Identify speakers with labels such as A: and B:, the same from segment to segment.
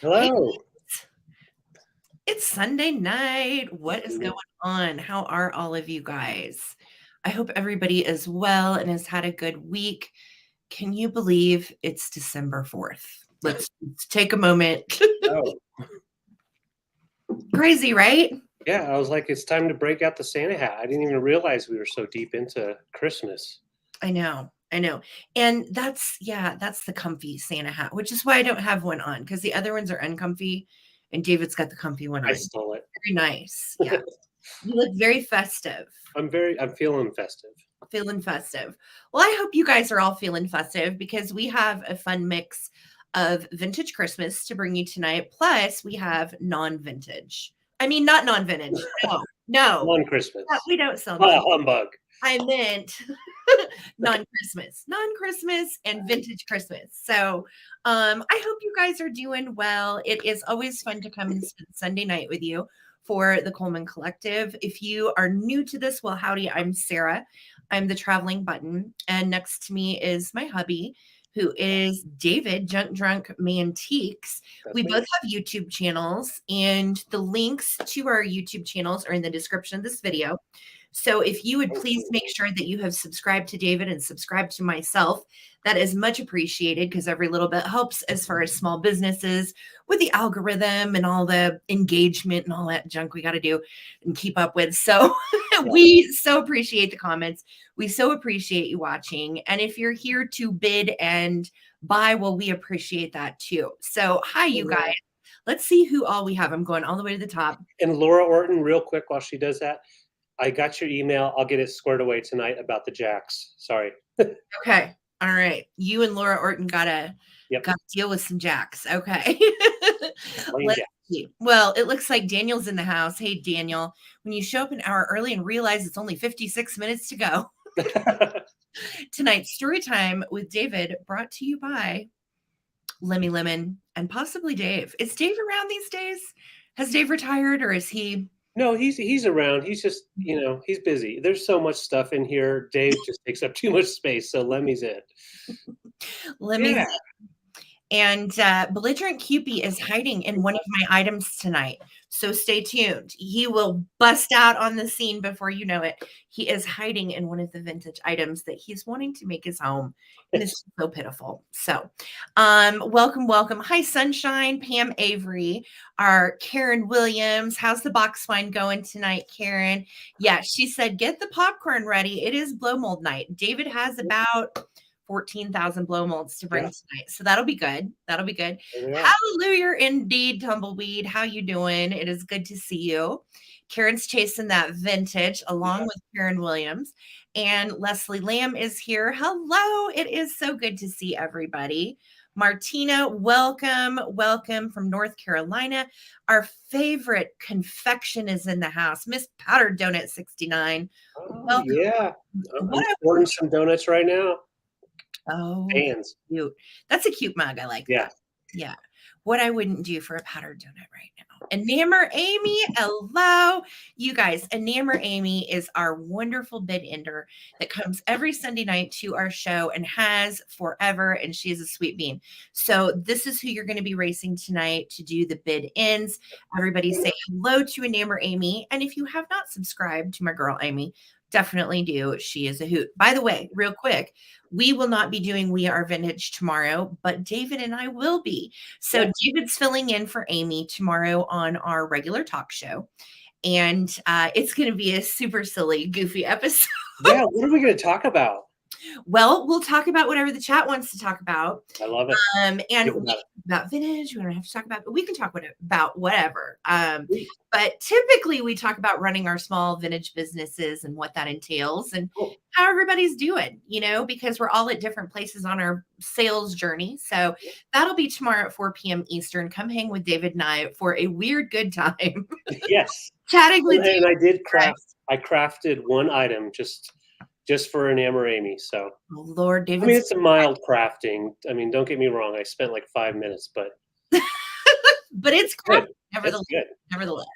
A: Hey,
B: Hello.
A: it's Sunday night. What is going on? How are all of you guys? I hope everybody is well and has had a good week. Can you believe it's December 4th? Let's take a moment.
B: Oh,
A: Crazy, right?
B: yeah. I was like, it's time to break out the Santa hat. I didn't even realize we were so deep into Christmas.
A: I know. I know. And that's the comfy Santa hat, which is why I don't have one on because the other ones are uncomfy and David's got the comfy one
B: I
A: on.
B: stole it.
A: Very nice. Yeah. You look very festive.
B: I'm feeling festive.
A: Feeling festive. Well, I hope you guys are all feeling festive because we have a fun mix of vintage Christmas to bring you tonight. Plus, we have non-vintage. I mean, not non-vintage. No,
B: On Christmas.
A: we don't sell
B: Ah,
A: non.
B: humbug.
A: I meant non-Christmas and vintage Christmas. So, I hope you guys are doing well. It is always fun to come and spend Sunday night with you for the Coleman Collective. If you are new to this, well, howdy, I'm Sarah. I'm the traveling button, and next to me is my hubby, who is David, Junk Drunk Mantiques.
B: That's
A: We
B: me.
A: both have YouTube channels, and the links to our YouTube channels are in the description of this video. So if you would please make sure that you have subscribed to David and subscribed to myself, that is much appreciated because every little bit helps as far as small businesses with the algorithm and all the engagement and all that junk we got to do and keep up with. So we so appreciate the comments. We so appreciate you watching. And if you're here to bid and buy, well, we appreciate that too. So hi, you guys. Let's see who all we have. I'm going all the way to the top.
B: And Laura Orton, real quick while she does that, I got your email. I'll get it squared away tonight about the jacks. Sorry.
A: Okay. All right. You and Laura Orton gotta deal with some jacks. Okay. Let's see. Well, it looks like Daniel's in the house. Hey, Daniel, when you show up an hour early and realize it's only 56 minutes to go. Tonight's story time with David brought to you by Lemmy Lemon and possibly Dave. Is Dave around these days? Has Dave retired or is he?
B: No, he's around. He's just, he's busy. There's so much stuff in here. Dave just takes up too much space. So Lemmy's it.
A: Lemmy's it. And Belligerent Cupie is hiding in one of my items tonight. So stay tuned. He will bust out on the scene before you know it. He is hiding in one of the vintage items that he's wanting to make his home. And it's so pitiful. So welcome, welcome. Hi, Sunshine, Pam Avery, our Karen Williams. How's the box wine going tonight, Karen? Yeah, she said, get the popcorn ready. It is blow mold night. David has about 14,000 blow molds to bring tonight. So that'll be good. That'll be good. Hallelujah indeed, Tumbleweed. How you doing? It is good to see you. Karen's chasing that vintage along with Karen Williams. And Leslie Lamb is here. Hello. It is so good to see everybody. Martina, welcome. Welcome from North Carolina. Our favorite confection is in the house. Miss Powdered Donut 69.
B: Oh,
A: welcome.
B: Yeah. I'm ordering some donuts right now.
A: Oh,
B: Fans.
A: cute. That's a cute mug. I like that. Yeah. What I wouldn't do for a powdered donut right now. Enamor Amy, hello. You guys, Enamor Amy is our wonderful bid ender that comes every Sunday night to our show and has forever, and she is a sweet bean. So this is who you're going to be racing tonight to do the bid ends. Everybody say hello to Enamor Amy. And if you have not subscribed to my girl Amy, definitely do. She is a hoot. By the way, real quick, we will not be doing We Are Vintage tomorrow, but David and I will be. So David's filling in for Amy tomorrow on our regular talk show. And it's going to be a super silly, goofy episode.
B: Yeah, what are we going to talk about?
A: Well, we'll talk about whatever the chat wants to talk about.
B: I love it.
A: And about vintage, we don't have to talk about, but we can talk about whatever. But typically we talk about running our small vintage businesses and what that entails and how everybody's doing, because we're all at different places on our sales journey. So that'll be tomorrow at 4 p.m. Eastern. Come hang with David and I for a weird good time.
B: Yes.
A: Chatting with
B: David. And I did I crafted one item just for Enamor Amy. So,
A: Lord, David.
B: I mean, it's a mild crafting. I mean, don't get me wrong. I spent like 5 minutes, but
A: but it's good.
B: Nevertheless.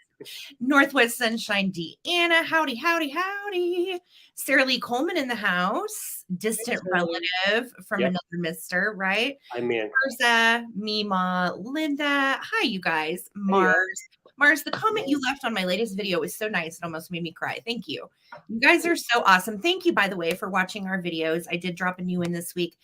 A: Northwest Sunshine Deanna, howdy, howdy, howdy. Sarah Lee Coleman in the house, distant relative from another mister, right?
B: I'm in.
A: Urza, Mima, Linda. Hi, you guys. Mars, the comment you left on my latest video was so nice. It almost made me cry. Thank you. You guys are so awesome. Thank you, by the way, for watching our videos. I did drop a new one this week.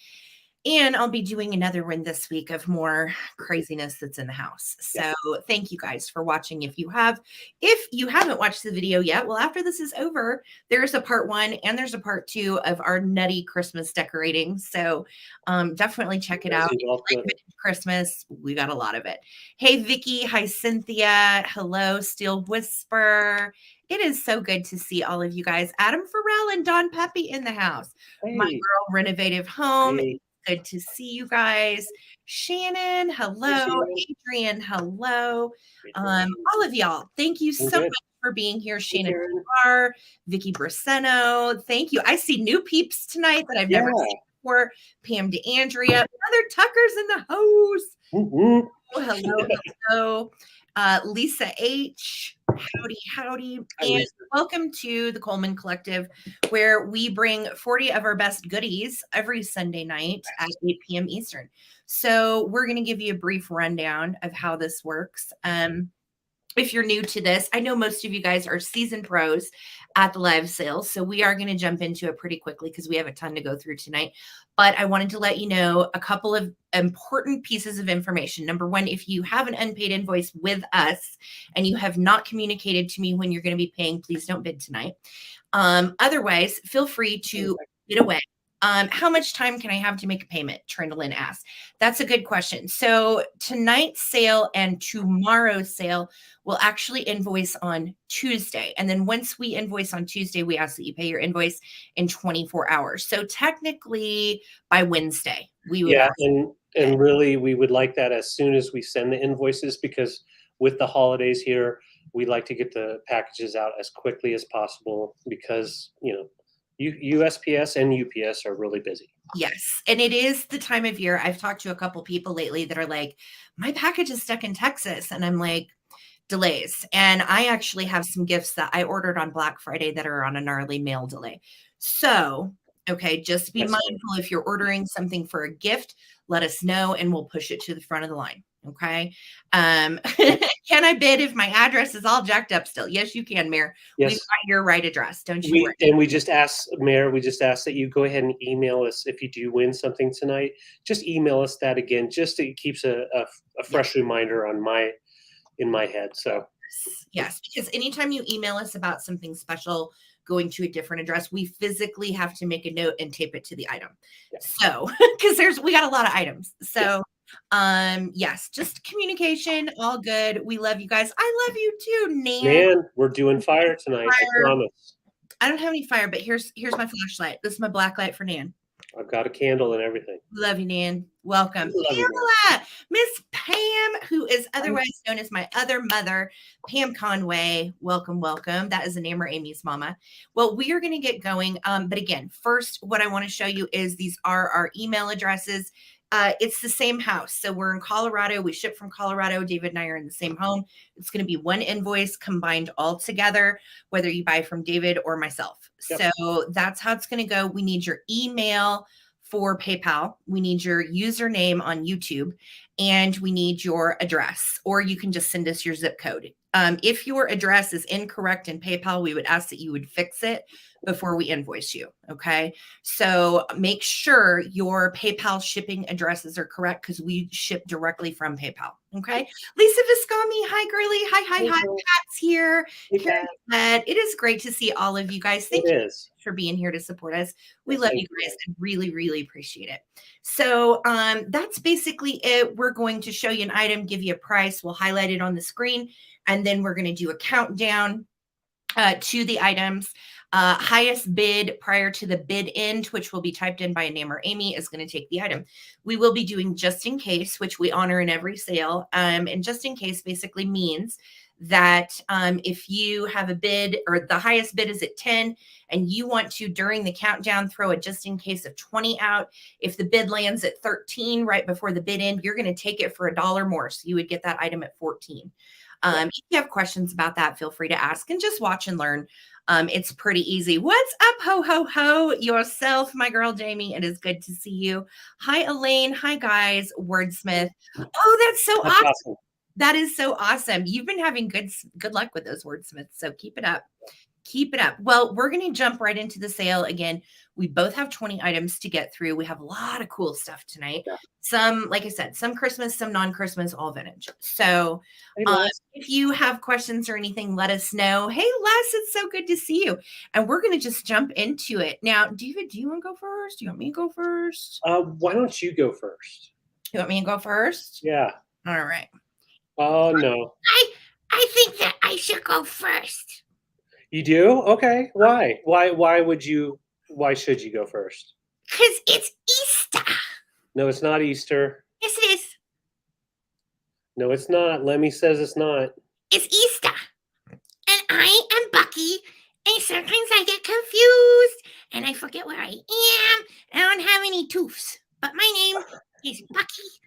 A: And I'll be doing another one this week of more craziness that's in the house. So thank you guys for watching. If you haven't watched the video yet, well, after this is over, there's a part 1 and there's a part 2 of our nutty Christmas decorating. So definitely check it out. Christmas, we got a lot of it. Hey, Vicky. Hi, Cynthia. Hello, Steel Whisper. It is so good to see all of you guys. Adam Farrell and Don Peppy in the house. Hey. My girl, Renovative Home. Hey. Good to see you guys. Shannon, hello. Adrian, hello. All of y'all, thank you so much for being here. Shannon Barr, Vicky Braceno, thank you. I see new peeps tonight that I've never seen before. Pam DeAndrea, Mother Tucker's in the house. Oh, hello, hello. Lisa H, howdy, and welcome to the Coleman Collective, where we bring 40 of our best goodies every Sunday night at 8 p.m. Eastern. So we're going to give you a brief rundown of how this works. If you're new to this, I know most of you guys are seasoned pros at the live sales, so we are going to jump into it pretty quickly because we have a ton to go through tonight. But I wanted to let you know a couple of important pieces of information. Number one, if you have an unpaid invoice with us and you have not communicated to me when you're going to be paying, please don't bid tonight. Otherwise, feel free to bid away. How much time can I have to make a payment? Trindlin asks. That's a good question. So tonight's sale and tomorrow's sale will actually invoice on Tuesday. And then once we invoice on Tuesday, we ask that you pay your invoice in 24 hours. So technically by Wednesday, we would.
B: And really we would like that as soon as we send the invoices, because with the holidays here, we like to get the packages out as quickly as possible because, you know, USPS and UPS are really busy.
A: Yes. And it is the time of year. I've talked to a couple people lately that are like, my package is stuck in Texas. And I'm like, delays. And I actually have some gifts that I ordered on Black Friday that are on a gnarly mail delay. So, okay, just be mindful if you're ordering something for a gift, let us know and we'll push it to the front of the line. Okay. Can I bid if my address is all jacked up still? Yes, you can, Mayor.
B: Yes.
A: We've got your right address. Don't you worry.
B: And we just ask, Mayor, that you go ahead and email us if you do win something tonight. Just email us that again, just so it keeps a fresh reminder on in my head. So
A: yes, because anytime you email us about something special going to a different address, we physically have to make a note and tape it to the item. So because we got a lot of items. So yes, just communication, all good. We love you guys. I love you too,
B: Nan, we're doing fire tonight. I promise.
A: I don't have any fire, but here's my flashlight. This is my black light for Nan.
B: I've got a candle and everything.
A: Love you, Nan. Welcome. Pamela, Miss Pam, who is otherwise known as my other mother, Pam Conway. Welcome, welcome. That is Anamra Amy's mama. Well, we are going to get going. But again, first, what I want to show you is these are our email addresses. It's the same house. So we're in Colorado. We ship from Colorado. David and I are in the same home. It's going to be one invoice combined all together, whether you buy from David or myself. Yep. So that's how it's going to go. We need your email for PayPal. We need your username on YouTube, and we need your address, or you can just send us your zip code. If your address is incorrect in PayPal, we would ask that you would fix it before we invoice you. Okay. So make sure your PayPal shipping addresses are correct because we ship directly from PayPal. Okay. Lisa Viscomi. Hi, girly. Hi. Pat's here. It is great to see all of you guys. Thank you for being here to support us. We love you guys and really, really appreciate it. So that's basically it. We're going to show you an item, give you a price. We'll highlight it on the screen. And then we're going to do a countdown to the items. Highest bid prior to the bid end, which will be typed in by a name or Amy, is going to take the item. We will be doing just in case, which we honor in every sale. And just in case basically means that if you have a bid or the highest bid is at 10 and you want to, during the countdown, throw a just in case of 20 out, if the bid lands at 13 right before the bid end, you're going to take it for $1 more. So you would get that item at 14. If you have questions about that, feel free to ask and just watch and learn. It's pretty easy. What's up, ho, ho, ho, yourself, my girl, Jamie? It is good to see you. Hi, Elaine. Hi, guys. Wordsmith. Oh, that's so awesome. That is so awesome. You've been having good luck with those wordsmiths, so keep it up. Keep it up. Well, we're going to jump right into the sale. Again, we both have 20 items to get through. We have a lot of cool stuff tonight. Yeah. Some, like I said, some Christmas, some non-Christmas, all vintage. So if you have questions or anything, let us know. Hey, Les, it's so good to see you. And we're going to just jump into it. Now, David, do you want to go first? Do you want me to go first?
B: Why don't you go first?
A: You want me to go first?
B: Yeah.
A: All right.
B: Oh, no.
C: I think that I should go first.
B: You do? Okay. Why? Why should you go first?
C: Because it's Easter.
B: No, it's not Easter.
C: Yes, it is.
B: No, it's not. Lemmy says it's not.
C: It's Easter. And I am Bucky. And sometimes I get confused. And I forget where I am. I don't have any tooths. But my name is Bucky.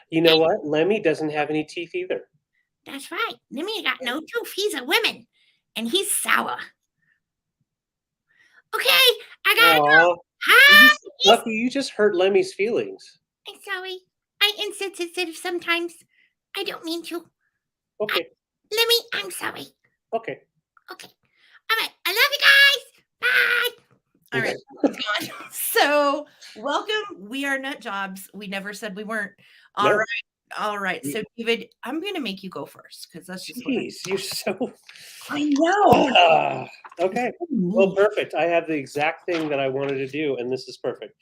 B: You know what? Lemmy doesn't have any teeth either.
C: That's right. Lemmy got no tooth. He's a woman. And he's sour. Okay, I gotta go. Hi.
B: Bucky, you just hurt Lemmy's feelings.
C: I'm sorry. I'm insensitive sometimes. I don't mean to.
B: Okay.
C: Lemmy, I'm sorry.
B: Okay.
C: Okay. All right. I love you guys. Bye.
A: All right. So welcome. We are nut jobs. We never said we weren't. All right. All right. So David, I'm going to make you go first because that's just.
B: Jeez, you're so.
A: I know.
B: Okay. Well, perfect. I have the exact thing that I wanted to do, and this is perfect.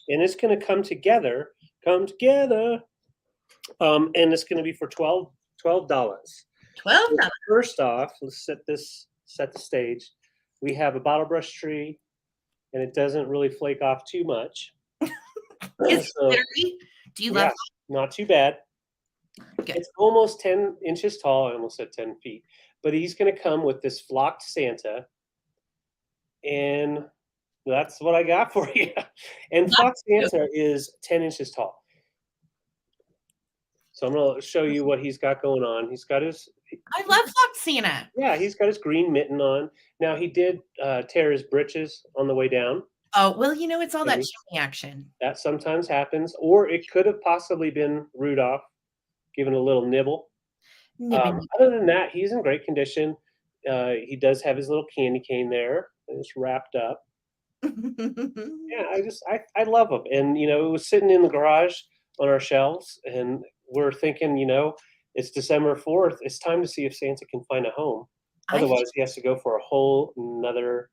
B: And it's going to come together. And it's going to be for $12.
A: $12.
B: First off, let's set the stage. We have a bottle brush tree, and it doesn't really flake off too much.
A: It's glittery. Do you love it?
B: Not too bad.
A: Okay.
B: It's almost 10 inches tall. I almost said 10 feet. But he's going to come with this flocked Santa. And that's what I got for you. And flocked Santa is 10 inches tall. So I'm going to show you what he's got going on. He's got his...
A: I love flocked Santa.
B: Yeah, he's got his green mitten on. Now, he did tear his britches on the way down.
A: Oh, well, you know, it's all that chimney action.
B: That sometimes happens. Or it could have possibly been Rudolph giving a little nibble. Other than that, he's in great condition. He does have his little candy cane there. It's wrapped up. Yeah, I love him. And, you know, it was sitting in the garage on our shelves. And we're thinking, you know, it's December 4th. It's time to see if Santa can find a home. Otherwise, he has to go for a whole another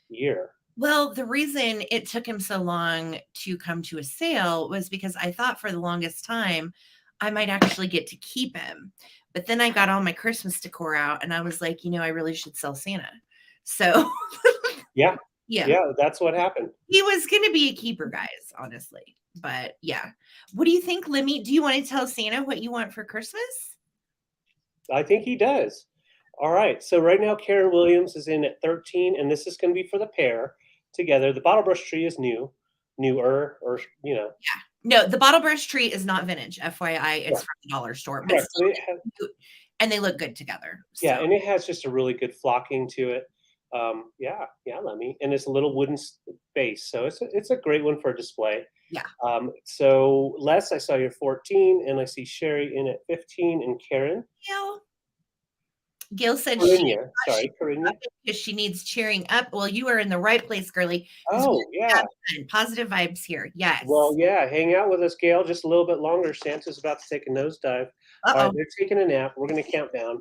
B: year.
A: Well, the reason it took him so long to come to a sale was because I thought for the longest time I might actually get to keep him. But then I got all my Christmas decor out and I was like, you know, I really should sell Santa. So
B: yeah, that's what happened.
A: He was going to be a keeper, guys, honestly. But yeah. What do you think, Lemmy? Do you want to tell Santa what you want for Christmas?
B: I think he does. All right. So right now, Karen Williams is in at 13, and this is going to be for the pair together. The bottle brush tree is newer, or, you know.
A: Yeah. No, the bottle brush tree is not vintage. FYI, it's from the dollar store. But and they look good together. So.
B: Yeah, and it has just a really good flocking to it. Lemmy. And it's a little wooden base. So it's a great one for display.
A: Yeah.
B: So Les, I saw you're 14, and I see Sherry in at 15, and Karen.
A: Gail said
B: Corinna.
A: Because she needs cheering up. Well, you are in the right place, girly.
B: Oh, yeah.
A: Positive vibes here. Yes.
B: Well, yeah. Hang out with us, Gail, just a little bit longer. Santa's about to take a nosedive. All right, they're taking a nap. We're going to count down.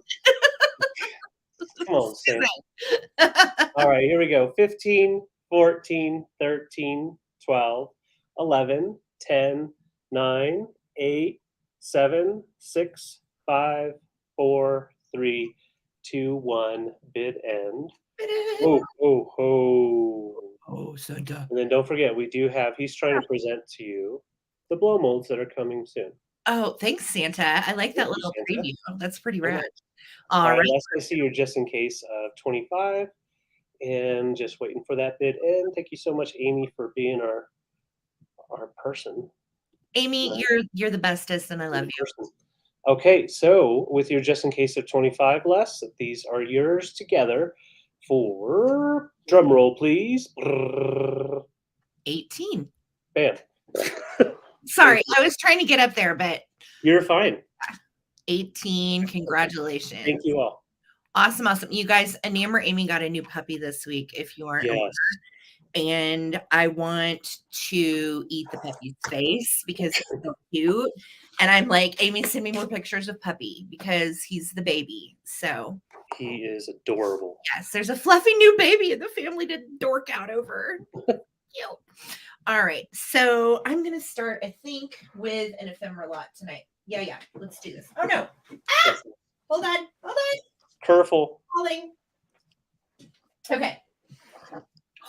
B: Come on, Santa. All right, here we go. 15, 14, 13, 12, 11, 10, 9, 8, 7, 6, 5, 4, 3, 2, 1, bid end. Oh, Santa. And then don't forget, he's trying to present to you the blow molds that are coming soon.
A: Oh, thanks, Santa. I like that
B: Thank you,
A: little
B: Santa.
A: preview. That's pretty
B: Very
A: rad.
B: nice.
A: All
B: All right,
A: right.
B: Les, I see you're just in case of 25, and just waiting for that bid. And thank you so much, Amy, for being our person.
A: Amy, you're the bestest, and I love you.
B: Person. Okay, so with your just in case of 25, Les, these are yours together for drum roll, please.
A: 18.
B: Bam.
A: Sorry, I was trying to get up there, but
B: You're fine.
A: 18. Congratulations.
B: Thank you all.
A: Awesome. You guys, Anam or Amy got a new puppy this week, if you aren't aware. And I want to eat the puppy's face because it's so cute. And I'm like, Amy, send me more pictures of puppy because he's the baby. So
B: he is adorable.
A: Yes, there's a fluffy new baby in the family to dork out over. Cute. All right. So I'm going to start, I think, with an ephemera lot tonight. Yeah. Let's do this. Oh, no. Ah! Hold on.
B: Careful.
A: Falling. Okay.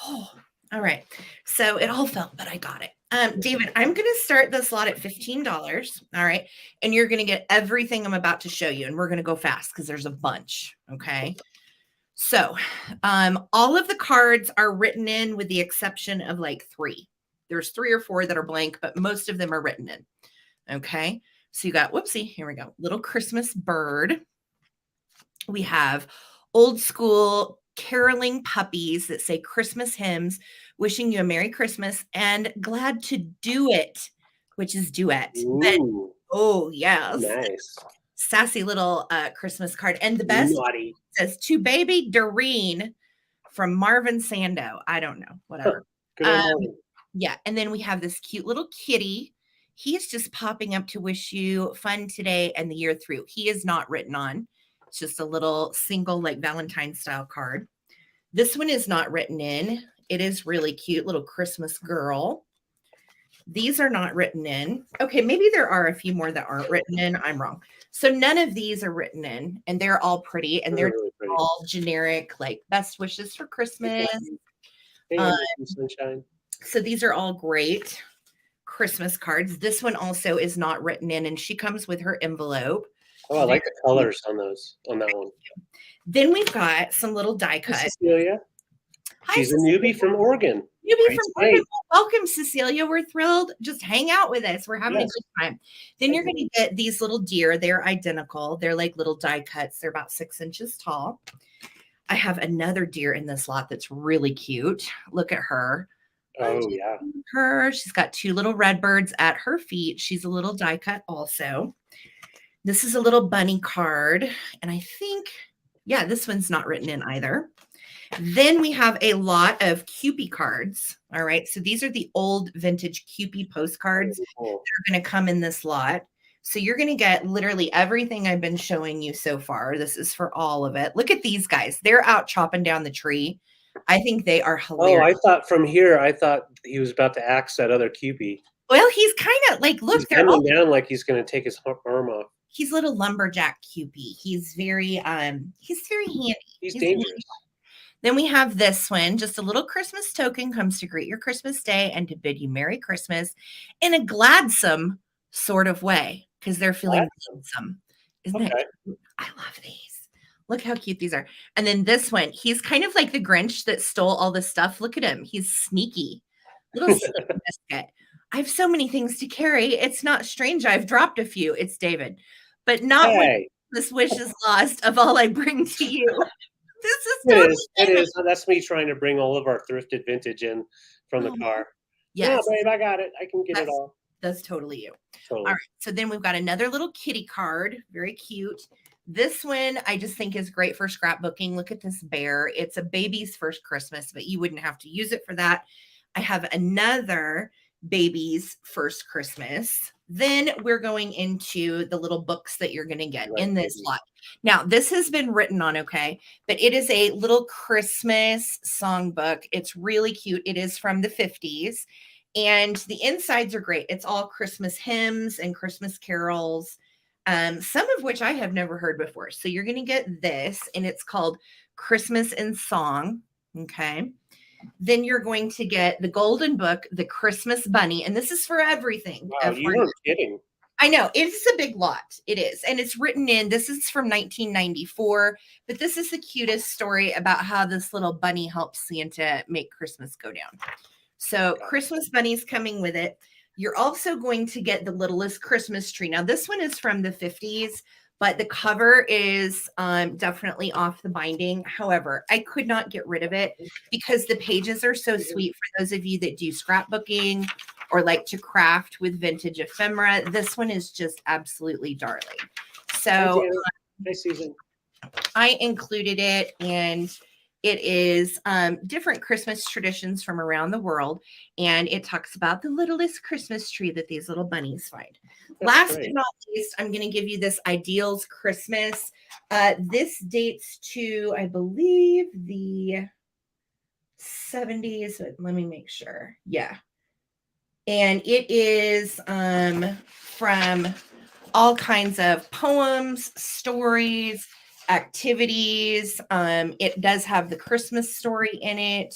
A: Oh, all right. So it all fell, but I got it. David, I'm going to start this lot at $15. All right. And you're going to get everything I'm about to show you. And we're going to go fast because there's a bunch. Okay. So all of the cards are written in with the exception of like 3. There's 3 or 4 that are blank, but most of them are written in. Okay. So you got, whoopsie, here we go. Little Christmas bird. We have old school caroling puppies that say Christmas hymns, wishing you a Merry Christmas and glad to do it, which is duet. But, oh, yes.
B: Nice.
A: Sassy little Christmas card. And the best says to baby Doreen from Marvin Sando. I don't know, whatever. Yeah. And then we have this cute little kitty. He's just popping up to wish you fun today and the year through. He is not written on. It's just a little single like Valentine style card. This one is not written in. It is really cute. Little Christmas girl. These are not written in. Okay, maybe there are a few more that aren't written in. I'm wrong. So none of these are written in, and they're all pretty, and they're really pretty. All generic, like best wishes for Christmas.
B: Sunshine.
A: So these are all great Christmas cards. This one also is not written in, and she comes with her envelope.
B: Oh, I like the colors on that one.
A: Then we've got some little die cuts.
B: Cecilia. She's a newbie from Oregon.
A: Oregon. Welcome, Cecilia. We're thrilled. Just hang out with us. We're having a good time. Then you're going to get these little deer. They're identical. They're like little die cuts. They're about 6 inches tall. I have another deer in this lot that's really cute. Look at her.
B: Oh, yeah.
A: She's got 2 little red birds at her feet. She's a little die cut also. This is a little bunny card. And I think, yeah, this one's not written in either. Then we have a lot of Kewpie cards. All right. So these are the old vintage Kewpie postcards that are going to come in this lot. So you're going to get literally everything I've been showing you so far. This is for all of it. Look at these guys. They're out chopping down the tree. I think they are hilarious.
B: Oh, I thought from here, he was about to axe that other Kewpie.
A: Well, he's kind of like, look,
B: they're all down like he's going to take his arm off.
A: He's a little lumberjack Kewpie. He's very handy.
B: He's dangerous.
A: Handy. Then we have this one, just a little Christmas token comes to greet your Christmas day and to bid you Merry Christmas in a gladsome sort of way because they're feeling gladsome. Isn't it? I love these. Look how cute these are. And then this one, he's kind of like the Grinch that stole all the stuff. Look at him. He's sneaky. Little sneaky biscuit. I have so many things to carry. It's not strange. I've dropped a few. It's David. But not when this wish is lost of all I bring to you. This is totally
B: it is. That's me trying to bring all of our thrifted vintage in from the car.
A: Yes.
B: Yeah, babe, I got it. I can get it all.
A: That's totally you.
B: Totally.
A: All right. So then we've got another little kitty card. Very cute. This one I just think is great for scrapbooking. Look at this bear. It's a baby's first Christmas, but you wouldn't have to use it for that. I have another baby's first Christmas. Then we're going into the little books that you're going to get in this lot. Now, this has been written on, okay, but it is a little Christmas songbook. It's really cute. It is from the 50s, and the insides are great. It's all Christmas hymns and Christmas carols, some of which I have never heard before. So you're going to get this, and it's called Christmas in Song, okay? Then you're going to get the golden book, the Christmas bunny, and this is for everything.
B: Wow, you weren't kidding.
A: I know it's a big lot. It is. And it's written in, this is from 1994, but this is the cutest story about how this little bunny helps Santa make Christmas go down. So Christmas bunny's coming with it. You're also going to get the littlest Christmas tree. Now, this one is from the 50s, but the cover is definitely off the binding. However, I could not get rid of it because the pages are so sweet for those of you that do scrapbooking or like to craft with vintage ephemera. This one is just absolutely darling. So
B: Hi, Susan.
A: I included it, and it is different Christmas traditions from around the world. And it talks about the littlest Christmas tree that these little bunnies find. Last but not least, I'm going to give you this Ideals Christmas. This dates to, I believe, the 70s. Let me make sure. Yeah. And it is from all kinds of poems, stories, activities. It does have the Christmas story in it.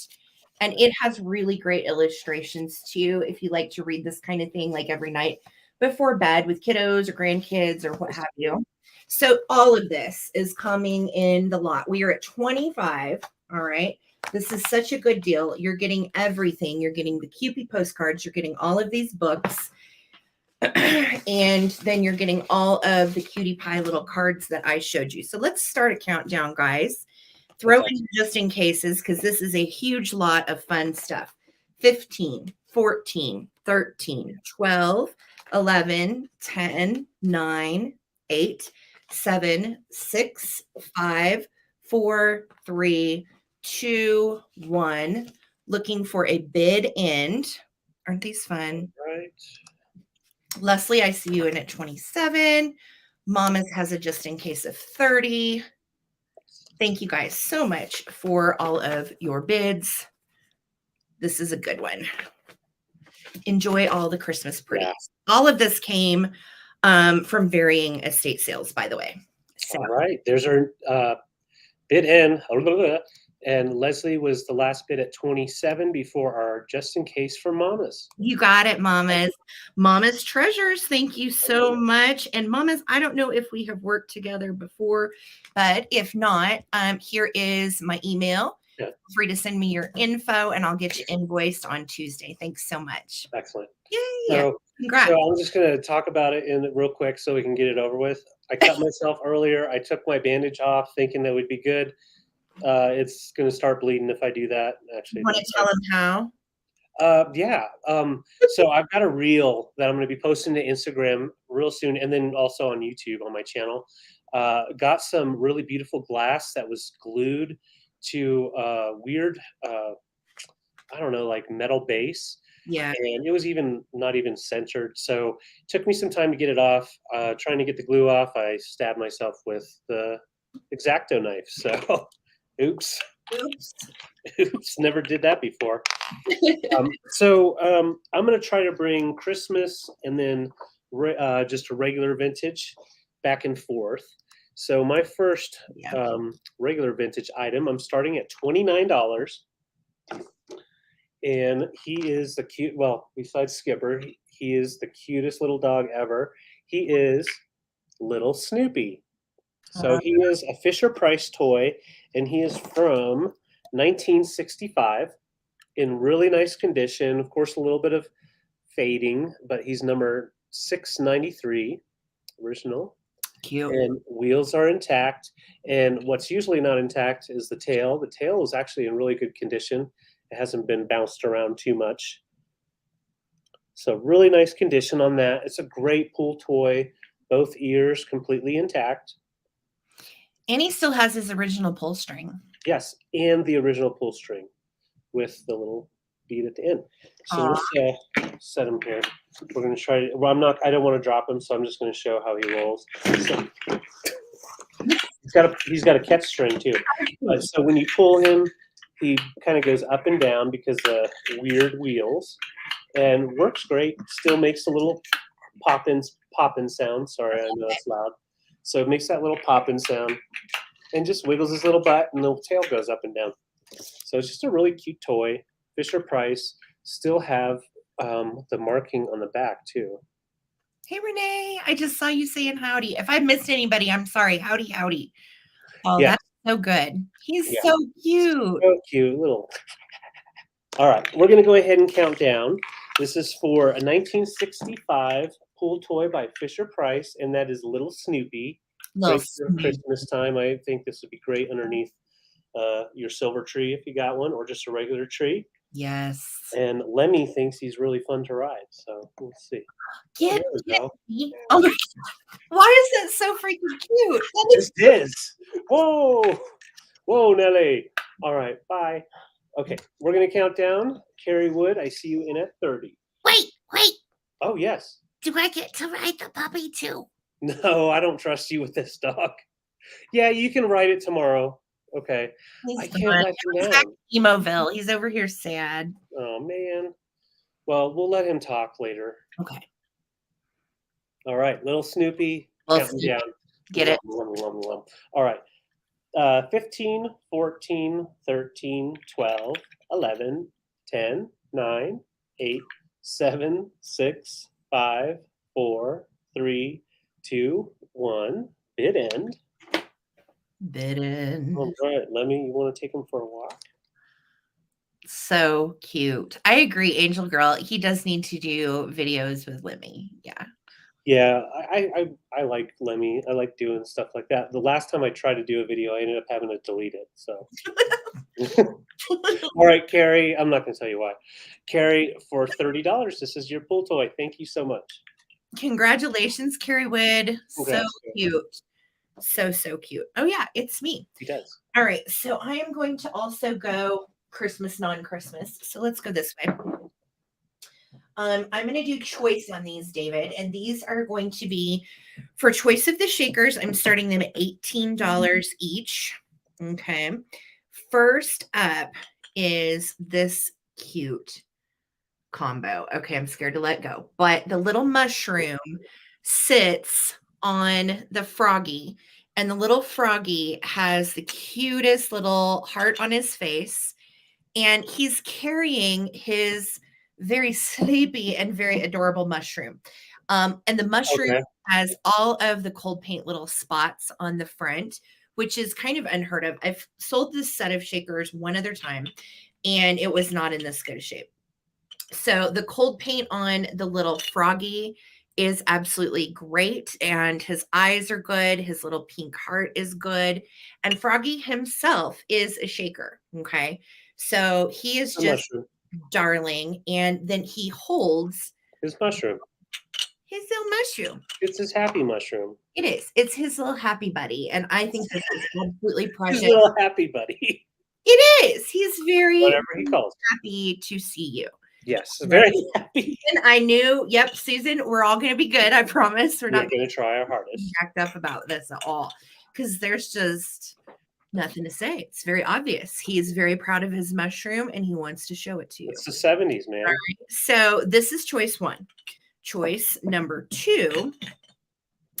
A: And it has really great illustrations too, if you like to read this kind of thing like every night before bed with kiddos or grandkids or what have you. So all of this is coming in the lot. We are at 25. All right. This is such a good deal. You're getting everything. You're getting the Cupid postcards. You're getting all of these books. And then you're getting all of the cutie pie little cards that I showed you. So let's start a countdown, guys. Throw in just in cases, because this is a huge lot of fun stuff. 15, 14, 13, 12, 11, 10, 9, 8, 7, 6, 5, 4, 3, 2, 1. Looking for a bid end. Aren't these fun?
B: Right.
A: Leslie, I see you in at 27. Mama's has a just in case of 30. Thank you guys so much for all of your bids. This is a good one. Enjoy all the Christmas pretties. Yeah. All of this came from varying estate sales, by the way.
B: So. All right. There's our bid in. And Leslie was the last bid at 27 before our just in case for Mamas.
A: You got it, Mamas. Mamas Treasures, thank you so much. And Mamas, I don't know if we have worked together before, but if not, here is my email. Yeah. Feel free to send me your info and I'll get you invoiced on Tuesday. Thanks so much.
B: Excellent.
A: Yay.
B: So,
A: congrats.
B: So I'm just going to talk about it in real quick so we can get it over with. I cut myself earlier. I took my bandage off thinking that would be good. It's going to start bleeding if I do that. Actually,
A: you want to tell them how?
B: Yeah. So I've got a reel that I'm going to be posting to Instagram real soon, and then also on YouTube on my channel. Got some really beautiful glass that was glued to weird, I don't know, like metal base.
A: Yeah.
B: And it was not even centered. So it took me some time to get it off. Trying to get the glue off, I stabbed myself with the X-Acto knife. So. Oops, never did that before. So I'm going to try to bring Christmas and then just a regular vintage back and forth. So my first regular vintage item, I'm starting at $29. And he is the cute, well, besides Skipper, he is the cutest little dog ever. He is little Snoopy. So he is a Fisher-Price toy, and he is from 1965 in really nice condition. Of course, a little bit of fading, but he's number 693, original.
A: Cute.
B: And wheels are intact. And what's usually not intact is the tail. The tail is actually in really good condition. It hasn't been bounced around too much. So really nice condition on that. It's a great pool toy. Both ears completely intact.
A: And he still has his original pull string.
B: Yes, and the original pull string with the little bead at the end. So let's set him here. We're going to try to, well, I don't want to drop him, so I'm just going to show how he rolls. So he's got a catch string too. So when you pull him, he kind of goes up and down because the weird wheels, and works great. Still makes a little pop-in sound. Sorry, I know it's loud. So it makes that little pop-in sound and just wiggles his little butt and the tail goes up and down. So it's just a really cute toy. Fisher-Price, still have the marking on the back too.
A: Hey, Renee. I just saw you saying howdy. If I missed anybody, I'm sorry. Howdy, howdy. Oh,
B: Yeah.
A: that's so good. He's
B: Yeah.
A: so cute.
B: So cute, little. All right, we're going to go ahead and count down. This is for a 1965 pool toy by Fisher-Price, and that is Little Snoopy.
A: Little
B: Great for
A: Snoopy.
B: Christmas time. I think this would be great underneath your silver tree if you got one, or just a regular tree.
A: Yes.
B: And Lemmy thinks he's really fun to ride, so let's see.
A: Get
B: Oh, there we go.
A: me. Oh my God. Why is that so freaking cute? That is
B: This is. Whoa. Whoa, Nelly. All right, bye. Okay, we're going to count down. Carrie Wood, I see you in at 30.
C: Wait.
B: Oh, yes.
C: Do I get to ride the puppy too?
B: No, I don't trust you with this dog. Yeah, you can ride it tomorrow. Okay.
A: he's
B: I can't let
A: He's
B: him
A: back
B: down.
A: in Emoville. He's over here sad.
B: Oh, man. Well, we'll let him talk later.
A: Okay.
B: All right, little Snoopy,
A: Little
B: counting
A: Snoopy.
B: down.
A: Get it?
B: All right. 15, 14, 13, 12, 11, 10, 9, 8, 7, 6, 5, 4, 3, 2, 1. Bid end.
A: Bidden.
B: All right, Lemmy, you want to take him for a walk?
A: So cute. I agree, Angel Girl. He does need to do videos with Lemmy. Yeah.
B: Yeah, I like Lemmy. I like doing stuff like that. The last time I tried to do a video, I ended up having to delete it. So, all right, Carrie. I'm not going to tell you why. Carrie, for $30, this is your pool toy. Thank you so much.
A: Congratulations, Carrie Wood. So
B: Congrats, Carrie.
A: cute. So cute. Oh, yeah, it's me.
B: He does.
A: All right. So I am going to also go Christmas, non-Christmas. So let's go this way. I'm going to do choice on these, David, and these are going to be for choice of the shakers. I'm starting them at $18 each. Okay. First up is this cute combo. Okay, I'm scared to let go, but the little mushroom sits on the froggy, and the little froggy has the cutest little heart on his face, and he's carrying his very sleepy and very adorable mushroom. And the mushroom has all of the cold paint little spots on the front, which is kind of unheard of. I've sold this set of shakers one other time, and it was not in this good shape. So the cold paint on the little froggy is absolutely great, and his eyes are good. His little pink heart is good, and Froggy himself is a shaker. Okay, so he is just darling, and then he holds
B: his mushroom.
A: His little mushroom.
B: It's his happy mushroom.
A: It is. It's his little happy buddy, and I think this is absolutely precious.
B: His little happy buddy.
A: It is. He's very
B: whatever he calls.
A: Happy to see you.
B: Yes, very happy.
A: And I knew, yep, Susan, we're all going to be good. I promise. We're not
B: going to try our hardest.
A: Jacked up about this at all, because there's just nothing to say. It's very obvious. He is very proud of his mushroom, and he wants to show it to you.
B: It's the 70s, man.
A: All right. So this is choice one. Choice number two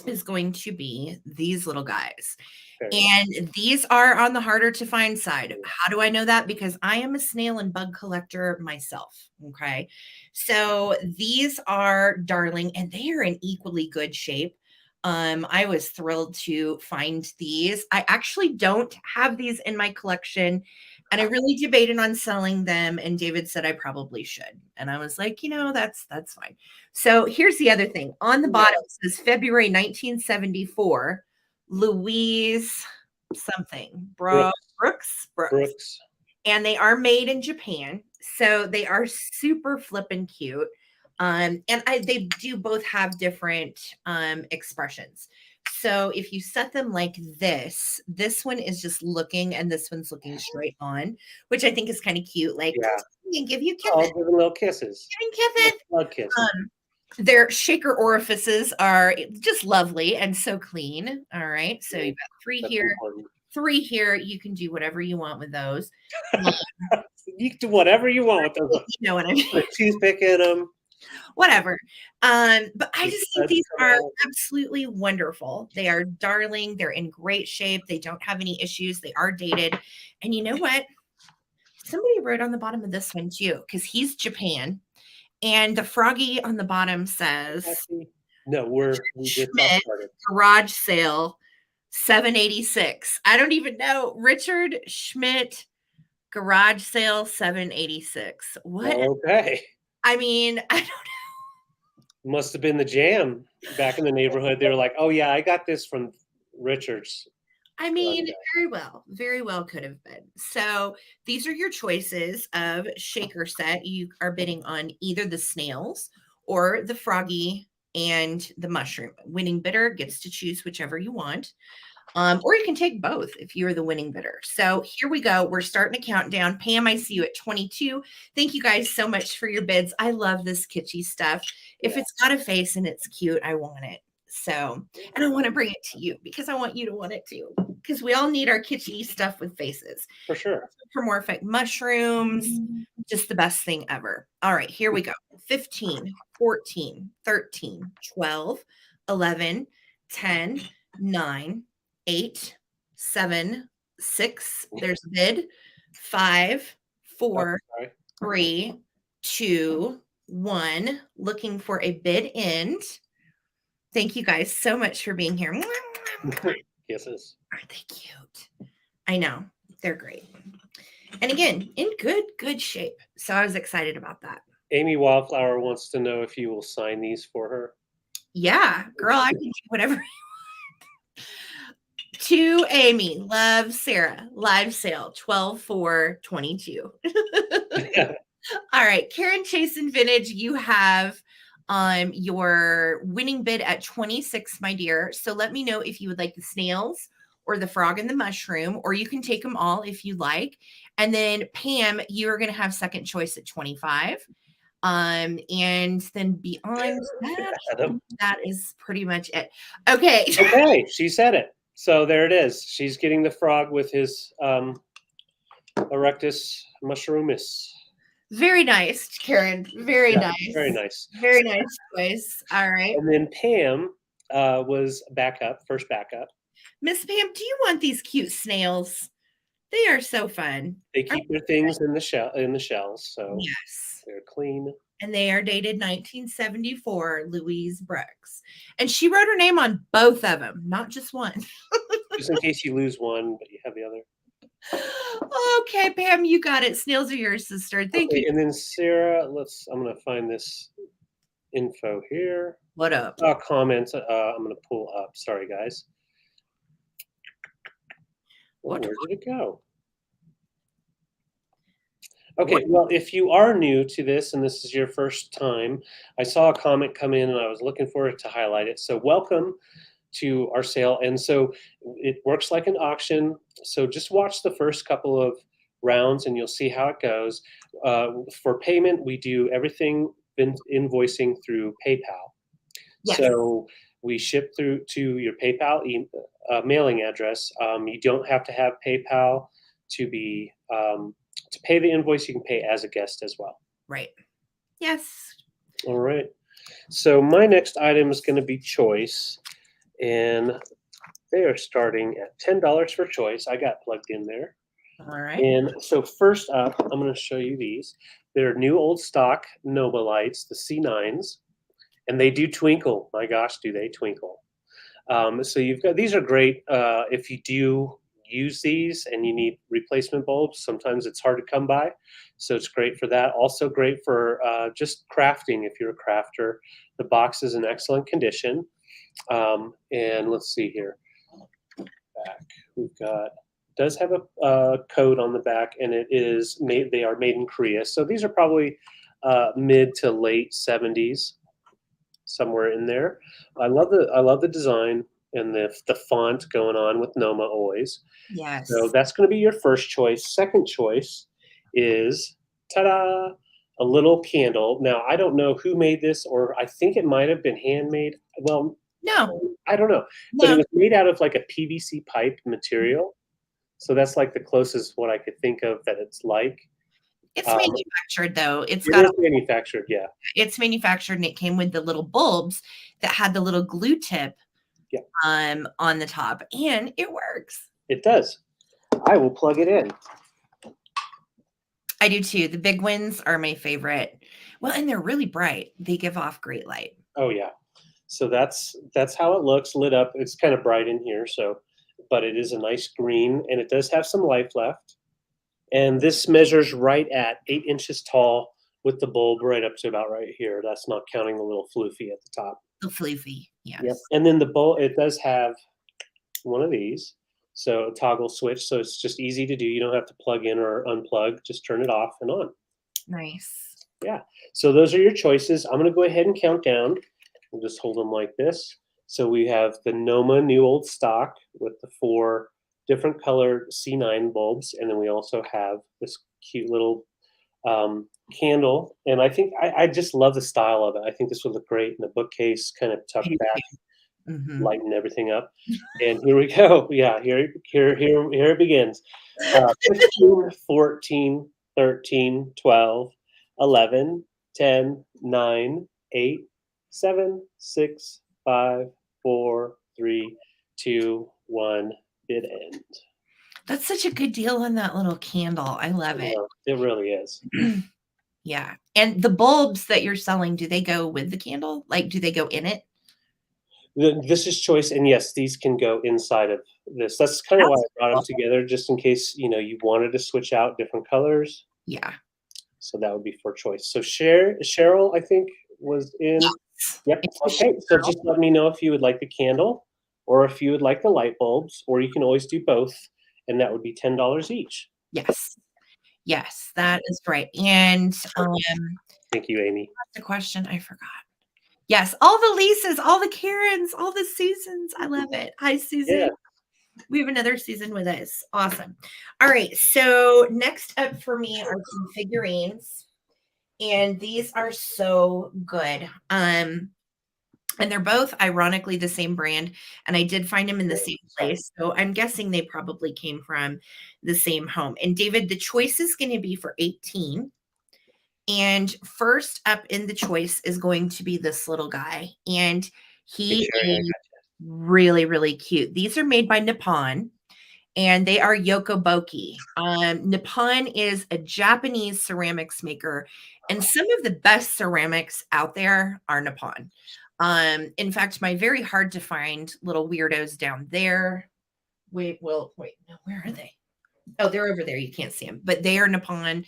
A: is going to be these little guys. Okay. And these are on the harder to find side. How do I know that? Because I am a snail and bug collector myself. Okay. So these are darling, and they are in equally good shape. I was thrilled to find these. I actually don't have these in my collection, and I really debated on selling them. And David said I probably should. And I was like, that's fine. So here's the other thing. On the bottom, it says February 1974, Louise something. Brooks. And they are made in Japan. So they are super flippin' cute. And they do both have different expressions. So if you set them like this one is just looking, and this one's looking straight on, which I think is kind of cute. Like, give you kisses.
B: I'll give them little kisses.
A: Blood kisses. Their shaker orifices are just lovely and so clean. All right. So you've got three here. You can do whatever you want with those.
B: You can do whatever you want with those.
A: You know what I mean?
B: Put a toothpick in them.
A: Whatever. But I just think these are absolutely wonderful. They are darling. They're in great shape. They don't have any issues. They are dated. And you know what? Somebody wrote on the bottom of this one too, because he's Japan. And the froggy on the bottom says
B: No, we just got
A: Schmidt
B: started.
A: garage sale, $7.86. I don't even know. Richard Schmidt garage sale, $7.86. What?
B: Okay.
A: I mean, I don't
B: Must have been the jam back in the neighborhood. They were like, "Oh yeah, I got this from Richard's."
A: I mean, very well could have been. So these are your choices of shaker set. You are bidding on either the snails or the froggy and the mushroom. Winning bidder gets to choose whichever you want. Or you can take both if you're the winning bidder. So here we go. We're starting a countdown. Pam, I see you at 22. Thank you guys so much for your bids. I love this kitschy stuff. If it's got a face and it's cute, I want it. So, and I want to bring it to you because I want you to want it too. Because we all need our kitschy stuff with faces.
B: For sure.
A: Anthropomorphic mushrooms, just the best thing ever. All right, here we go. 15, 14, 13, 12, 11, 10, 9, 8, 7, 6. There's a bid. 5, 4, 3, 2, 1. Looking for a bid end. Thank you guys so much for being here.
B: Kisses.
A: Aren't they cute? I know. They're great. And again, in good shape. So I was excited about that.
B: Amy Wildflower wants to know if you will sign these for her.
A: Yeah, girl, I can do whatever you want. To Amy, love Sarah, live sale, 12/4/22. All right, Karen Chase and Vintage, you have your winning bid at 26, my dear. So let me know if you would like the snails or the frog and the mushroom, or you can take them all if you like. And then Pam, you're going to have second choice at 25. And then beyond that is pretty much it. Okay.
B: Okay, she said it. So there it is. She's getting the frog with his Erectus mushroomus.
A: Very nice, Karen. Very nice.
B: Very nice.
A: Very nice choice. All right.
B: And then Pam was first backup.
A: Miss Pam, do you want these cute snails? They are so fun.
B: They keep their things in the shells, so
A: yes,
B: they're clean.
A: And they are dated 1974, Louise Brooks. And she wrote her name on both of them, not just one.
B: Just in case you lose one, but you have the other.
A: Okay, Pam, you got it. Snails are yours, sister. Thank you.
B: And then Sarah, I'm going to find this info here.
A: What up?
B: Comments. I'm going to pull up. Sorry, guys. Where did it go? Okay, well, if you are new to this and this is your first time, I saw a comment come in and I was looking for it to highlight it. So welcome to our sale. And so it works like an auction. So just watch the first couple of rounds and you'll see how it goes. For payment, we do everything invoicing through PayPal. Yes. So we ship through to your PayPal mailing address. You don't have to have PayPal to be to pay the invoice. You can pay as a guest as well.
A: Right. Yes.
B: All right. So my next item is going to be choice, and they are starting at $10 for choice. I got plugged in there.
A: All right.
B: And so first up, I'm going to show you these. They're new old stock Noma lights, the C9s, and they do twinkle. My gosh, do they twinkle. So you've got, these are great if you do use these and you need replacement bulbs. Sometimes it's hard to come by, so it's great for that. Also great for just crafting if you're a crafter. The box is in excellent condition. And let's see here. Back, we've got, does have a code on the back, and it is made. They are made in Korea, so these are probably mid to late 70s, somewhere in there. I love the design and the font going on with Noma always.
A: Yes.
B: So that's going to be your first choice. Second choice is, ta-da, a little candle. Now, I don't know who made this, or I think it might have been handmade. Well,
A: no,
B: I don't know. But it was made out of like a PVC pipe material. So that's like the closest what I could think of that it's like.
A: It's manufactured though. It is
B: manufactured, yeah.
A: It's manufactured, and it came with the little bulbs that had the little glue tip on the top, and it works.
B: It does. I will plug it in.
A: I do too. The big ones are my favorite. Well, and they're really bright. They give off great light.
B: Oh yeah. So that's how it looks lit up. It's kind of bright in here, so but it is a nice green, and it does have some life left. And this measures right at 8 inches tall with the bulb right up to about right here. That's not counting the little floofy at the top.
A: The floofy, yes.
B: Yep. And then the bulb, it does have one of these. So a toggle switch. So it's just easy to do. You don't have to plug in or unplug. Just turn it off and on.
A: Nice.
B: Yeah. So those are your choices. I'm going to go ahead and count down. We'll just hold them like this. So we have the Noma new old stock with the 4 different colored C9 bulbs. And then we also have this cute little candle. And I think I just love the style of it. I think this would look great in the bookcase, kind of tucked back.
A: Mm-hmm.
B: Lighten everything up, and here we go. Yeah, here it begins. 15, 14, 13, 12, 11, 10, 9, 8, 7, 6, 5, 4, 3, 2, 1. Bid end.
A: That's such a good deal on that little candle. I love it.
B: It really is.
A: Yeah. And the bulbs that you're selling, do they go with the candle? Like, do they go in it?
B: This is choice, and yes, these can go inside of this. That's kind of why I brought them together, just in case you wanted to switch out different colors.
A: Yeah.
B: So that would be for choice. So Cheryl, I think, was in.
A: Yes.
B: Yep. Okay. So just let me know if you would like the candle, or if you would like the light bulbs, or you can always do both, and that would be $10 each.
A: Yes. Yes, that is right. And
B: thank you, Amy.
A: That's a question I forgot. Yes, all the Lisa's, all the Karens, all the Susans. I love it. Hi, Susan.
B: Yeah.
A: We have another Susan with us. Awesome. All right. So next up for me are some figurines. And these are so good. And they're both ironically the same brand. And I did find them in the same place. So I'm guessing they probably came from the same home. And David, the choice is going to be for 18. And first up in the choice is going to be this little guy. And he is really, really cute. These are made by Nippon, and they are yokoboki. Nippon is a Japanese ceramics maker, and some of the best ceramics out there are Nippon. In fact, my very hard to find little weirdos down there. Wait, no, where are they? Oh, they're over there. You can't see them, but they are Nippon.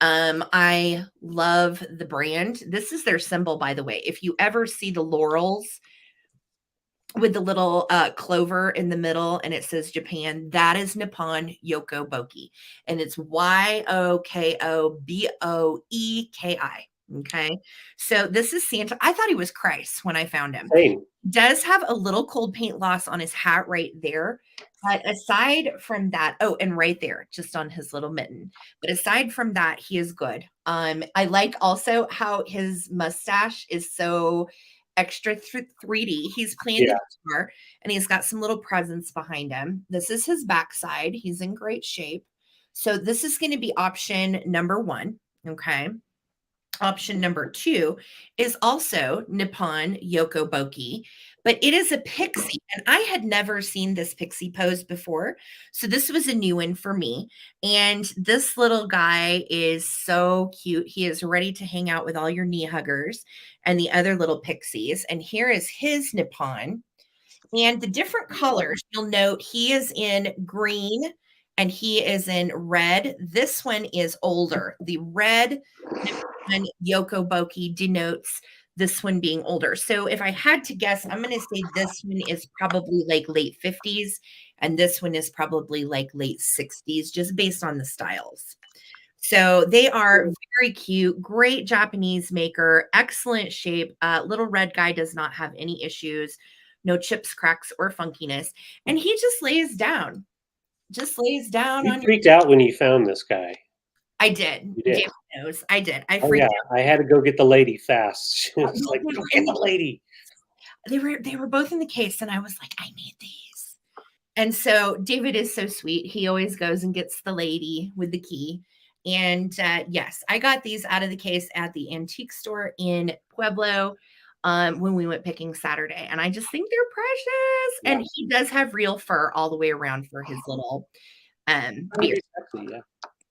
A: I love the brand. This is their symbol, by the way. If you ever see the laurels with the little clover in the middle and it says Japan, that is Nippon yokoboki. And it's Yokoboeki. Okay. So this is Santa. I thought he was Christ when I found him.
B: Same.
A: Does have a little cold paint loss on his hat right there. But aside from that, oh, and right there, just on his little mitten. But aside from that, he is good. I like also how his mustache is so extra 3D. He's playing the guitar and he's got some little presents behind him. This is his backside. He's in great shape. So this is going to be option number 1. Okay. Option number 2 is also Nippon yokoboki, but it is a pixie. And I had never seen this pixie pose before. So this was a new one for me. And this little guy is so cute. He is ready to hang out with all your knee huggers and the other little pixies. And here is his Nippon. And the different colors, you'll note he is in green and he is in red. This one is older. The red Nippon yokoboki denotes this one being older. So if I had to guess, I'm going to say this one is probably like late 50s and this one is probably like late 60s, just based on the styles. So they are very cute, great Japanese maker, excellent shape. Little red guy does not have any issues, no chips, cracks, or funkiness. And he just lays down.
B: You freaked out when you found this guy.
A: I did. David knows. I did. I
B: freaked out. I had to go get the lady fast. She was like, go get the lady.
A: They were both in the case, and I was like, I need these. And so David is so sweet. He always goes and gets the lady with the key. And yes, I got these out of the case at the antique store in Pueblo when we went picking Saturday. And I just think they're precious. Yeah. And he does have real fur all the way around for his little beard.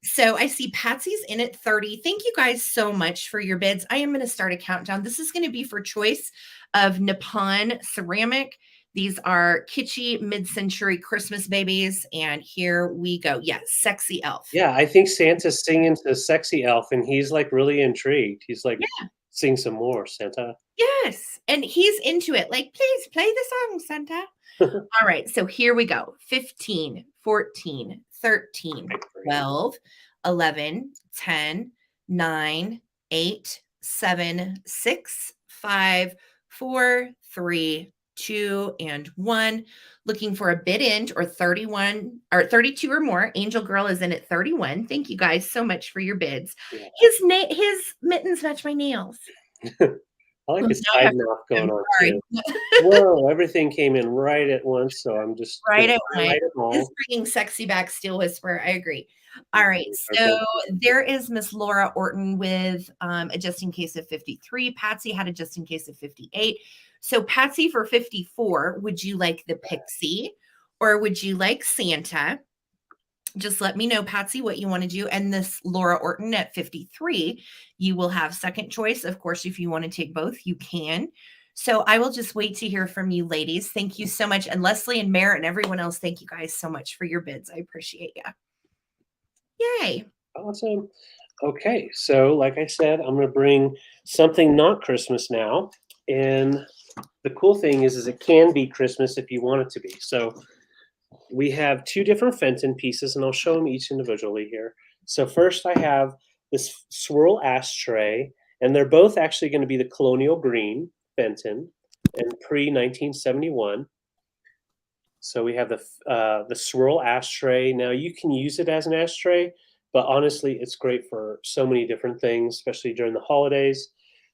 A: So I see Patsy's in at 30. Thank you guys so much for your bids. I am going to start a countdown. This is going to be for choice of Nippon ceramic. These are kitschy mid-century Christmas babies. And here we go. Yes, sexy elf.
B: Yeah, I think Santa's singing to Sexy Elf, and he's like really intrigued. He's like, sing some more, Santa.
A: Yes. And he's into it. Like, please play the song, Santa. All right. So here we go. 15, 14, 13, 12, 11, 10, 9, 8, 7, 6, 5, 4, 3, 2, and 1. Looking for a bid end or 31 or 32 or more. Angel Girl is in at 31. Thank you guys so much for your bids.
B: Yeah.
A: His mittens match my nails.
B: I like the side mouth going on too. Whoa, everything came in right at once, so I'm just
A: right at
B: all.
A: Just bringing sexy back Steel Whisperer. I agree. All right, so there is Miss Laura Orton with a just in case of 53. Patsy had a just in case of 58. So Patsy for 54, would you like the pixie or would you like Santa? Just let me know, Patsy, what you want to do. And this Laura Orton at 53, you will have second choice. Of course, if you want to take both, you can. So I will just wait to hear from you, ladies. Thank you so much. And Leslie and Merritt and everyone else, thank you guys so much for your bids. I appreciate you. Yay.
B: Awesome. Okay, so like I said, I'm going to bring something not Christmas now. And the cool thing is it can be Christmas if you want it to be. So we have two different Fenton pieces, and I'll show them each individually here. So first I have this swirl ashtray, and they're both actually going to be the colonial green Fenton and pre-1971. So we have the swirl ashtray. Now you can use it as an ashtray, but honestly, it's great for so many different things, especially during the holidays.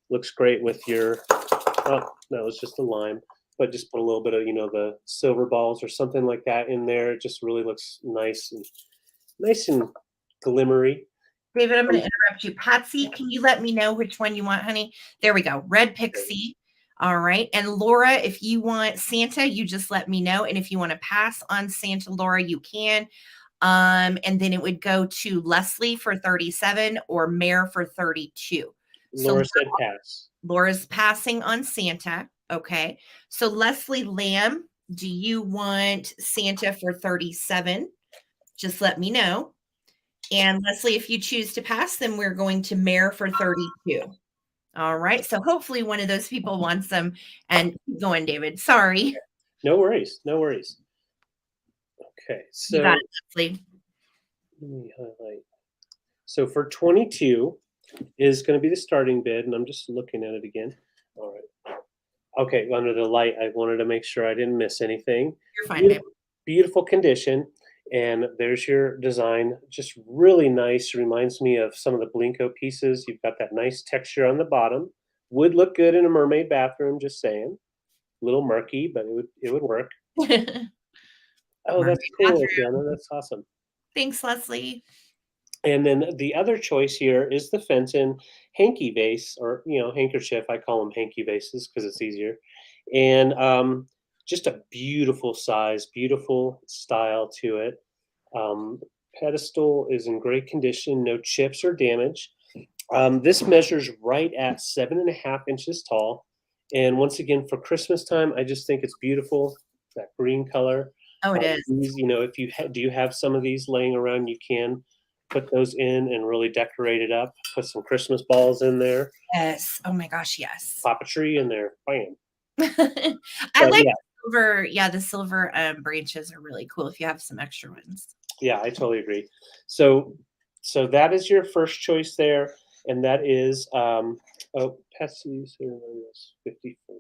B: Looks great with your, oh, that was just a lime. But just put a little bit of, the silver balls or something like that in there. It just really looks nice and glimmery.
A: David, I'm going to interrupt you. Patsy, can you let me know which one you want, honey? There we go. Red pixie. All right. And Laura, if you want Santa, you just let me know. And if you want to pass on Santa, Laura, you can. And then it would go to Leslie for 37 or Mare for 32.
B: Laura said pass.
A: Laura's passing on Santa. Okay. So Leslie Lamb, do you want Santa for 37? Just let me know. And Leslie, if you choose to pass, then we're going to Mare for 32. All right. So hopefully one of those people wants them. And keep going, David. Sorry.
B: No worries. No worries. Okay. So
A: you got it, Leslie.
B: Let me highlight. So for 22 is going to be the starting bid, and I'm just looking at it again. All right. Okay, under the light, I wanted to make sure I didn't miss anything.
A: You're fine, babe.
B: Beautiful condition. And there's your design. Just really nice. Reminds me of some of the Blinko pieces. You've got that nice texture on the bottom. Would look good in a mermaid bathroom, just saying. A little murky, but it would work. Oh, that's cool, Jenna. That's awesome.
A: Thanks, Leslie.
B: And then the other choice here is the Fenton hanky vase, or handkerchief. I call them hanky vases because it's easier. And just a beautiful size, beautiful style to it. Pedestal is in great condition, no chips or damage. This measures right at 7.5 inches tall. And once again, for Christmas time, I just think it's beautiful. That green color.
A: Oh, it is.
B: If you do you have some of these laying around, you can put those in and really decorate it up. Put some Christmas balls in there.
A: Yes. Oh my gosh, yes.
B: Pop a tree in there. Bam.
A: I like silver. Yeah, the silver branches are really cool if you have some extra ones.
B: Yeah, I totally agree. So that is your first choice there, and that is Patsy's 54.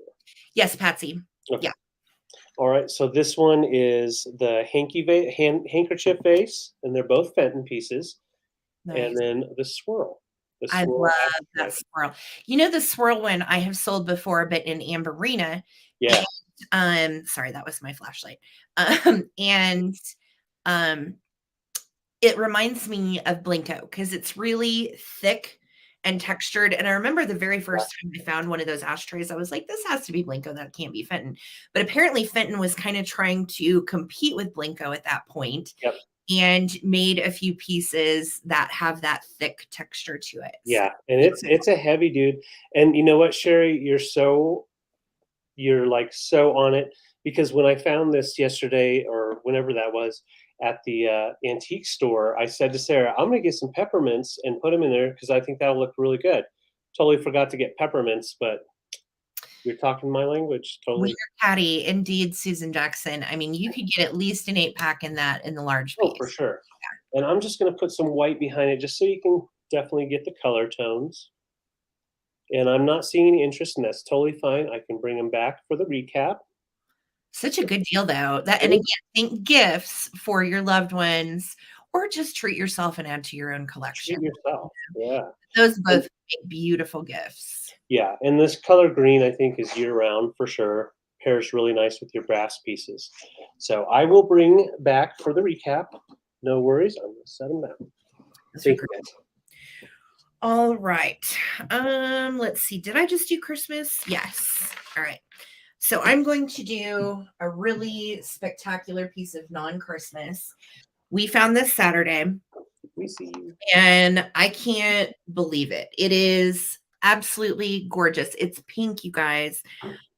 A: Yes, Patsy. Okay. Yeah.
B: All right, so this one is the handkerchief vase, and they're both Fenton pieces. Nice. And then the swirl.
A: I love that swirl. The swirl one I have sold before, but in Amberina.
B: Yeah.
A: And, sorry, that was my flashlight. It reminds me of Blinko because it's really thick and textured. And I remember the very first time I found one of those ashtrays, I was like, this has to be Blinko. That can't be Fenton. But apparently Fenton was kind of trying to compete with Blinko at that point.
B: Yep.
A: and made a few pieces that have that thick texture to it.
B: Yeah, and it's a heavy dude. And you know what, Sherry, you're like so on it, because when I found this yesterday or whenever that was at the antique store, I said to Sarah, I'm gonna get some peppermints and put them in there because I think that'll look really good. Totally forgot to get peppermints, but you're talking my language.
A: With
B: Totally.
A: your caddy, indeed, Susan Jackson. I mean, you could get at least an 8-pack in that in the large piece.
B: Oh, for sure. And I'm just gonna put some white behind it just so you can definitely get the color tones. And I'm not seeing any interest, and that's totally fine. I can bring them back for the recap.
A: Such a good deal, though. That, and again, think gifts for your loved ones, or just treat yourself and add to your own collection.
B: Treat yourself. Yeah.
A: Those both make beautiful gifts.
B: Yeah, and this color green I think is year round for sure. Pairs really nice with your brass pieces. So I will bring back for the recap. No worries. I'm gonna set them down. Thank you, guys.
A: All right. Let's see. Did I just do Christmas? Yes. All right. So I'm going to do a really spectacular piece of non-Christmas. We found this Saturday.
B: We see you.
A: And I can't believe it. It is absolutely gorgeous. It's pink, you guys.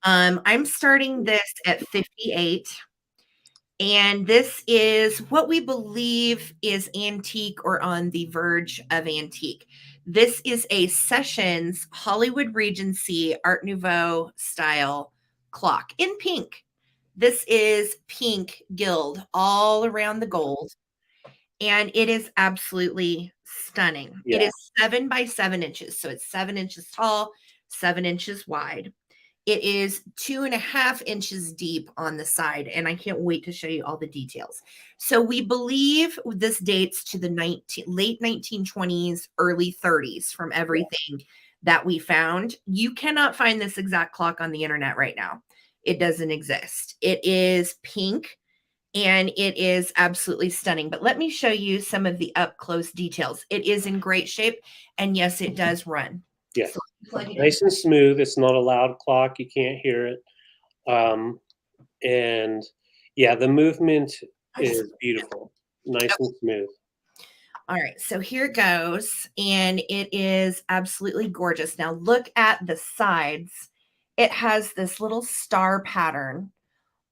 A: I'm starting this at 58. And this is what we believe is antique or on the verge of antique. This is a Sessions Hollywood Regency Art Nouveau style clock in pink. This is pink gild all around the gold. And it is absolutely stunning.
B: Yeah.
A: It is 7 by 7 inches. So it's 7 inches tall, 7 inches wide. It is 2.5 inches deep on the side. And I can't wait to show you all the details. So we believe this dates to the late 1920s, early 30s from everything that we found. You cannot find this exact clock on the internet right now. It doesn't exist. It is pink. And it is absolutely stunning. But let me show you some of the up close details. It is in great shape. And yes, it does run.
B: Yes.
A: So
B: Nice and smooth. It's not a loud clock. You can't hear it. And yeah, the movement is beautiful. Nice and smooth.
A: All right. So here it goes. And it is absolutely gorgeous. Now look at the sides. It has this little star pattern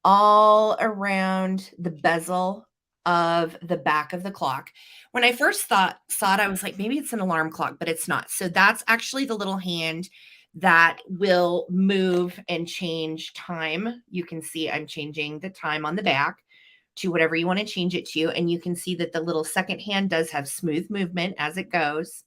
A: all around the bezel of the back of the clock. When I first saw it, I was like, maybe it's an alarm clock, but it's not. So that's actually the little hand that will move and change time. You can see I'm changing the time on the back to whatever you want to change it to. And you can see that the little second hand does have smooth movement as it goes.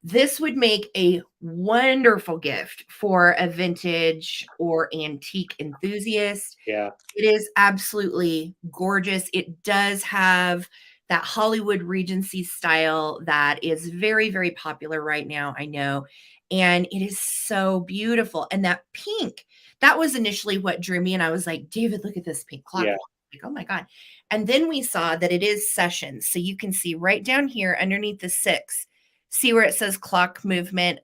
A: This would make a wonderful gift for a vintage or antique enthusiast.
B: Yeah.
A: It is absolutely gorgeous. It does have that Hollywood Regency style that is very, very popular right now, I know. And it is so beautiful. And that pink, that was initially what drew me. And I was like, David, look at this pink clock.
B: Yeah.
A: Like, oh my God. And then we saw that it is Sessions. So you can see right down here underneath the 6. See where it says clock movement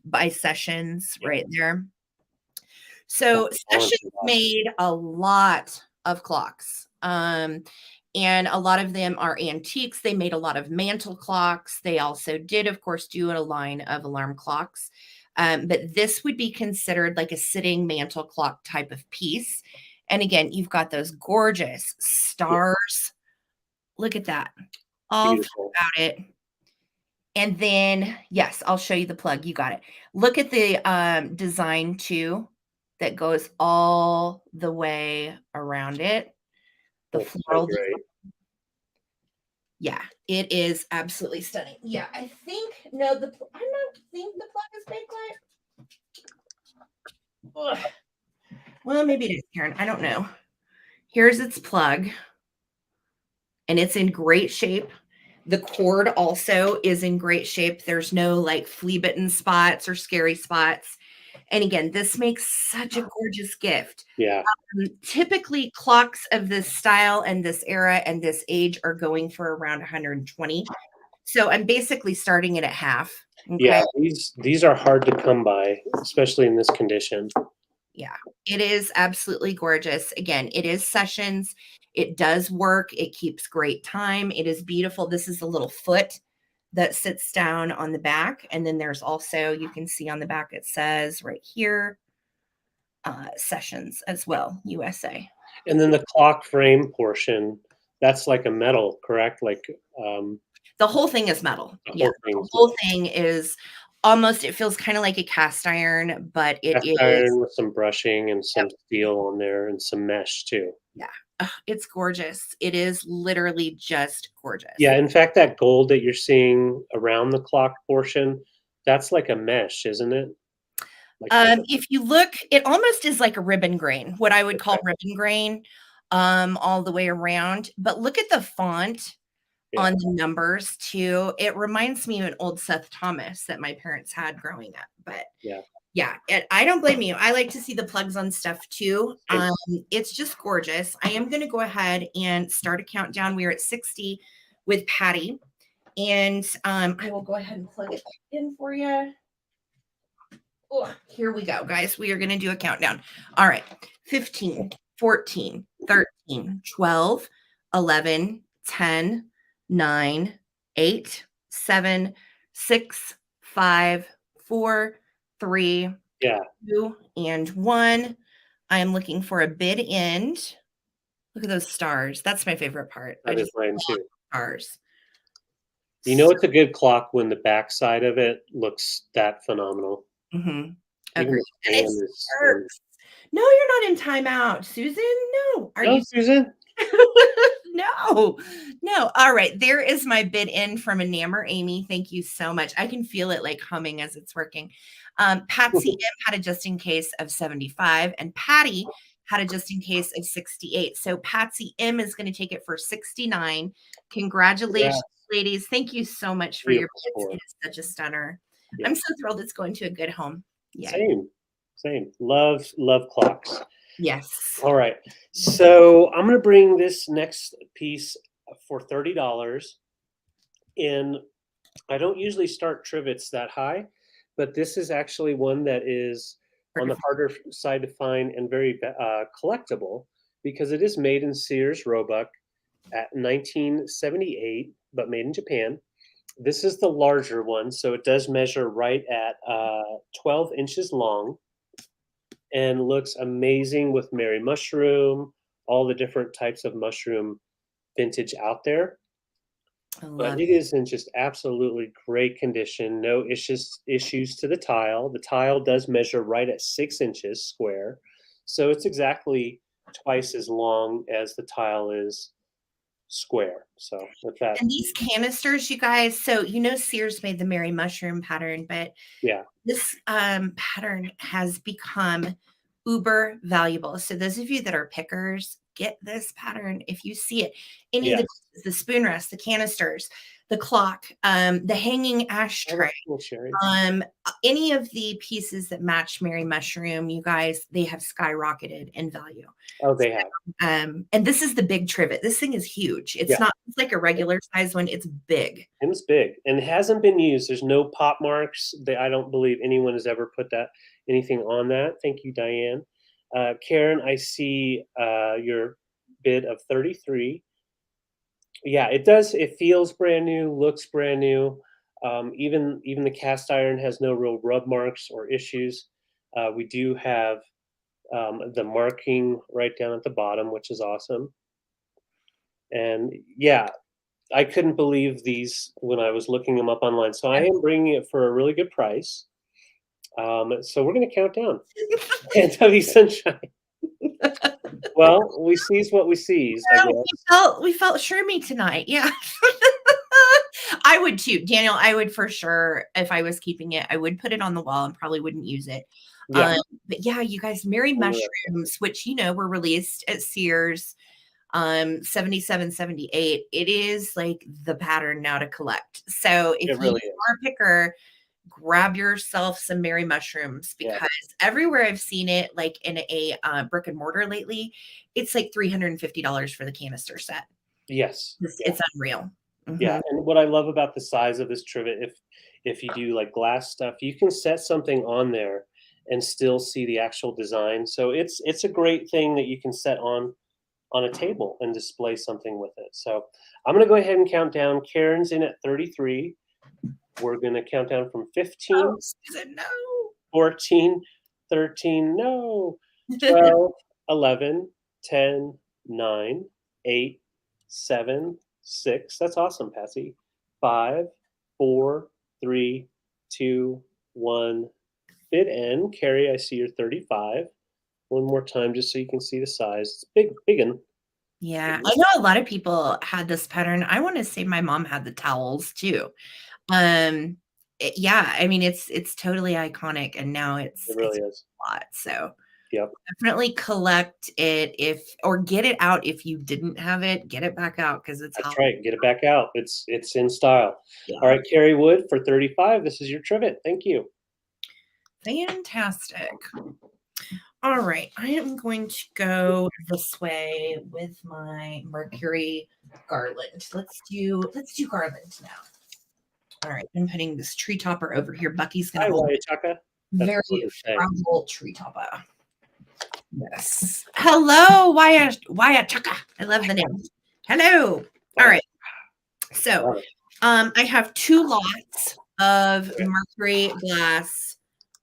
A: by Sessions right there. So Sessions made a lot of clocks. And a lot of them are antiques. They made a lot of mantle clocks. They also did, of course, do a line of alarm clocks. But this would be considered like a sitting mantle clock type of piece. And again, you've got those gorgeous stars. Look at that. All about it. And then, yes, I'll show you the plug. You got it. Look at the design too that goes all the way around it. The floral design. Yeah, it is absolutely stunning. Yeah, I think, no, I don't think the plug is bakelite. Well, maybe it is, Karen. I don't know. Here's its plug. And it's in great shape. The cord also is in great shape. There's no like flea bitten spots or scary spots. And again, this makes such a gorgeous gift.
B: Yeah.
A: Typically, clocks of this style and this era and this age are going for around 120. So I'm basically starting it at half. Okay?
B: Yeah, these are hard to come by, especially in this condition.
A: Yeah, it is absolutely gorgeous. Again, it is Sessions. It does work. It keeps great time. It is beautiful. This is a little foot that sits down on the back. And then there's also, you can see on the back, it says right here, Sessions as well, USA.
B: And then the clock frame portion, that's like a metal, correct? Like
A: the whole thing is metal.
B: the
A: Yeah,
B: whole
A: the whole thing is almost, it feels kind of like a cast iron, but it
B: cast
A: is
B: iron with some brushing and some steel on there and some mesh too.
A: Yeah, it's gorgeous. It is literally just gorgeous.
B: Yeah, in fact, that gold that you're seeing around the clock portion, that's like a mesh, isn't it? Like
A: If you look, it almost is like a ribbon grain, what I would call ribbon grain, all the way around. But look at the font on the numbers too. It reminds me of an old Seth Thomas that my parents had growing up. But yeah, I don't blame you. I like to see the plugs on stuff too. It's just gorgeous. I am going to go ahead and start a countdown. We're at 60 with Patty, and I will go ahead and plug it in for you. Oh, here we go, guys. We are going to do a countdown. All right. 15, 14, 13, 12, 11, 10, 9, 8, 7, 6, 5, 4, 3, 2, and 1. I am looking for a bid end. Look at those stars. That's my favorite part.
B: That is mine too.
A: Stars.
B: You know, it's a good clock when the back side of it looks that phenomenal.
A: Mm-hmm.
B: Agreed.
A: And it works. No, you're not in timeout, Susan. No. Are you,
B: Susan?
A: No. All right. There is my bid in from Enamor Amy. Thank you so much. I can feel it like humming as it's working. Patsy M had a just in case of 75, and Patty had a just in case of 68. So Patsy M is going to take it for 69. Congratulations, ladies. Thank you so much for your bids. It is such a stunner. I'm so thrilled it's going to a good home. Yeah.
B: Same. Love clocks.
A: Yes.
B: All right. So I'm going to bring this next piece for $30. And I don't usually start trivets that high, but this is actually one that is on the harder side to find and very collectible, because it is made in Sears Roebuck at 1978, but made in Japan. This is the larger one, so it does measure right at 12 inches long and looks amazing with Mary Mushroom, all the different types of mushroom vintage out there. But it is in just absolutely great condition. No issues to the tile. The tile does measure right at 6 inches square, so it's exactly twice as long as the tile is square. So with that,
A: and these canisters, you guys, so Sears made the Mary Mushroom pattern, but this pattern has become uber valuable. So those of you that are pickers, get this pattern if you see it. Any of the spoon rests, the canisters, the clock, the hanging ashtray, any of the pieces that match Mary Mushroom, you guys, they have skyrocketed in value.
B: Oh, they have.
A: And this is the big trivet. This thing is huge. It's not like a regular size one. It's big.
B: It's big and it hasn't been used. There's no pop marks. I don't believe anyone has ever put anything on that. Thank you, Diane. Karen, I see your bid of 33. Yeah, it does. It feels brand new, looks brand new. Even the cast iron has no real rub marks or issues. We do have the marking right down at the bottom, which is awesome. And I couldn't believe these when I was looking them up online. So I am bringing it for a really good price. So we're going to count down. Kentucky Sunshine. Well, we sees what we sees.
A: We felt shroomy tonight. Yeah. I would too. Daniel, I would for sure, if I was keeping it, I would put it on the wall and probably wouldn't use it. But you guys, Mary Mushrooms, which, were released at Sears 77, 78. It is like the pattern now to collect. So if you are a picker, grab yourself some Mary Mushrooms, because everywhere I've seen it, like in a brick and mortar lately, it's like $350 for the canister set.
B: Yes.
A: It's unreal. Mm-hmm.
B: Yeah. And what I love about the size of this trivet, if you do like glass stuff, you can set something on there and still see the actual design. So it's a great thing that you can set on on a table and display something with it. So I'm going to go ahead and count down. Karen's in at 33. We're going to count down from 15,
A: Oh, Susan, no.
B: 14, 13, no, 12, 11, 10, 9, 8, 7, 6. That's awesome, Patsy. 5, 4, 3, 2, 1. Fit in. Carrie, I see you're 35. One more time, just so you can see the size. It's big one.
A: Yeah, I know a lot of people had this pattern. I want to say my mom had the towels too. Yeah, I mean it's totally iconic, and now it's
B: It really is
A: a lot. So
B: Yep.
A: definitely collect it or get it out if you didn't have it. Get it back out because it's
B: That's
A: hot.
B: right. Get it back out. It's in style.
A: Yeah.
B: All right, Carrie Wood for 35. This is your trivet. Thank you.
A: Fantastic. All right, I am going to go this way with my Mercury garland. Let's do garland now. All right, I'm putting this tree topper over here. Bucky's
B: Hi,
A: gonna hold
B: Wayachaka.
A: very
B: what it says.
A: fragile tree topper. Yes. Hello, Wayachaka. I love the name. Hello. All right. So I have 2 lots of Mercury glass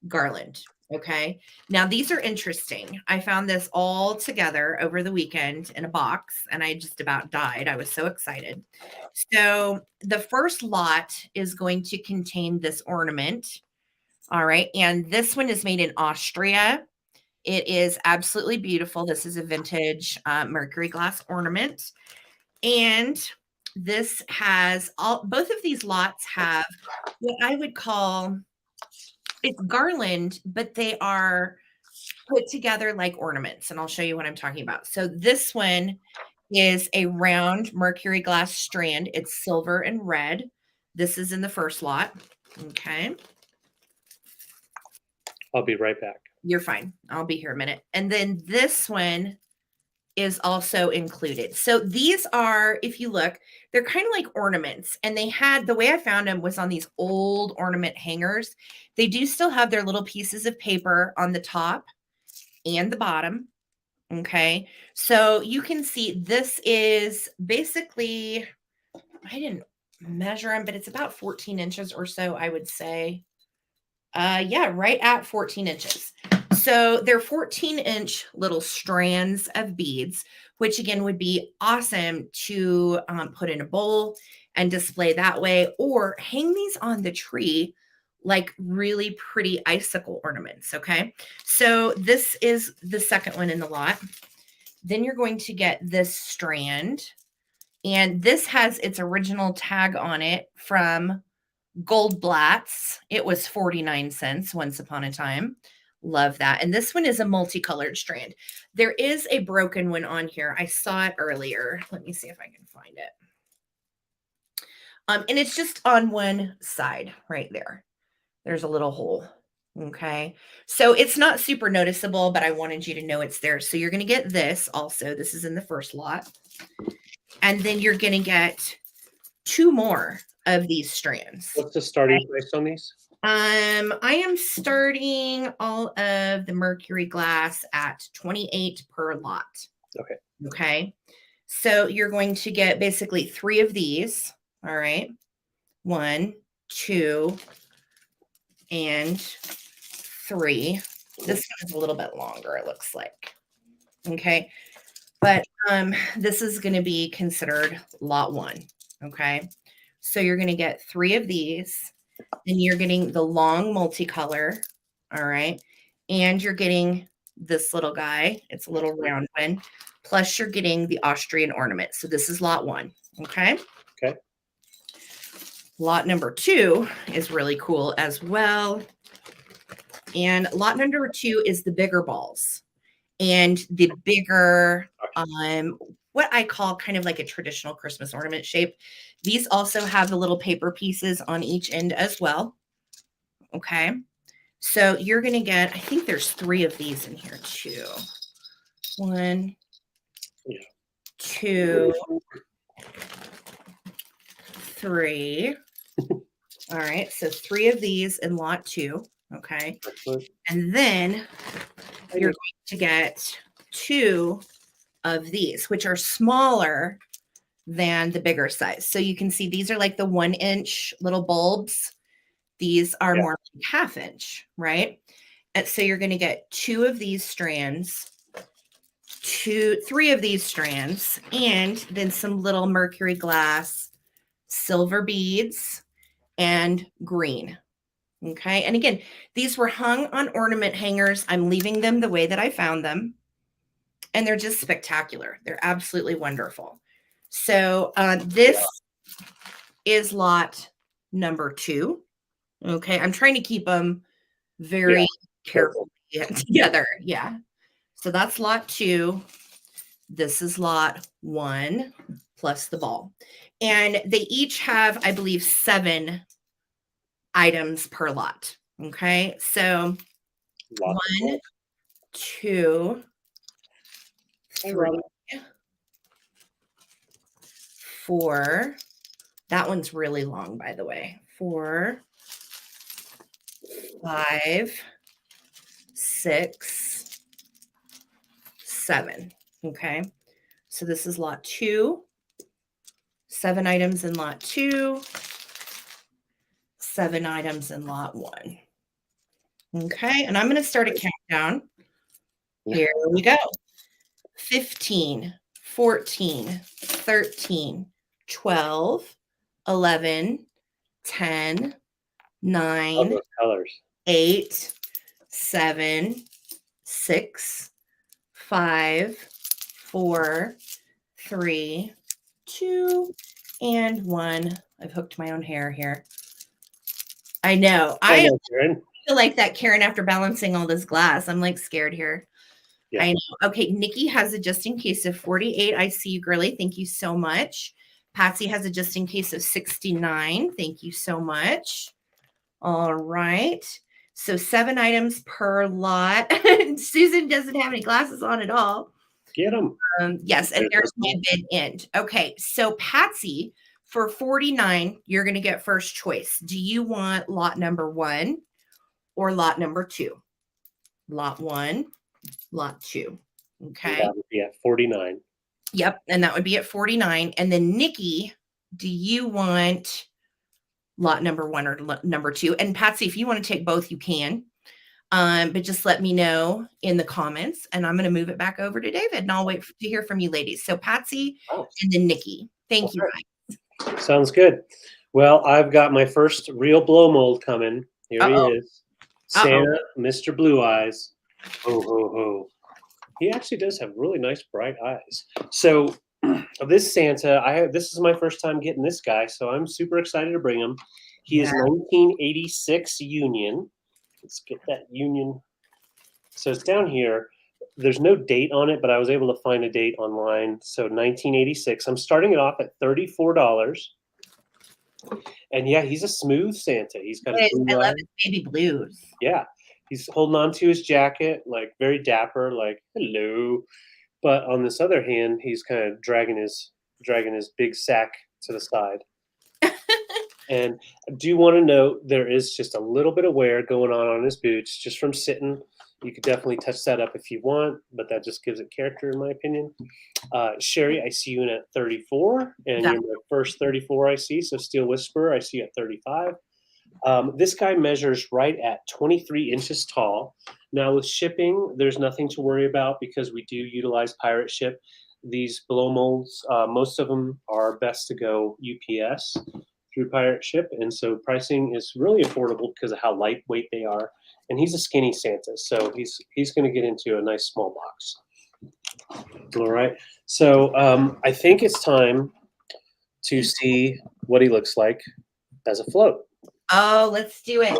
A: garland. Okay. Now these are interesting. I found this all together over the weekend in a box and I just about died. I was so excited. So the first lot is going to contain this ornament. All right. And this one is made in Austria. It is absolutely beautiful. This is a vintage Mercury glass ornament. And this has both of these lots have what I would call it's garland, but they are put together like ornaments. And I'll show you what I'm talking about. So this one is a round Mercury glass strand. It's silver and red. This is in the first lot. Okay.
B: I'll be right back.
A: You're fine. I'll be here a minute. And then this one is also included. So these are, if you look, they're kind of like ornaments. And they had, the way I found them was on these old ornament hangers. They do still have their little pieces of paper on the top and the bottom. Okay. So you can see this is basically, I didn't measure them, but it's about 14 inches or so, I would say. Yeah, right at 14 inches. So they're 14-inch little strands of beads, which again would be awesome to put in a bowl and display that way, or hang these on the tree like really pretty icicle ornaments. Okay. So this is the second one in the lot. Then you're going to get this strand, and this has its original tag on it from Goldblatt's. It was 49 cents once upon a time. Love that. And this one is a multicolored strand. There is a broken one on here. I saw it earlier. Let me see if I can find it. And it's just on one side right there. There's a little hole. Okay. So it's not super noticeable, but I wanted you to know it's there. So you're going to get this also. This is in the first lot. And then you're going to get 2 more of these strands.
B: What's the starting price on these?
A: I am starting all of the Mercury glass at 28 per lot.
B: Okay.
A: Okay. So you're going to get basically 3 of these. All right. 1, 2, and 3. This one is a little bit longer, it looks like. Okay. But this is going to be considered lot 1. Okay. So you're going to get 3 of these, and you're getting the long multicolor. All right. And you're getting this little guy. It's a little round one. Plus you're getting the Austrian ornament. So this is lot 1. Okay.
B: Okay.
A: Lot number 2 is really cool as well. And lot number 2 is the bigger balls and the bigger, what I call kind of like a traditional Christmas ornament shape. These also have the little paper pieces on each end as well. Okay. So you're going to get, I think there's 3 of these in here too. 1, 2, 3. All right. So 3 of these in lot 2. Okay. And then you're going to get 2 of these, which are smaller than the bigger size. So you can see these are like the 1-inch little bulbs. These are more like 1/2 inch, right? And so you're going to get 2 of these strands, 3 of these strands, and then some little Mercury glass, silver beads, and green. Okay. And again, these were hung on ornament hangers. I'm leaving them the way that I found them. And they're just spectacular. They're absolutely wonderful. So this is lot number 2. Okay. I'm trying to keep them very carefully together. Yeah. So that's lot 2. This is lot 1 plus the ball. And they each have, I believe, 7 items per lot. Okay. So 1, 2, 3, 4. That one's really long, by the way. 4, 5, 6, 7. Okay. So this is lot 2. 7 items in lot 2. 7 items in lot 1. Okay. And I'm going to start a countdown. Here we go. 15, 14, 13, 12, 11, 10, 9, 8, 7, 6, 5, 4, 3, 2, and 1. I've hooked my own hair here. I know. I feel like that Karen after balancing all this glass. I'm like scared here. Yeah. I know. Okay, Nikki has a just in case of 48. I see you, girly. Thank you so much. Patsy has a just in case of 69. Thank you so much. All right. So 7 items per lot. Susan doesn't have any glasses on at all.
B: Get them.
A: Yes, and there's my bid end. Okay, so Patsy, for 49, you're going to get first choice. Do you want lot number 1 or lot number 2? Lot 1, lot 2. Okay.
B: That would be at 49.
A: Yep, and that would be at 49. And then Nikki, do you want lot number 1 or number 2? And Patsy, if you want to take both, you can. But just let me know in the comments, and I'm going to move it back over to David, and I'll wait to hear from you ladies. So Patsy and then Nikki. Thank you, guys.
B: Sounds good. Well, I've got my first real blow mold coming. Here he is. Santa, Mr. Blue Eyes. Ho, ho, ho. He actually does have really nice bright eyes. So this Santa, this is my first time getting this guy, so I'm super excited to bring him. He is 1986 Union. Let's get that Union. So it's down here. There's no date on it, but I was able to find a date online. So 1986. I'm starting it off at $34. And yeah, he's a smooth Santa. He's got a blue
A: I love his baby blues.
B: Yeah. He's holding on to his jacket, like very dapper, like hello. But on this other hand, he's kind of dragging his big sack to the side. And I do want to note there is just a little bit of wear going on his boots just from sitting. You could definitely touch that up if you want, but that just gives it character in my opinion. Sherry, I see you in at 34, and you're my first 34 I see. So Steel Whisperer, I see you at 35. This guy measures right at 23 inches tall. Now with shipping, there's nothing to worry about because we do utilize pirate ship. These blow molds, most of them are best to go UPS through pirate ship, and so pricing is really affordable because of how lightweight they are. And he's a skinny Santa, so he's going to get into a nice small box. All right, so I think it's time to see what he looks like as a float.
A: Oh, let's do it.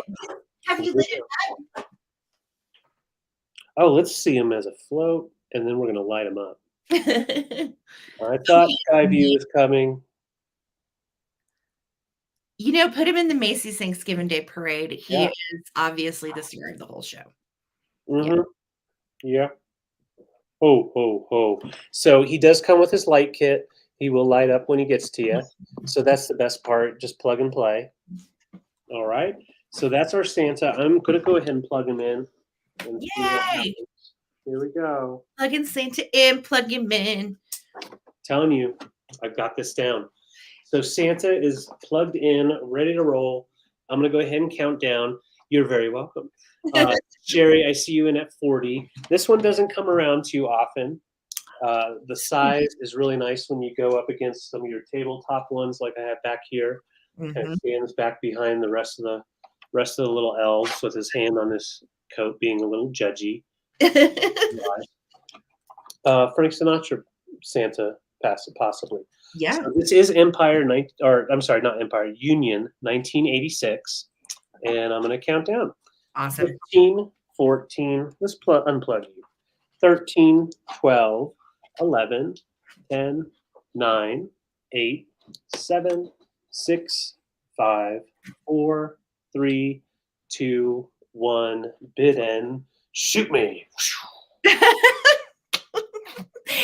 A: Have you lit it up?
B: Oh, let's see him as a float, and then we're going to light him up. I thought Skyview was coming.
A: You know, put him in the Macy's Thanksgiving Day Parade. He is obviously the star of the whole show.
B: Mm-hmm. Yeah. Ho, ho, ho. So he does come with his light kit. He will light up when he gets to you. So that's the best part. Just plug and play. All right. So that's our Santa. I'm going to go ahead and plug him in. And
A: yay!
B: Here we go.
A: Plugging Santa in, plug him in.
B: Telling you, I've got this down. So Santa is plugged in, ready to roll. I'm going to go ahead and count down. You're very welcome. Sherry, I see you in at 40. This one doesn't come around too often. The size is really nice when you go up against some of your tabletop ones like I have back here. Kind of stands back behind the rest of the little elves with his hand on his coat being a little judgy. Frank Sinatra Santa possibly.
A: Yeah.
B: So this is Union 1986. And I'm going to count down.
A: Awesome.
B: 15, 14, let's unplug you. 13, 12, 11, 10, 9, 8, 7, 6, 5, 4, 3, 2, 1. Bid end. Shoot me.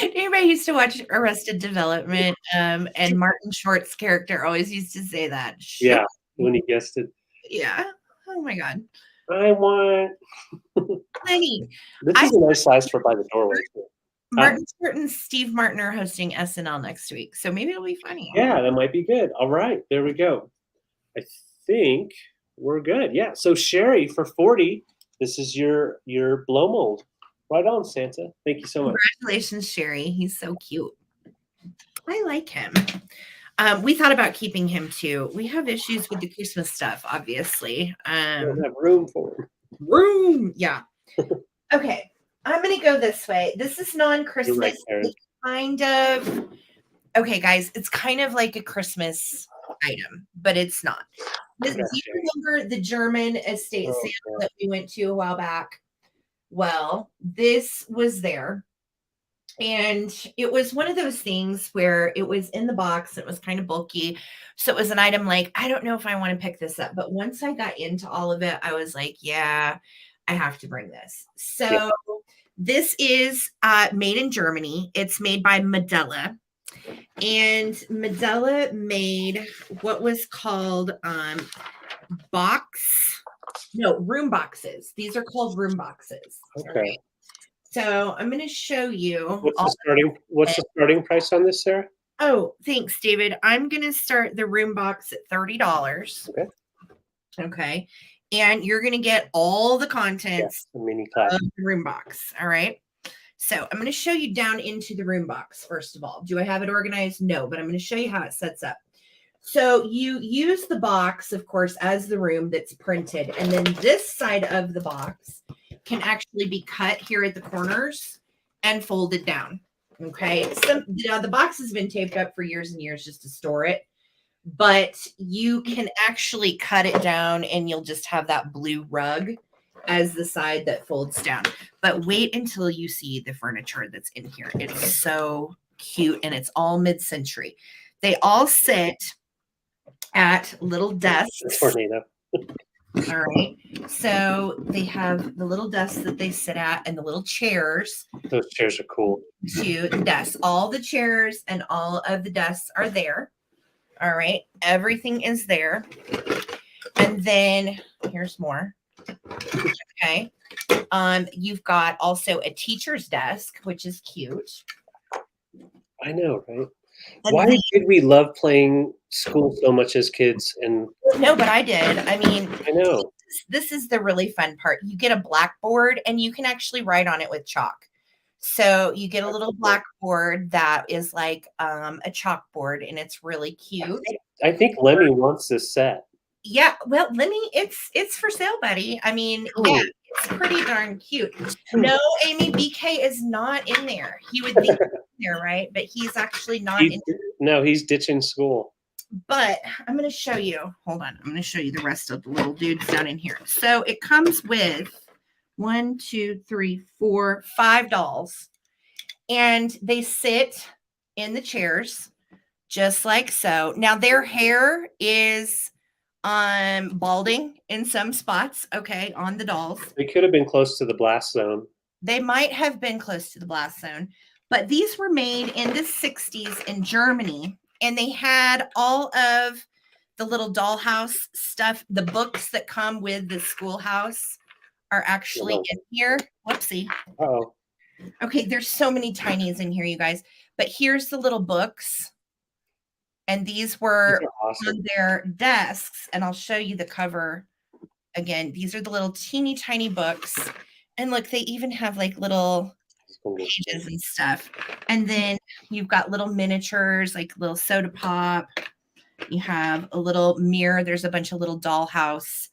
A: Anybody used to watch Arrested Development, and Martin Short's character always used to say that.
B: Yeah, when he guessed it.
A: Yeah. Oh my God.
B: I want.
A: Lenny.
B: This is a nice size for by the doorway.
A: Martin Short and Steve Martin are hosting SNL next week, so maybe it'll be funny.
B: Yeah, that might be good. All right, there we go. I think we're good. Yeah. So Sherry, for 40, this is your blow mold. Right on, Santa. Thank you so much.
A: Congratulations, Sherry. He's so cute. I like him. We thought about keeping him too. We have issues with the Christmas stuff, obviously.
B: We don't have room for him.
A: Yeah. Okay. I'm going to go this way. This is non-Christmas.
B: Right,
A: kind of. Okay, guys. It's kind of like a Christmas item, but it's not. Do you remember the German estate sale that we went to a while back? Well, this was there. And it was one of those things where it was in the box. It was kind of bulky. So it was an item like, I don't know if I want to pick this up. But once I got into all of it, I was like, yeah, I have to bring this. So this is made in Germany. It's made by Medela. And Medela made what was called room boxes. These are called room boxes.
B: Okay.
A: Right? So I'm going to show you.
B: What's the starting price on this, Sarah?
A: Oh, thanks, David. I'm going to start the room box at $30. Okay. And you're going to get all the contents
B: the mini
A: of the room box. All right. So I'm going to show you down into the room box, first of all. Do I have it organized? No, but I'm going to show you how it sets up. So you use the box, of course, as the room that's printed. And then this side of the box can actually be cut here at the corners and folded down. Okay. The box has been taped up for years and years just to store it, but you can actually cut it down and you'll just have that blue rug as the side that folds down. But wait until you see the furniture that's in here. It's so cute and it's all mid-century. They all sit at little desks.
B: Tornado.
A: All right. So they have the little desks that they sit at and the little chairs.
B: Those chairs are cool.
A: To the desks. All the chairs and all of the desks are there. All right. Everything is there. And then here's more. Okay. You've got also a teacher's desk, which is cute.
B: I know, right?
A: And
B: why did we love playing school so much as kids? And
A: no, but I did. I mean,
B: I know.
A: This is the really fun part. You get a blackboard and you can actually write on it with chalk. So you get a little blackboard that is like a chalkboard and it's really cute.
B: I think Lemmy wants this set.
A: Yeah, well, Lemmy, it's for sale, buddy. I mean, yeah, it's pretty darn cute. No, Amy, BK is not in there. He would be in there, right? But he's actually not in there.
B: No, he's ditching school.
A: But I'm going to show you. Hold on. I'm going to show you the rest of the little dudes down in here. So it comes with 1, 2, 3, 4, 5 dolls. And they sit in the chairs just like so. Now their hair is balding in some spots, okay, on the dolls.
B: They could have been close to the blast zone.
A: They might have been close to the blast zone. But these were made in the 60s in Germany. And they had all of the little dollhouse stuff. The books that come with the schoolhouse are actually in here. Whoopsie.
B: Uh-oh.
A: Okay, there's so many tinies in here, you guys. But here's the little books. And these were
B: These are awesome.
A: on their desks. And I'll show you the cover again. These are the little teeny tiny books. And look, they even have like little pages and stuff. And then you've got little miniatures, like little soda pop. You have a little mirror. There's a bunch of little dollhouse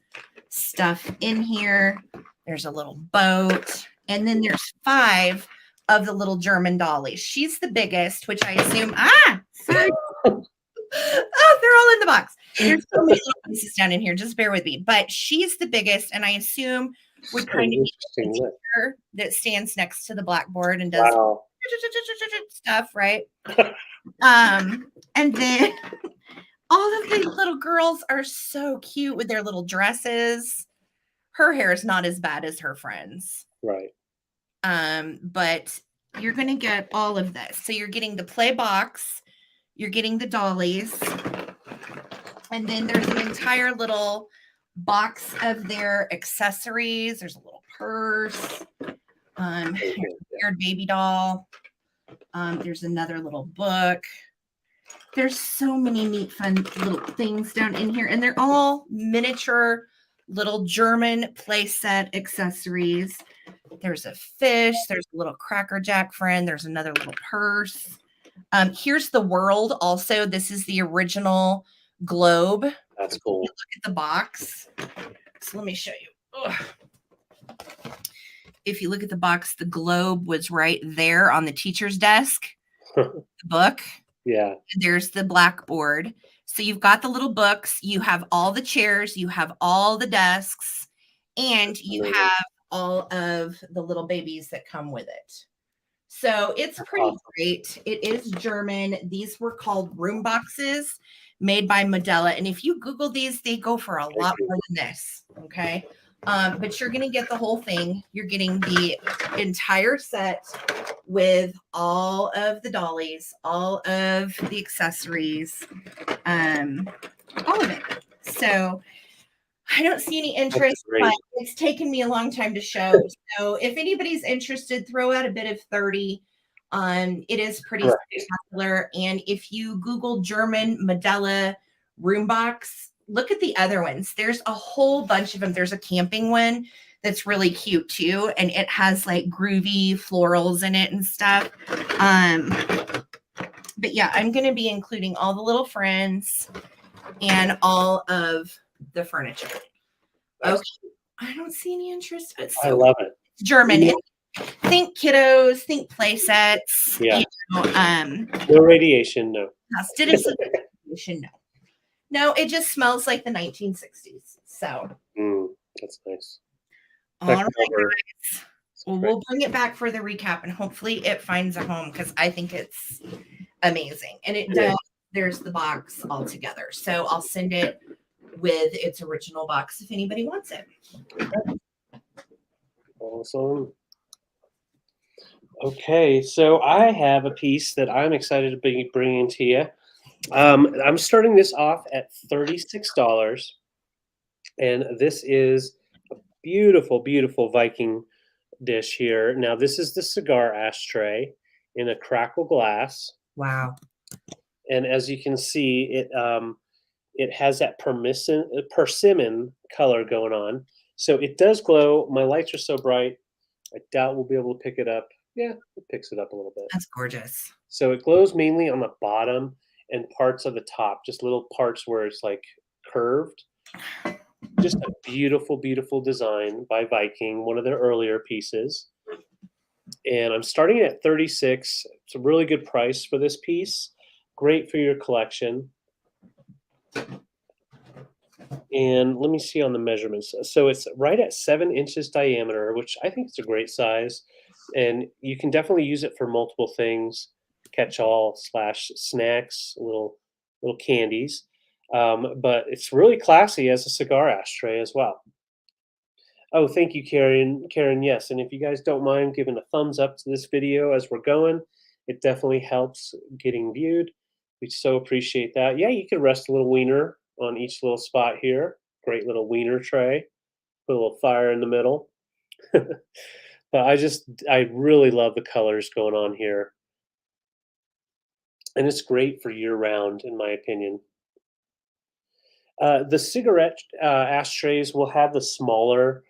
A: stuff in here. There's a little boat. And then there's 5 of the little German dollies. She's the biggest, which I assume, sorry. Oh, they're all in the box. There's so many little pieces down in here. Just bear with me. But she's the biggest, and I assume would kind of be the teacher that stands next to the blackboard and does stuff, right? And then all of these little girls are so cute with their little dresses. Her hair is not as bad as her friends.
B: Right.
A: But you're going to get all of this. So you're getting the play box, you're getting the dollies, and then there's an entire little box of their accessories. There's a little purse, weird baby doll. There's another little book. There's so many neat, fun little things down in here, and they're all miniature little German playset accessories. There's a fish. There's a little Cracker Jack friend. There's another little purse. Here's the world. Also, this is the original globe.
B: That's cool.
A: Look at the box. So let me show you. Ugh. If you look at the box, the globe was right there on the teacher's desk. The book.
B: Yeah.
A: There's the blackboard. So you've got the little books, you have all the chairs, you have all the desks, and you have all of the little babies that come with it. So it's pretty great. It is German. These were called room boxes made by Modella. And if you Google these, they go for a lot more than this. Okay. But you're going to get the whole thing. You're getting the entire set with all of the dollies, all of the accessories, all of it. So I don't see any interest, but it's taken me a long time to show. So if anybody's interested, throw out a bid of 30. It is pretty spectacular. And if you Google German Modella room box, look at the other ones. There's a whole bunch of them. There's a camping one that's really cute too. And it has like groovy florals in it and stuff. But yeah, I'm going to be including all the little friends and all of the furniture. Okay. I don't see any interest, but
B: I love it.
A: It's German. Yeah. Think kiddos, think play sets.
B: Yeah.
A: You know,
B: no radiation, no.
A: Radiation, no. No, it just smells like the 1960s. So
B: that's nice.
A: All right, guys. Well, we'll bring it back for the recap, and hopefully it finds a home because I think it's amazing. And it does. There's the box all together. So I'll send it with its original box if anybody wants it.
B: Awesome. Okay, so I have a piece that I'm excited to be bringing to you. I'm starting this off at $36, and this is a beautiful, beautiful Viking dish here. Now, this is the cigar ashtray in a crackle glass.
A: Wow.
B: And as you can see, it has that persimmon color going on. So it does glow. My lights are so bright, I doubt we'll be able to pick it up. Yeah, it picks it up a little bit.
A: That's gorgeous.
B: So it glows mainly on the bottom and parts of the top, just little parts where it's like curved. Just a beautiful, beautiful design by Viking, one of their earlier pieces. And I'm starting at $36. It's a really good price for this piece. Great for your collection. And let me see on the measurements. So it's right at 7 inches diameter, which I think is a great size. And you can definitely use it for multiple things, catch-all / snacks, little candies. But it's really classy as a cigar ashtray as well. Oh, thank you, Karen. Karen, yes. And if you guys don't mind giving a thumbs up to this video as we're going, it definitely helps getting viewed. We so appreciate that. Yeah, you can rest a little wiener on each little spot here. Great little wiener tray. Put a little fire in the middle. But I really love the colors going on here. And it's great for year round, in my opinion. The cigarette ashtrays will have the smaller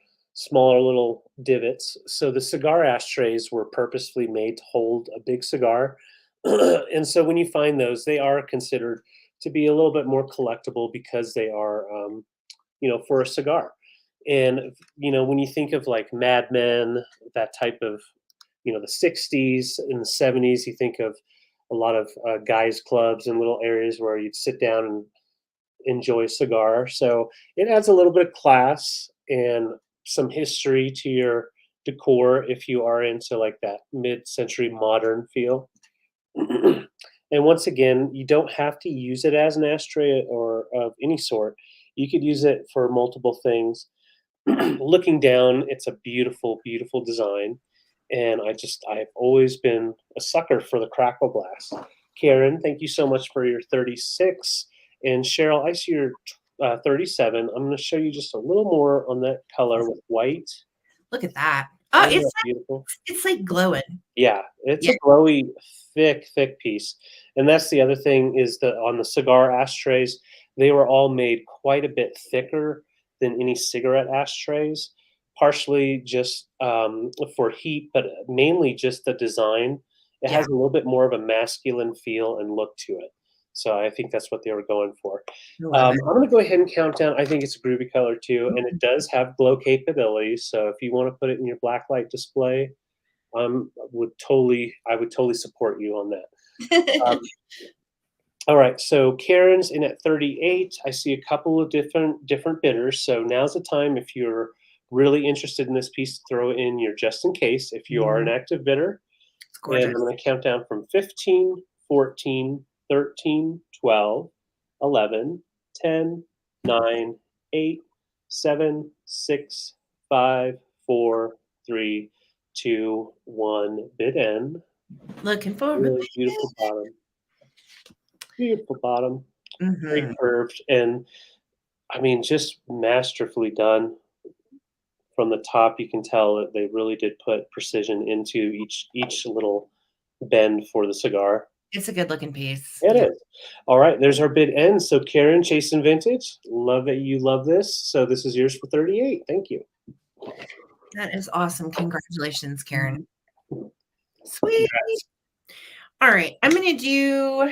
B: little divots. So the cigar ashtrays were purposefully made to hold a big cigar. And so when you find those, they are considered to be a little bit more collectible because they are, for a cigar. And, when you think of like Mad Men, that type of, the 60s and the 70s, you think of a lot of guys' clubs and little areas where you'd sit down and enjoy a cigar. So it adds a little bit of class and some history to your decor if you are into like that mid-century modern feel. And once again, you don't have to use it as an ashtray or of any sort. You could use it for multiple things. Looking down, it's a beautiful, beautiful design. And I've always been a sucker for the crackle glass. Karen, thank you so much for your 36. And Cheryl, I see your 37. I'm going to show you just a little more on that color with white.
A: Look at that. Oh,
B: Isn't
A: it's
B: that beautiful.
A: It's like glowing.
B: Yeah, it's a glowy, thick piece. And that's the other thing is that on the cigar ashtrays, they were all made quite a bit thicker than any cigarette ashtrays, partially just for heat, but mainly just the design. It has a little bit more of a masculine feel and look to it. So I think that's what they were going for. I'm going to go ahead and count down. I think it's a groovy color too, and it does have glow capabilities. So if you want to put it in your blacklight display, I would totally support you on that. All right, so Karen's in at 38. I see a couple of different bidders. So now's the time if you're really interested in this piece to throw in your just in case if you are an active bidder. And I'm going to count down from 15, 14, 13, 12, 11, 10, 9, 8, 7, 6, 5, 4, 3, 2, 1. Bid end.
A: Looking forward.
B: Really beautiful bottom. Beautiful bottom. Very curved. And I mean, just masterfully done. From the top, you can tell that they really did put precision into each little bend for the cigar.
A: It's a good looking piece.
B: It is. All right, there's our bid end. So Karen, Chasing Vintage, love that you love this. So this is yours for 38. Thank you.
A: That is awesome. Congratulations, Karen. Sweet. All right, I'm gonna do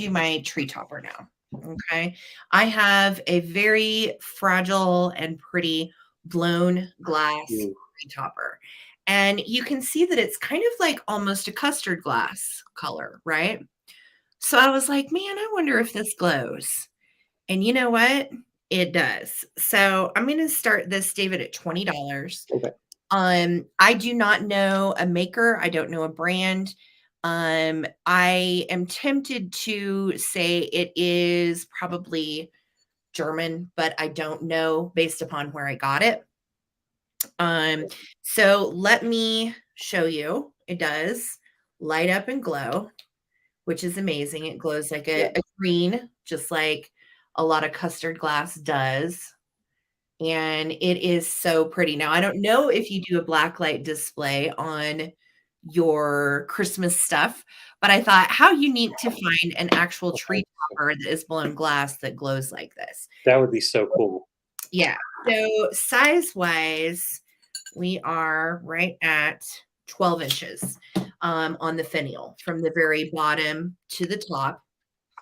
A: my tree topper now. Okay, I have a very fragile and pretty blown glass tree topper, and you can see that it's kind of like almost a custard glass color, right? So I was like, man, I wonder if this glows. And you know what? It does. So I'm going to start this, David, at $20.
B: Okay.
A: I do not know a maker. I don't know a brand. I am tempted to say it is probably German, but I don't know based upon where I got it. So let me show you. It does light up and glow, which is amazing. It glows like a green, just like a lot of custard glass does. And it is so pretty. Now, I don't know if you do a blacklight display on your Christmas stuff, but I thought how unique to find an actual tree topper that is blown glass that glows like this.
B: That would be so cool.
A: Yeah. So size-wise, we are right at 12 inches on the finial from the very bottom to the top.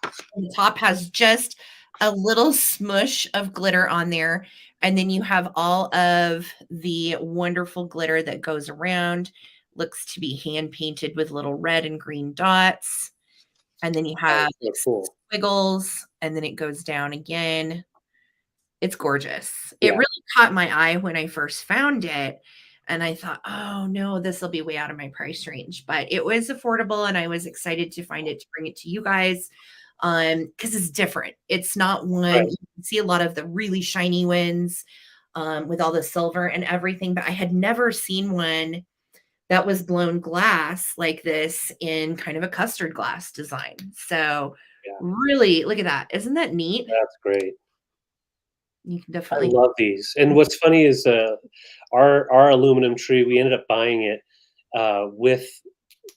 A: The top has just a little smush of glitter on there. And then you have all of the wonderful glitter that goes around. Looks to be hand painted with little red and green dots. And then you have squiggles, and then it goes down again. It's gorgeous. It really caught my eye when I first found it. And I thought, oh no, this will be way out of my price range. But it was affordable, and I was excited to find it to bring it to you guys. Because it's different. It's not one you can see a lot of the really shiny ones with all the silver and everything, but I had never seen one that was blown glass like this in kind of a custard glass design. So really, look at that. Isn't that neat?
B: That's great.
A: You can
B: I
A: definitely.
B: love these. And what's funny is our aluminum tree, we ended up buying it with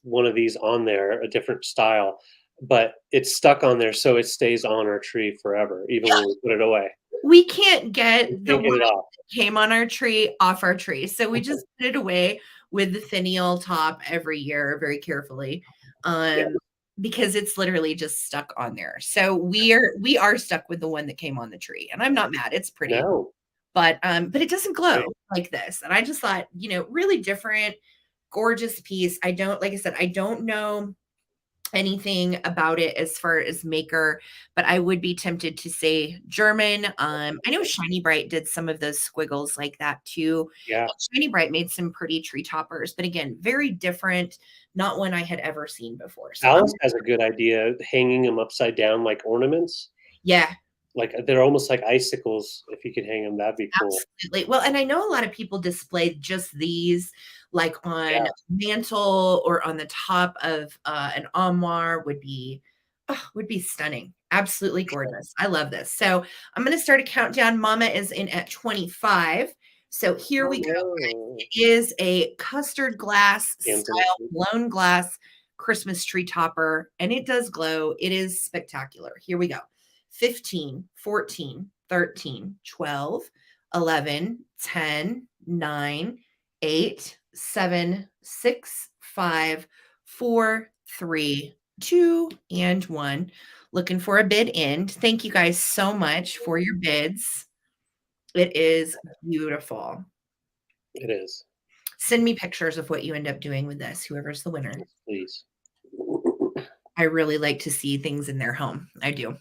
B: one of these on there, a different style, but it's stuck on there, so it stays on our tree forever, even when we put it away.
A: We can't get
B: We
A: the
B: can't get
A: one
B: it off.
A: that came on our tree off our tree. So we just put it away with the finial top every year very carefully.
B: Yeah.
A: Because it's literally just stuck on there. So we are stuck with the one that came on the tree. And I'm not mad. It's pretty.
B: No.
A: But it doesn't glow
B: Right.
A: like this. And I just thought, really different, gorgeous piece. Like I said, I don't know anything about it as far as maker, but I would be tempted to say German. I know Shiny Bright did some of those squiggles like that too.
B: Yeah.
A: Shiny Bright made some pretty tree toppers, but again, very different, not one I had ever seen before. So
B: Alice has a good idea, hanging them upside down like ornaments.
A: yeah,
B: Like they're almost like icicles. If you could hang them, that'd be cool.
A: absolutely. Well, and I know a lot of people display just these like on
B: Yeah.
A: mantle or on the top of an armoire would be stunning. Absolutely gorgeous. I love this. So I'm going to start a countdown. Mama is in at 25. So here we go.
B: Oh,
A: It is a custard glass
B: Damn
A: style
B: good.
A: blown glass Christmas tree topper, and it does glow. It is spectacular. Here we go. 15, 14, 13, 12, 11, 10, 9, 8, 7, 6, 5, 4, 3, 2, and 1. Looking for a bid end. Thank you guys so much for your bids. It is beautiful.
B: It is.
A: Send me pictures of what you end up doing with this, whoever's the winner.
B: Please.
A: I really like to see things in their home. I do.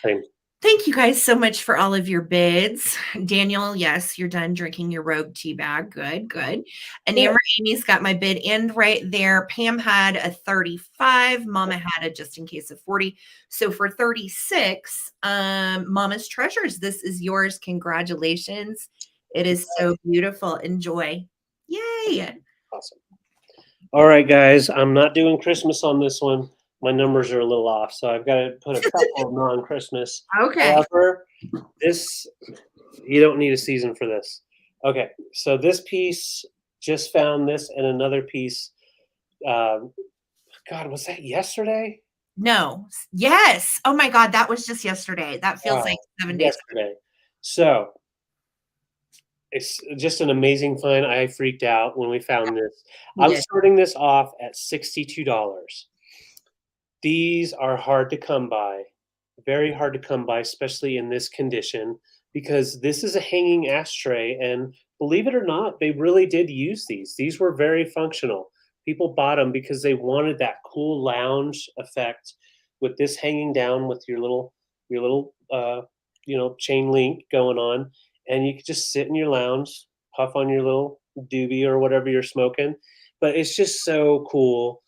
B: Same.
A: Thank you guys so much for all of your bids. Daniel, yes, you're done drinking your rogue tea bag. Good, good. And Amy's got my bid end right there. Pam had a 35. Mama had a just in case of 40. So for 36, Mama's Treasures, this is yours. Congratulations. It is so beautiful. Enjoy. Yay.
B: Awesome. All right, guys. I'm not doing Christmas on this one. My numbers are a little off, so I've got to put a couple of non-Christmas.
A: Okay.
B: However, this, you don't need a season for this. Okay, so this piece, just found this and another piece. God, was that yesterday?
A: No. Yes. Oh my God. That was just yesterday. That feels like 7 days.
B: Yesterday. So it's just an amazing find. I freaked out when we found this. I'm starting this off at $62. These are hard to come by, very hard to come by, especially in this condition, because this is a hanging ashtray. And believe it or not, they really did use these. These were very functional. People bought them because they wanted that cool lounge effect with this hanging down with your little chain link going on. And you could just sit in your lounge, puff on your little doobie or whatever you're smoking. But it's just so cool.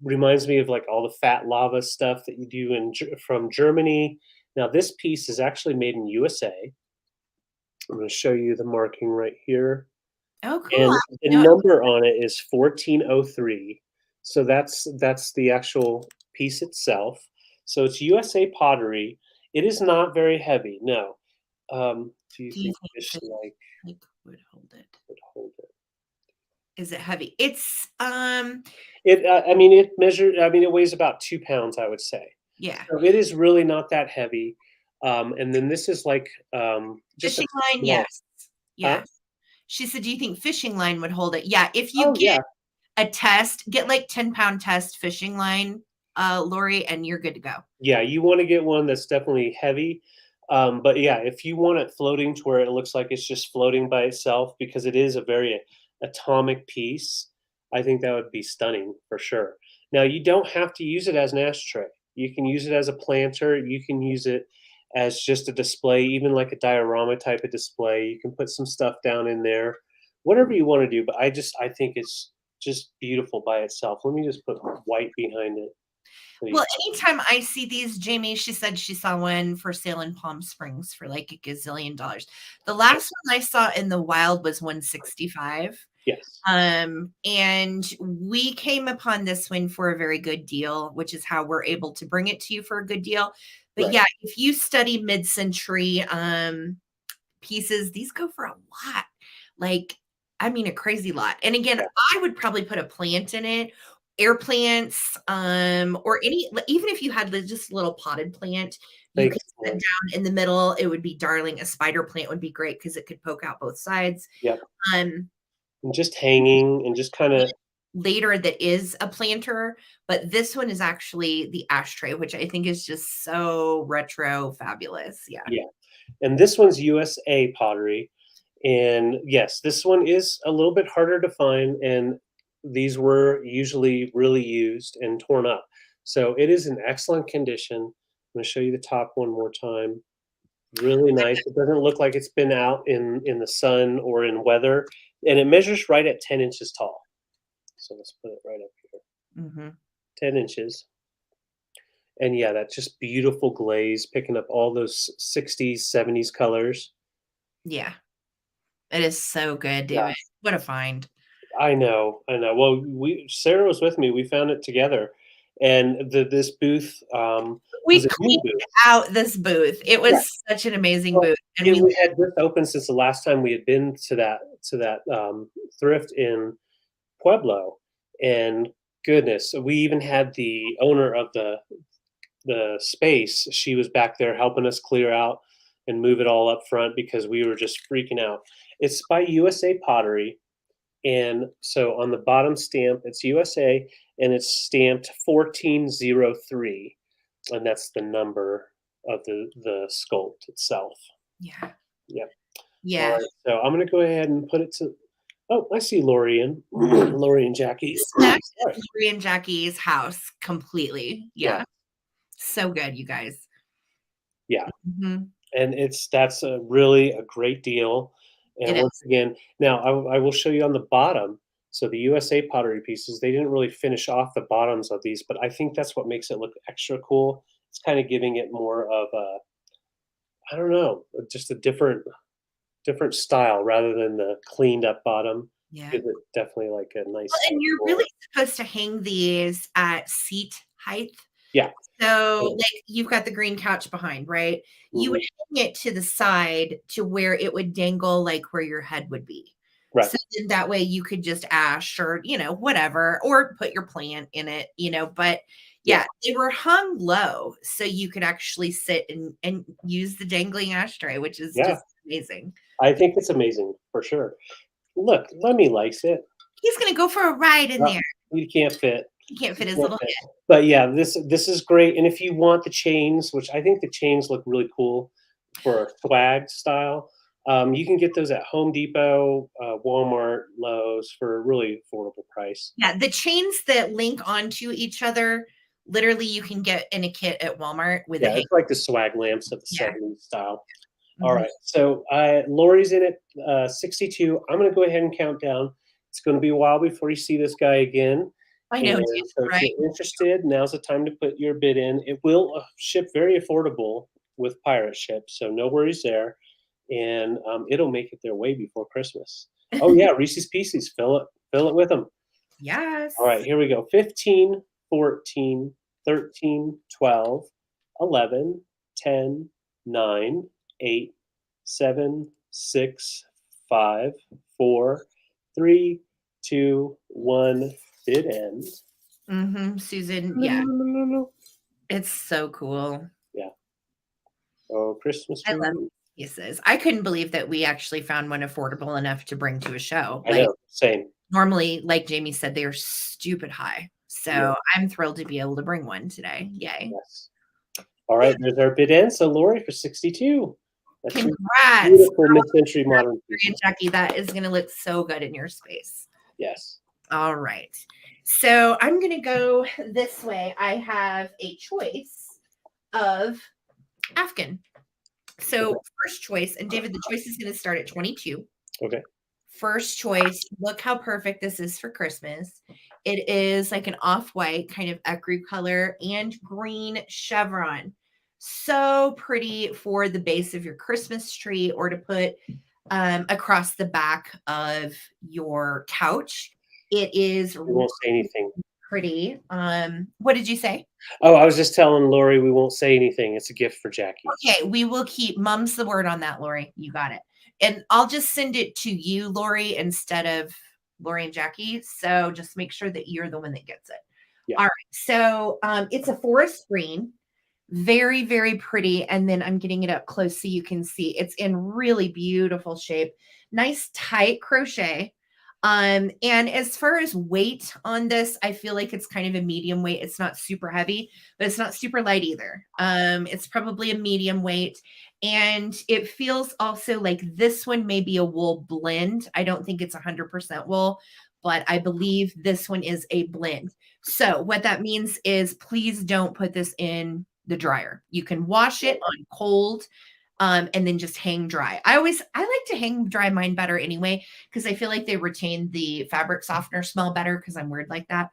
B: Reminds me of like all the fat lava stuff that you do from Germany. Now this piece is actually made in USA. I'm going to show you the marking right here.
A: Oh, cool.
B: And the number on it is 1403. So that's the actual piece itself. So it's USA pottery. It is not very heavy. No. Do you think this
A: would hold it?
B: Would hold it?
A: Is it heavy? It's
B: it weighs about 2 pounds, I would say.
A: Yeah.
B: So it is really not that heavy. And then this is like just
A: fishing line. Yes. Yeah. She said, do you think fishing line would hold it? Yeah. If you get a test, get like 10-pound test fishing line, Lori, and you're good to go. Yeah,
B: you want to get one that's definitely heavy. But yeah, if you want it floating to where it looks like it's just floating by itself, because it is a very atomic piece, I think that would be stunning for sure. Now, you don't have to use it as an ashtray. You can use it as a planter. You can use it as just a display, even like a diorama type of display. You can put some stuff down in there, whatever you want to do. But I think it's just beautiful by itself. Let me just put white behind it.
A: Well, anytime I see these, Jamie, she said she saw one for sale in Palm Springs for like $1 gazillion. The last one I saw in the wild was $165.
B: Yes.
A: And we came upon this one for a very good deal, which is how we're able to bring it to you for a good deal. But yeah, if you study mid-century pieces, these go for a lot. Like, I mean, a crazy lot. And again, I would probably put a plant in it, air plants, or even if you had just a little potted plant, you could sit down in the middle. It would be darling. A spider plant would be great because it could poke out both sides.
B: Yep. And just hanging and just kind of
A: later that is a planter, but this one is actually the ashtray, which I think is just so retro fabulous. Yeah.
B: And this one's USA pottery. And yes, this one is a little bit harder to find, and these were usually really used and torn up. So it is in excellent condition. I'm going to show you the top one more time. Really nice. It doesn't look like it's been out in the sun or in weather, and it measures right at 10 inches tall. So let's put it right up here. 10 inches. And yeah, that's just beautiful glaze, picking up all those 60s, 70s colors.
A: Yeah. It is so good, David. Yeah. What a find.
B: I know. Well, Sarah was with me. We found it together. And this booth,
A: we cleaned out this booth. It was such an amazing booth.
B: And we had just opened since the last time we had been to that thrift in Pueblo. And goodness, we even had the owner of the space. She was back there helping us clear out and move it all up front because we were just freaking out. It's by USA Pottery. And so on the bottom stamp, it's USA, and it's stamped 1403. And that's the number of the sculpt itself.
A: Yeah.
B: Yeah.
A: Yeah.
B: Right, so I'm going to go ahead and put it to, oh, I see Lori and Jackie.
A: Lori and Jackie's house completely. Yeah. So good, you guys.
B: Yeah. And that's really a great deal. And once again, now I will show you on the bottom. So the USA pottery pieces, they didn't really finish off the bottoms of these, but I think that's what makes it look extra cool. It's kind of giving it more of a, I don't know, just a different style rather than the cleaned up bottom.
A: Yeah.
B: Gives it definitely like a nice.
A: Well, and you're really supposed to hang these at seat height.
B: Yeah.
A: So like you've got the green couch behind, right? You would hang it to the side to where it would dangle like where your head would be.
B: Right.
A: So then that way you could just ash or, whatever, or put your plant in it, but they were hung low so you could actually sit and use the dangling ashtray, which is just amazing.
B: I think it's amazing for sure. Look, Lemmy likes it.
A: He's going to go for a ride in there.
B: You can't fit.
A: He can't fit his little head.
B: But yeah, this is great. And if you want the chains, which I think the chains look really cool for a swag style, you can get those at Home Depot, Walmart, Lowe's for a really affordable price.
A: Yeah, the chains that link onto each other, literally you can get in a kit at Walmart with
B: it's like the swag lamps of the 70s style. All right, so Lori's in at 62. I'm going to go ahead and count down. It's going to be a while before you see this guy again.
A: I know,
B: so
A: right?
B: If you're interested, now's the time to put your bid in. It will ship very affordable with pirate ship, so no worries there. And it'll make it their way before Christmas. Oh yeah, Reese's Pieces, fill it with them.
A: Yes.
B: All right, here we go. 15, 14, 13, 12, 11, 10, 9, 8, 7, 6, 5, 4, 3, 2, 1. Bid end.
A: Susan, no. It's so cool.
B: Yeah. Oh, Christmas tree.
A: I love pieces. I couldn't believe that we actually found one affordable enough to bring to a show.
B: I know, same.
A: Normally, like Jamie said, they are stupid high. So I'm thrilled to be able to bring one today. Yay.
B: Yes. All right, there's our bid end. So Lori for 62.
A: That's congrats.
B: Beautiful mid-century modern.
A: Jackie, that is going to look so good in your space.
B: Yes.
A: All right. So I'm going to go this way. I have a choice of Afghan. So first choice, and David, the choice is going to start at 22.
B: Okay.
A: First choice. Look how perfect this is for Christmas. It is like an off-white kind of ecru color and green chevron. So pretty for the base of your Christmas tree or to put across the back of your couch. It is.
B: You won't say anything.
A: pretty. What did you say?
B: Oh, I was just telling Lori we won't say anything. It's a gift for Jackie.
A: Okay, we will keep mum's the word on that, Lori. You got it. And I'll just send it to you, Lori, instead of Lori and Jackie. So just make sure that you're the one that gets it.
B: Yeah.
A: All right. So it's a forest green. Very, very pretty. And then I'm getting it up close so you can see it's in really beautiful shape. Nice tight crochet. And as far as weight on this, I feel like it's kind of a medium weight. It's not super heavy, but it's not super light either. It's probably a medium weight. And it feels also like this one may be a wool blend. I don't think it's 100% wool, but I believe this one is a blend. So what that means is please don't put this in the dryer. You can wash it on cold and then just hang dry. I like to hang dry mine better anyway, because I feel like they retain the fabric softener smell better because I'm weird like that.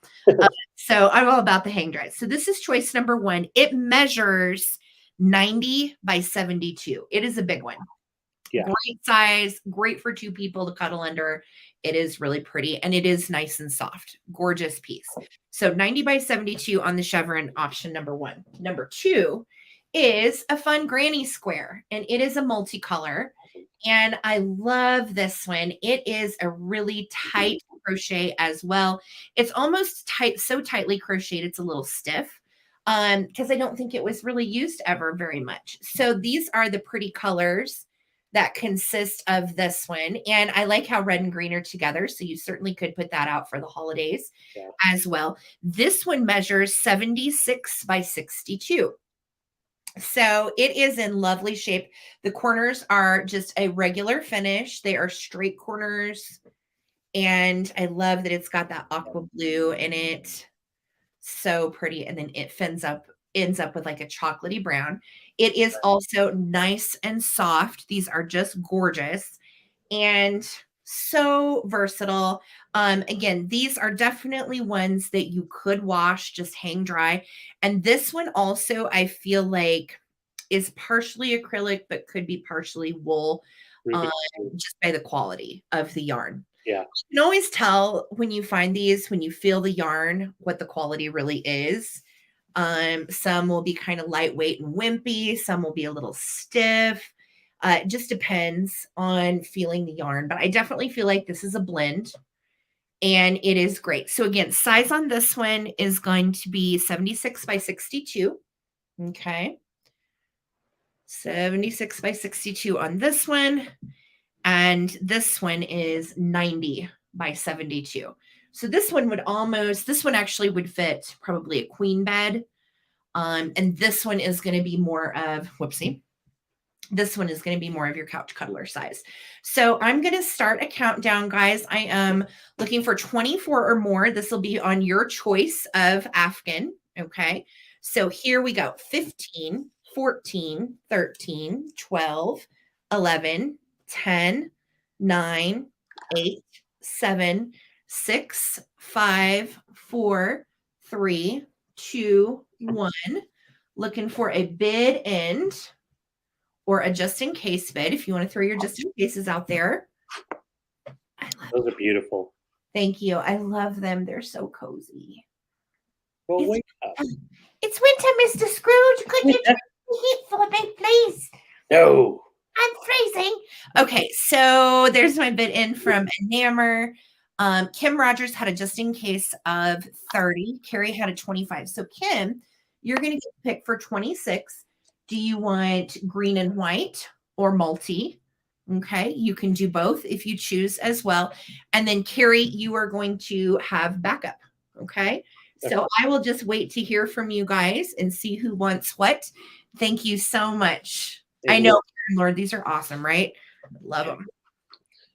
A: So I'm all about the hang dry. So this is choice number 1. It measures 90 by 72. It is a big one. Yeah. Great size, great for 2 people to cuddle under. It is really pretty and it is nice and soft. Gorgeous piece. So 90 by 72 on the chevron, option number 1. Number 2 is a fun granny square, and it is a multicolor. And I love this one. It is a really tight crochet as well. It's almost tight, so tightly crocheted, it's a little stiff. Because I don't think it was really used ever very much. So these are the pretty colors that consist of this one. And I like how red and green are together. So you certainly could put that out for the holidays as well. This one measures 76 by 62. So it is in lovely shape. The corners are just a regular finish. They are straight corners. And I love that it's got that aqua blue in it. So pretty. And then it ends up with like a chocolatey brown. It is also nice and soft. These are just gorgeous and so versatile. Again, these are definitely ones that you could wash, just hang dry. And this one also, I feel like, is partially acrylic, but could be partially wool, just by the quality of the yarn.
B: Yeah.
A: You can always tell when you find these, when you feel the yarn, what the quality really is. Some will be kind of lightweight and wimpy. Some will be a little stiff. It just depends on feeling the yarn, but I definitely feel like this is a blend and it is great. So again, size on this one is going to be 76 by 62. Okay. 76 by 62 on this one. And this one is 90 by 72. So this one actually would fit probably a queen bed. And this one is going to be more of, this one is going to be more of your couch cuddler size. So I'm going to start a countdown, guys. I am looking for 24 or more. This will be on your choice of Afghan. Okay. So here we go. 15, 14, 13, 12, 11, 10, 9, 8, 7, 6, 5, 4, 3, 2, 1. Looking for a bid end or a just in case bid if you want to throw your just in cases out there.
B: Those are beautiful.
A: Thank you. I love them. They're so cozy.
B: Well, wake up.
C: It's winter, Mr. Scrooge. Could you turn the heat for me, please?
B: No.
C: I'm freezing.
A: Okay, so there's my bid in from Enamor. Kim Rogers had a just in case of 30. Carrie had a 25. So Kim, you're going to get picked for 26. Do you want green and white or multi? Okay, you can do both if you choose as well. And then Carrie, you are going to have backup. Okay, so I will just wait to hear from you guys and see who wants what. Thank you so much. I know, Lord, these are awesome, right? Love them.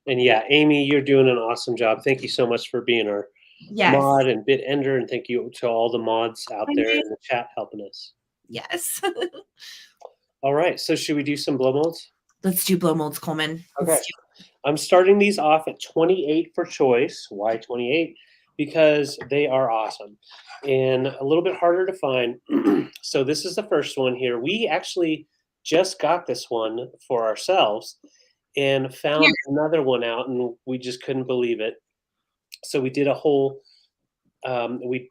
B: And yeah, Amy, you're doing an awesome job. Thank you so much for being our mod and bit ender. And thank you to all the mods out there in the chat helping us.
A: Yes.
B: All right. So should we do some blow molds?
A: Let's do blow molds, Coleman.
B: Okay. I'm starting these off at 28 for choice. Why 28? Because they are awesome and a little bit harder to find. So this is the first one here. We actually just got this one for ourselves and found another one out, and we just couldn't believe it. So we did a whole, we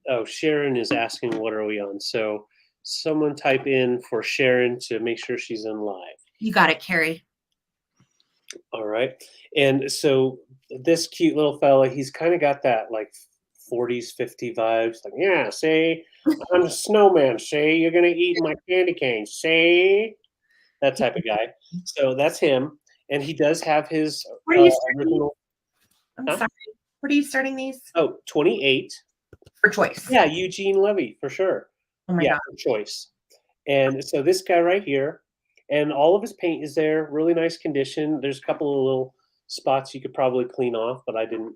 B: Oh, Sharon is asking what are we on. So someone type in for Sharon to make sure she's in live.
A: You got it, Carrie.
B: All right. And so this cute little fella, he's kind of got that like 40s, 50 vibes. Like, yeah, see, I'm a snowman. See, you're going to eat my candy cane. See, that type of guy. So that's him. And he does have his
A: Where are you starting?
B: original.
A: I'm
B: Huh?
A: sorry. Where are you starting these?
B: Oh, 28.
A: For choice.
B: Yeah, Eugene Levy, for sure.
A: Oh my
B: Yeah,
A: God.
B: for choice. And so this guy right here, and all of his paint is there, really nice condition. There's a couple of little spots you could probably clean off, but I didn't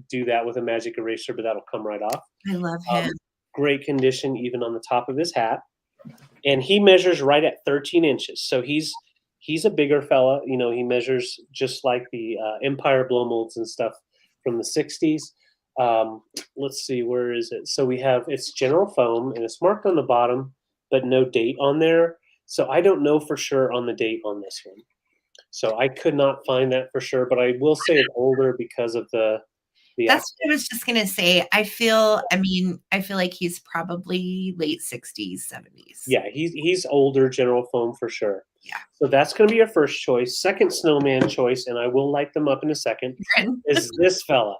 B: do that with a magic eraser, but that'll come right off.
A: I love him.
B: Great condition, even on the top of his hat. And he measures right at 13 inches. So he's a bigger fella. You know, he measures just like the Empire blow molds and stuff from the 60s. Let's see, where is it? So we have, it's general foam, and it's marked on the bottom, but no date on there. So I don't know for sure on the date on this one. So I could not find that for sure, but I will say it's older because of the
A: That's what I was just gonna say. I feel like he's probably late 60s, 70s.
B: Yeah, he's older general foam for sure.
A: Yeah.
B: So that's going to be your first choice. Second snowman choice, and I will light them up in a second, is this fella.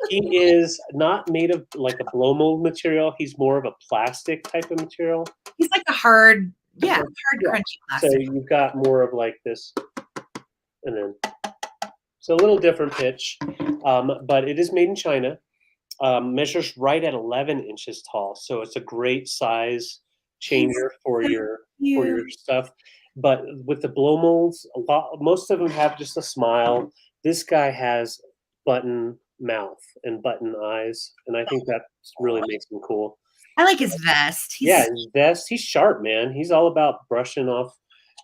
B: He is not made of like a blow mold material. He's more of a plastic type of material.
A: He's like a hard, crunchy plastic.
B: So you've got more of like this, and then so a little different pitch, but it is made in China. Measures right at 11 inches tall, so it's a great size changer for your stuff. But with the blow molds, most of them have just a smile. This guy has button mouth and button eyes, and I think that really makes him cool.
A: I like his vest.
B: His vest. He's sharp, man. He's all about brushing off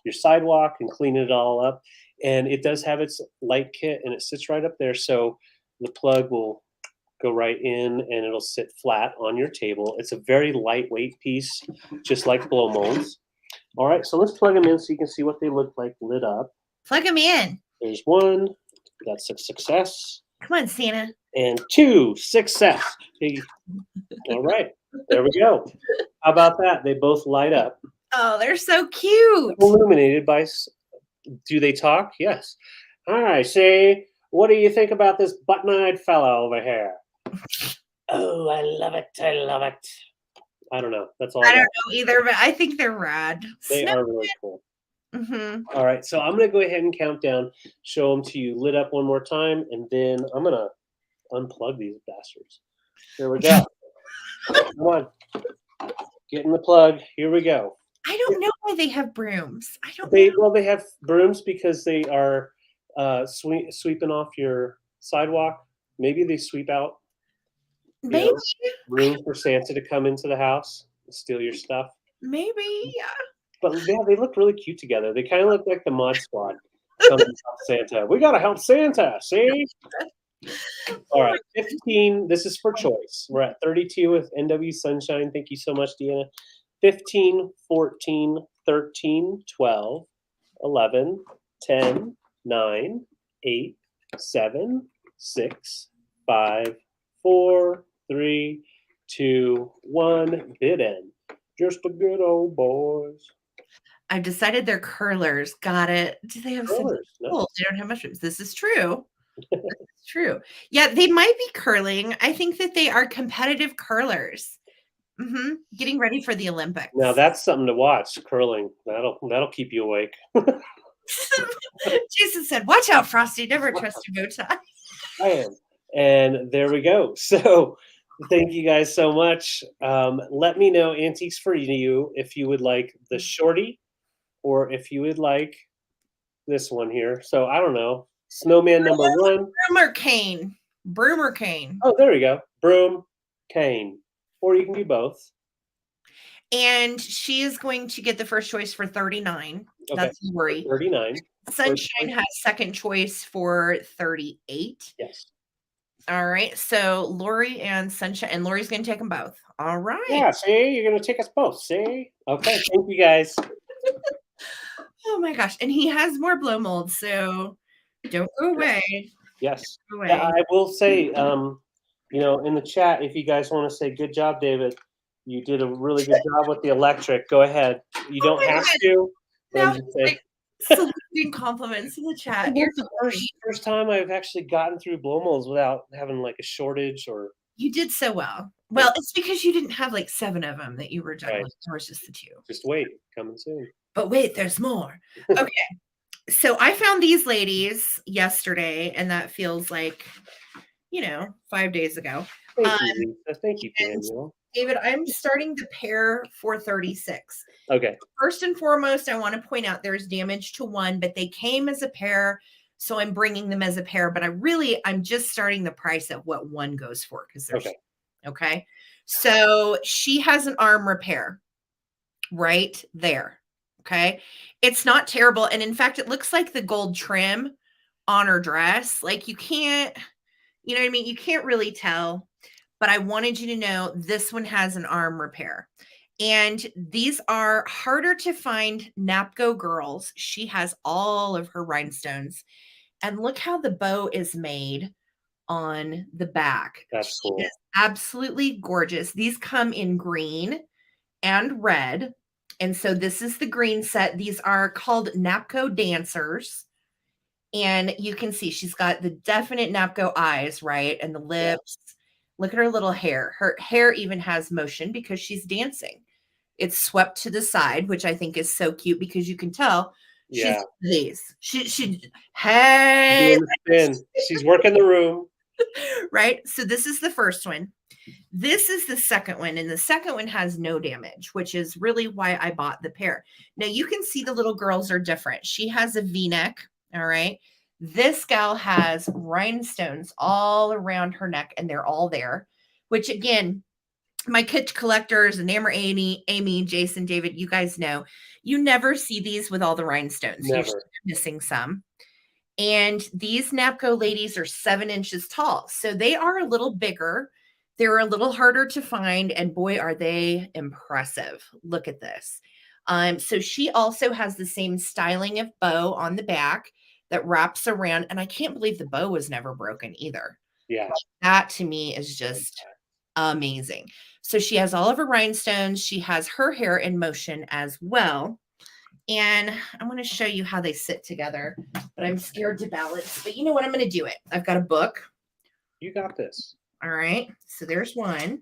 B: your sidewalk and cleaning it all up. And it does have its light kit, and it sits right up there. So the plug will go right in, and it'll sit flat on your table. It's a very lightweight piece, just like blow molds. All right, so let's plug them in so you can see what they look like lit up.
A: Plug them in.
B: There's one. That's a success.
A: Come on, Santa.
B: And 2, success. All right, there we go. How about that? They both light up.
A: Oh, they're so cute.
B: Illuminated by... Do they talk? Yes. All right, see, what do you think about this button-eyed fella over here? Oh, I love it. I love it. I don't know. That's all.
A: I don't know either, but I think they're rad.
B: They are really cool.
A: Mm-hmm.
B: All right, so I'm going to go ahead and count down, show them to you lit up one more time, and then I'm going to unplug these bastards. There we go. Come on. Get in the plug. Here we go.
A: I don't know why they have brooms. I don't
B: know.
A: know.
B: Well, they have brooms because they are sweeping off your sidewalk. Maybe they sweep out room for Santa to come into the house and steal your stuff.
A: Maybe, yeah.
B: But yeah, they look really cute together. They kind of look like the Mod Squad coming to help Santa. We got to help Santa, see? All right, 15. This is for choice. We're at 32 with NW Sunshine. Thank you so much, Deanna. 15, 14, 13, 12, 11, 10, 9, 8, 7, 6, 5, 4, 3, 2, 1. Bid end. Just a good old boys.
A: I've decided they're curlers. Got it. Do they have
B: curlers?
A: No. They don't have mushrooms. This is true. This is true. Yeah, they might be curling. I think that they are competitive curlers. Mm-hmm. Getting ready for the Olympics.
B: Now that's something to watch. Curling. That'll keep you awake.
A: Jason said, "Watch out, Frosty. Never trust a bow tie."
B: I am. And there we go. So thank you guys so much. Let me know, Antiques for You, if you would like the shorty or if you would like this one here. So I don't know. Snowman number 1.
A: Broom or cane.
B: Oh, there we go. Broom, cane. Or you can do both.
A: And she is going to get the first choice for 39.
B: Okay.
A: That's the worry.
B: 39.
A: Sunshine has second choice for 38.
B: Yes.
A: All right. So Lori and Sunshine, and Lori's going to take them both. All right.
B: Yeah. See, you're going to take us both. See? Okay. Thank you guys.
A: Oh my gosh. And he has more blow molds. So don't go away.
B: Yes.
A: Don't go away.
B: Yeah, I will say, In the chat, if you guys want to say good job, David, you did a really good job with the electric. Go ahead. You don't have to.
A: Now
B: Just say,
A: saluting compliments in the chat.
B: It's the first time I've actually gotten through blow molds without having like a shortage or.
A: You did so well. Well, it's because you didn't have like 7 of them that you were juggling.
B: Right.
A: There was just the 2.
B: Just wait, coming soon.
A: But wait, there's more. Okay. So I found these ladies yesterday, and that feels like, 5 days ago.
B: Thank you, Lisa. Thank you, Daniel.
A: David, I'm starting the pair for 36.
B: Okay.
A: First and foremost, I want to point out there's damage to one, but they came as a pair, so I'm bringing them as a pair. But I'm just starting the price at what one goes for because there's okay. So she has an arm repair right there. Okay, it's not terrible, and in fact, it looks like the gold trim on her dress. Like you can't, you know what I mean? You can't really tell. But I wanted you to know this one has an arm repair. And these are harder to find Napco girls. She has all of her rhinestones. And look how the bow is made on the back.
B: That's cool.
A: She is absolutely gorgeous. These come in green and red. And so this is the green set. These are called Napco dancers. And you can see she's got the definite Napco eyes, right? And the lips. Yeah. Look at her little hair. Her hair even has motion because she's dancing. It's swept to the side, which I think is so cute because you can tell she's these. Hey,
B: she's working the room.
A: Right? So this is the first one. This is the second one, and the second one has no damage, which is really why I bought the pair. Now you can see the little girls are different. She has a V-neck, all right? This gal has rhinestones all around her neck, and they're all there, which again, my kitsch collectors, and Amy, Jason, David, you guys know, you never see these with all the rhinestones.
B: Never.
A: You're missing some. And these Napco ladies are 7 inches tall. So they are a little bigger. They're a little harder to find. And boy, are they impressive. Look at this. So she also has the same styling of bow on the back that wraps around. And I can't believe the bow was never broken either.
B: Yeah.
A: Like, that to me is just amazing. So she has all of her rhinestones. She has her hair in motion as well. And I'm going to show you how they sit together, but I'm scared to balance. But you know what? I'm going to do it. I've got a book.
B: You got this.
A: All right. So there's one.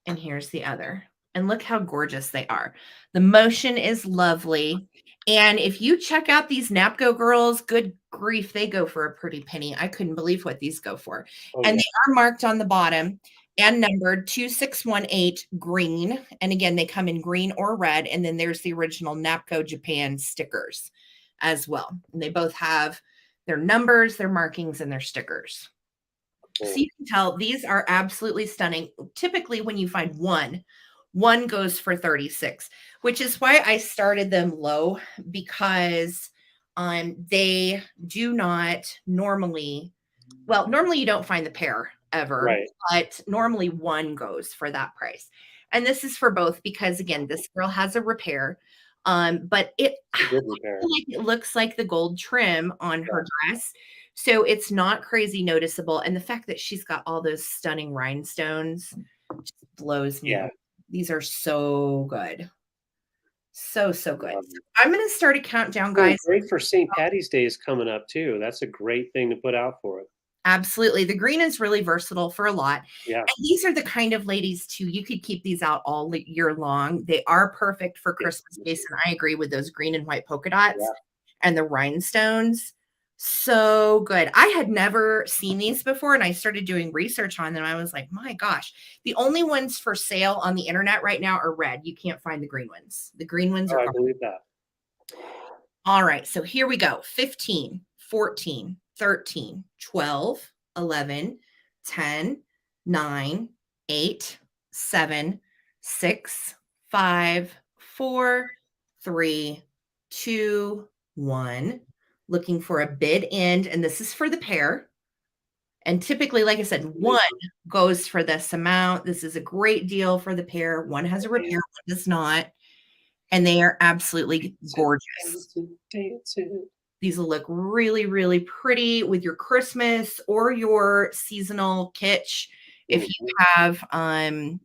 A: And here's the other. And look how gorgeous they are. The motion is lovely. And if you check out these Napco girls, good grief, they go for a pretty penny. I couldn't believe what these go for. And they are marked on the bottom and numbered 2618 green. And again, they come in green or red. And then there's the original Napco Japan stickers as well. And they both have their numbers, their markings, and their stickers. So you can tell these are absolutely stunning. Typically, when you find one goes for 36, which is why I started them low, because they do not normally, normally you don't find the pair ever,
B: right,
A: but normally one goes for that price. And this is for both because, again, this girl has a repair, but it looks like the gold trim on her dress. So it's not crazy noticeable. And the fact that she's got all those stunning rhinestones just blows me away. These are so good. So good. So I'm going to start a countdown, guys.
B: Great for St. Patty's Day is coming up too. That's a great thing to put out for it.
A: Absolutely. The green is really versatile for a lot.
B: Yeah.
A: And these are the kind of ladies too. You could keep these out all year long. They are perfect for Christmas base. And I agree with those green and white polka dots and the rhinestones. So good. I had never seen these before, and I started doing research on them. I was like, my gosh, the only ones for sale on the internet right now are red. You can't find the green ones. The green ones are
B: I believe that.
A: All right, so here we go. 15, 14, 13, 12, 11, 10, 9, 8, 7, 6, 5, 4, 3, 2, 1. Looking for a bid end, and this is for the pair. And typically, like I said, one goes for this amount. This is a great deal for the pair. One has a repair, one does not. And they are absolutely gorgeous. These will look really, really pretty with your Christmas or your seasonal kitsch. If you have,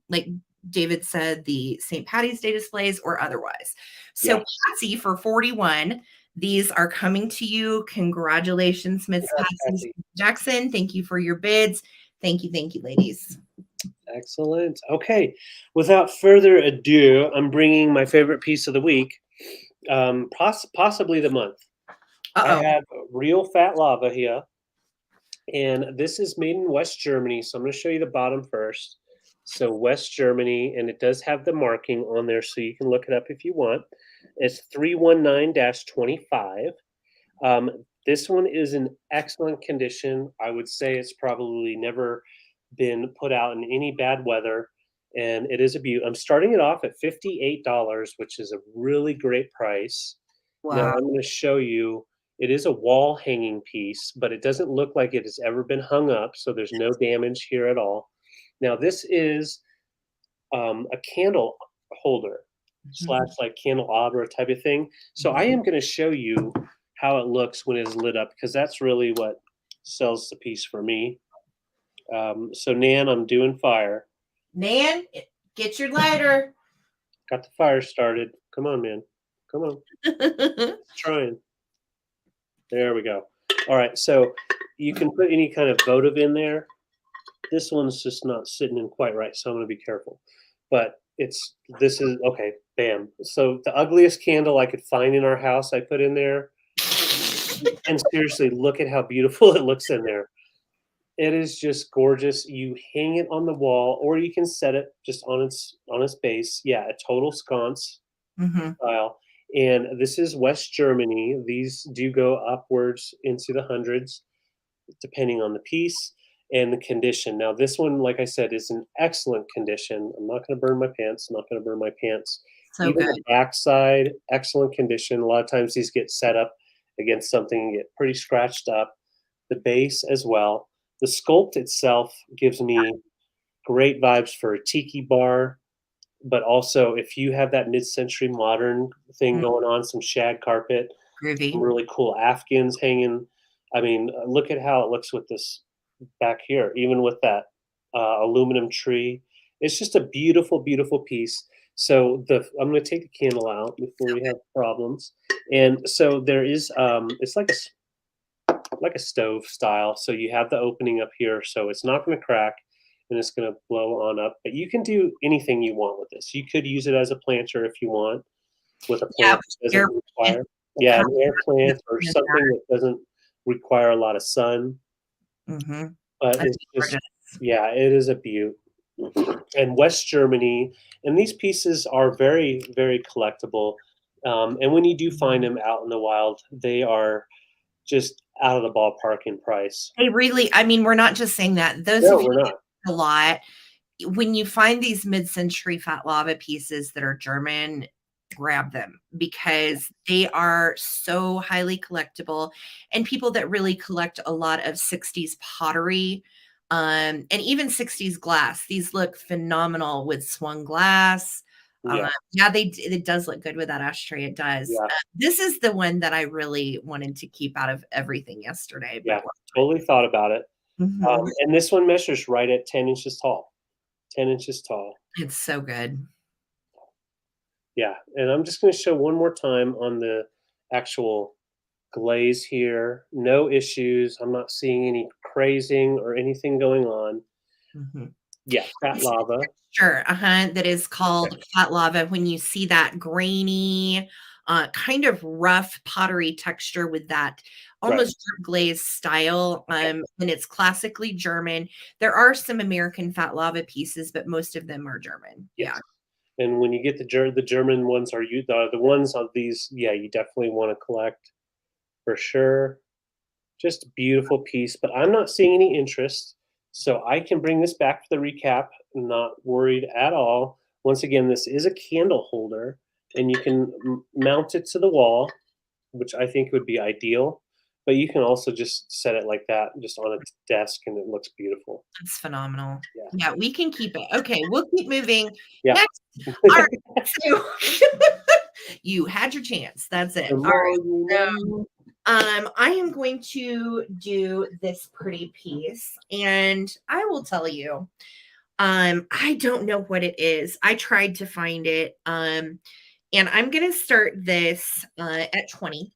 A: like David said, the St. Patty's Day displays or otherwise. So Patsy for 41, these are coming to you. Congratulations, Miss Patsy Jackson. Thank you for your bids. Thank you, ladies.
B: Excellent. Okay, without further ado, I'm bringing my favorite piece of the week, possibly the month. I have real fat lava here, and this is made in West Germany. So I'm going to show you the bottom first. So West Germany, and it does have the marking on there, so you can look it up if you want. It's 319-25. This one is in excellent condition. I would say it's probably never been put out in any bad weather, and it is a beauty. I'm starting it off at $58, which is a really great price. Wow. Now I'm going to show you. It is a wall hanging piece, but it doesn't look like it has ever been hung up, so there's no damage here at all. Now this is a candle holder slash like candelabra type of thing. So I am going to show you how it looks when it's lit up, because that's really what sells the piece for me. So Nan, I'm doing fire.
A: Nan, get your lighter.
B: Got the fire started. Come on, man. Come on. Trying. There we go. All right. So you can put any kind of votive in there. This one's just not sitting in quite right, so I'm going to be careful. But this is okay. Bam. So the ugliest candle I could find in our house, I put in there. And seriously, look at how beautiful it looks in there. It is just gorgeous. You hang it on the wall, or you can set it just on its base. Yeah, a total sconce style. And this is West Germany. These do go upwards into the hundreds, depending on the piece and the condition. Now, this one, like I said, is in excellent condition. I'm not going to burn my pants. So even good. The backside, excellent condition. A lot of times these get set up against something and get pretty scratched up. The base as well. The sculpt itself gives me great vibes for a tiki bar, but also if you have that mid-century modern thing going on, some shag carpet, some really cool afghans hanging. I mean, look at how it looks with this back here, even with that aluminum tree. It's just a beautiful, beautiful piece. So I'm going to take the candle out before we have problems. And so there is, it's like a stove style. So you have the opening up here, so it's not going to crack and it's going to blow on up. But you can do anything you want with this. You could use it as a planter if you want, with a plant that doesn't require, an air plant or something that doesn't require a lot of sun. But it's just, it is a beaut. And West Germany, and these pieces are very, very collectible. And when you do find them out in the wild, they are just out of the ballpark in price.
A: They really, I mean, we're not just saying that. We're not. A lot. When you find these mid-century fat lava pieces that are German, grab them, because they are so highly collectible. And people that really collect a lot of 60s pottery, and even 60s glass, these look phenomenal with swung glass. It does look good with that ashtray. It does. This is the one that I really wanted to keep out of everything yesterday.
B: Totally thought about it. And this one measures right at 10 inches tall. 10 inches tall.
A: It's so good.
B: Yeah, and I'm just going to show one more time on the actual glaze here. No issues. I'm not seeing any crazing or anything going on. Yeah, fat lava.
A: Sure, that is called fat lava. When you see that grainy, kind of rough pottery texture with that almost glaze style, and it's classically German. There are some American fat lava pieces, but most of them are German. Yeah.
B: And when you get the German ones, are the ones of these? Yeah, you definitely want to collect for sure. Just a beautiful piece, but I'm not seeing any interest, so I can bring this back for the recap. I'm not worried at all. Once again, this is a candle holder, and you can mount it to the wall, which I think would be ideal. But you can also just set it like that, just on a desk, and it looks beautiful.
A: That's phenomenal. Yeah, we can keep it. Okay, we'll keep moving.
B: Yeah.
A: Next. All right. So you had your chance. That's it. All right. I am going to do this pretty piece, and I will tell you, I don't know what it is. I tried to find it, and I'm going to start this at 20.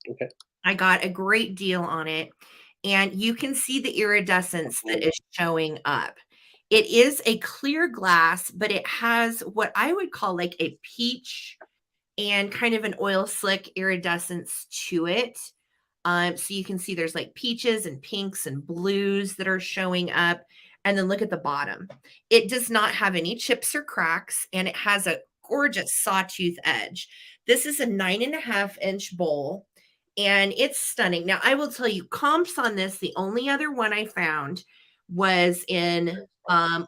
B: Okay.
A: I got a great deal on it, and you can see the iridescence that is showing up. It is a clear glass, but it has what I would call like a peach and kind of an oil slick iridescence to it. So you can see there's like peaches and pinks and blues that are showing up. And then look at the bottom. It does not have any chips or cracks, and it has a gorgeous sawtooth edge. This is a 9.5-inch bowl, and it's stunning. Now, I will tell you, comps on this, the only other one I found was in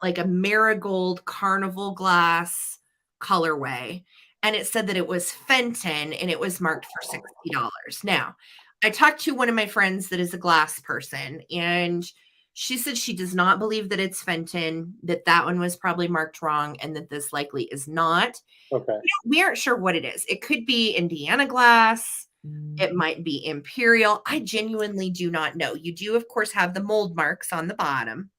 A: like a marigold carnival glass colorway. And it said that it was Fenton, and it was marked for $60. Now, I talked to one of my friends that is a glass person, and she said she does not believe that it's Fenton, that one was probably marked wrong, and that this likely is not.
B: Okay.
A: We aren't sure what it is. It could be Indiana glass. It might be Imperial. I genuinely do not know. You do, of course, have the mold marks on the bottom,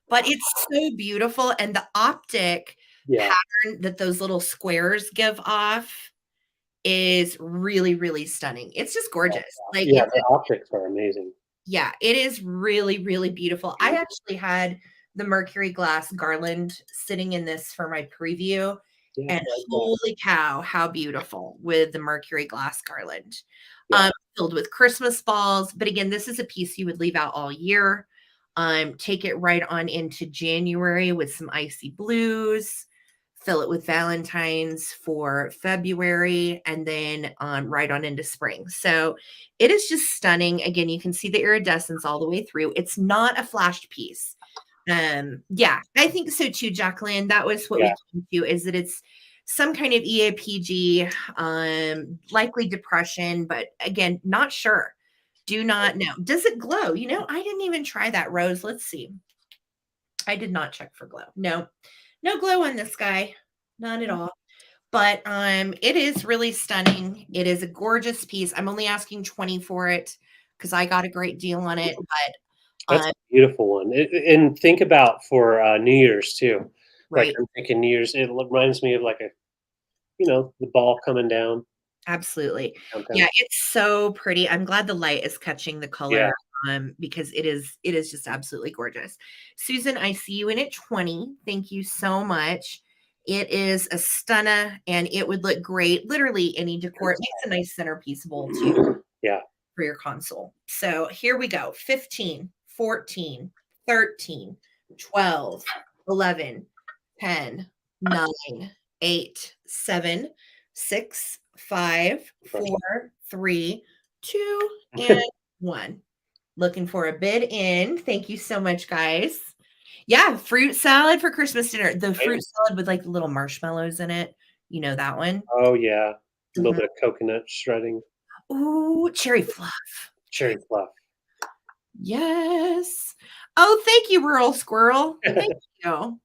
A: but it's so beautiful. And the optic pattern that those little squares give off is really, really stunning. It's just gorgeous. Like,
B: yeah, the optics are amazing.
A: Yeah, it is really, really beautiful. I actually had the Mercury glass garland sitting in this for my preview.
B: Yeah,
A: And holy cow, how beautiful with the Mercury glass garland. Filled with Christmas balls. But again, this is a piece you would leave out all year. Take it right on into January with some icy blues. Fill it with Valentine's for February, and then right on into spring. So it is just stunning. Again, you can see the iridescence all the way through. It's not a flashed piece. Yeah, I think so too, Jacqueline. That was what we came to, is that it's some kind of EAPG, likely depression, but again, not sure. Do not know. Does it glow? You know, I didn't even try that, Rose. Let's see. I did not check for glow. No glow on this guy. None at all. But it is really stunning. It is a gorgeous piece. I'm only asking 20 for it because I got a great deal on it. But
B: that's a beautiful one. And think about for New Year's too.
A: Right.
B: Like I'm thinking New Year's, it reminds me of like the ball coming down.
A: Absolutely. Yeah, it's so pretty. I'm glad the light is catching the color because it is just absolutely gorgeous. Susan, I see you in at 20. Thank you so much. It is a stunner, and it would look great. Literally any decor. It makes a nice centerpiece bowl too.
B: Yeah.
A: For your console. So here we go. 15, 14, 13, 12, 11, 10, 9, 8, 7, 6, 5, 4, 3, 2, and 1. Looking for a bid in. Thank you so much, guys. Yeah, fruit salad for Christmas dinner. The fruit salad with like little marshmallows in it. You know that one?
B: Oh, yeah. A little bit of coconut shredding.
A: Ooh, cherry fluff.
B: Cherry fluff.
A: Yes. Oh, thank you, Rural Squirrel. Thank you.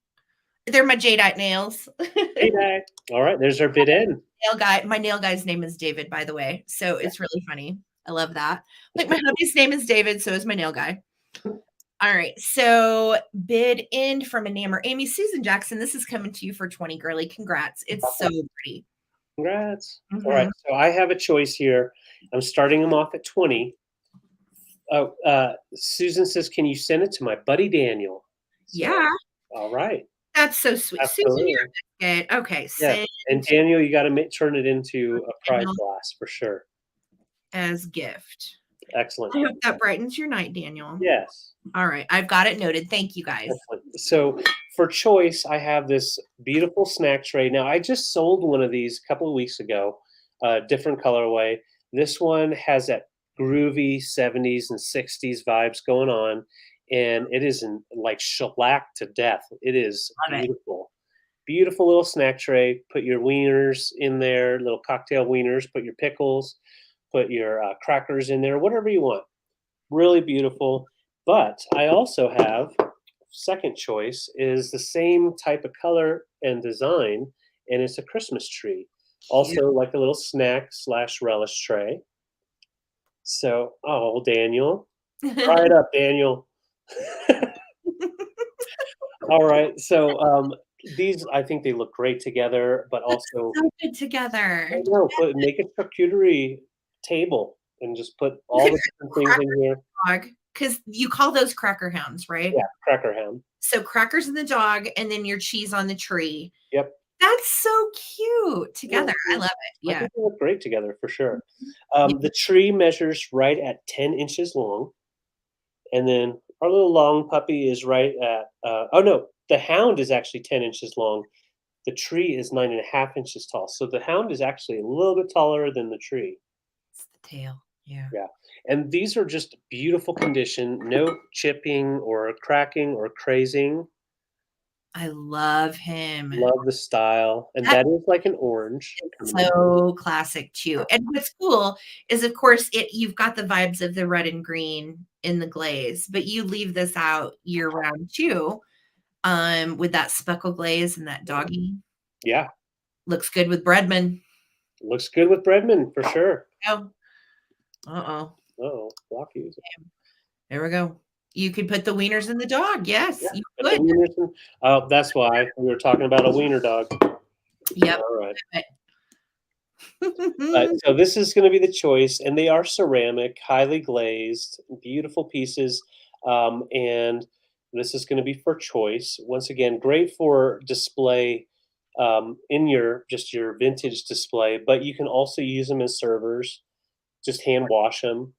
A: They're my jadeite nails.
B: Jadeite. All right, there's our bid in.
A: Nail guy. My nail guy's name is David, by the way. So it's really funny. I love that. Like my hubby's name is David, so is my nail guy. All right. So bid in from Enamor Amy. Susan Jackson, this is coming to you for 20, girly. Congrats. It's so pretty.
B: Congrats. All right. So I have a choice here. I'm starting them off at 20. Oh, Susan says, can you send it to my buddy Daniel? So,
A: yeah.
B: All right.
A: That's so sweet. Susan, you're good. Okay.
B: Yeah. And Daniel, you got to turn it into a prize glass for sure.
A: As gift.
B: Excellent.
A: I hope that brightens your night, Daniel.
B: Yes.
A: All right. I've got it noted. Thank you, guys.
B: Excellent. So for choice, I have this beautiful snack tray. Now, I just sold one of these a couple of weeks ago, different colorway. This one has that groovy 70s and 60s vibes going on, and it is like shellac to death. It is beautiful. Beautiful little snack tray. Put your wieners in there, little cocktail wieners. Put your pickles. Put your crackers in there, whatever you want. Really beautiful. But I also have, second choice, is the same type of color and design, and it's a Christmas tree. Also like a little snack / relish tray. So, oh, Daniel, try it up, Daniel. All right. So, these I think they look great together, but also
A: So good
B: I
A: together.
B: know, make a charcuterie table and just put
A: You
B: all
A: could
B: the different things in here.
A: dog because you call those cracker hounds, right?
B: Yeah, cracker ham.
A: So crackers in the dog, and then your cheese on the tree.
B: Yep.
A: That's so cute
B: Yeah,
A: together. I love it.
B: I
A: Yeah.
B: think they look great together for sure.
A: Yeah.
B: The tree measures right at 10 inches long, and then our little long puppy is right at. Oh no, the hound is actually 10 inches long. The tree is 9.5 inches tall. So the hound is actually a little bit taller than the tree.
A: It's the tail. Yeah.
B: Yeah. And these are just beautiful condition, no chipping or cracking or crazing.
A: I love him.
B: Love the style. And
A: That
B: that is like an orange.
A: is so classic too. And what's cool is, of course, you've got the vibes of the red and green in the glaze, but you leave this out year round too. With that speckle glaze and that doggy.
B: Yeah.
A: Looks good with Breadman.
B: Looks good with Breadman for sure.
A: Oh. Uh-oh.
B: Oh, blocky.
A: There we go. You could put the wieners in the dog. Yes, you
B: Put the
A: could.
B: wieners in. Oh, that's why we were talking about a wiener dog.
A: Yep.
B: All right. So this is going to be the choice, and they are ceramic, highly glazed, beautiful pieces, and this is going to be for choice. Once again, great for display in your vintage display, but you can also use them as servers. Just hand wash them.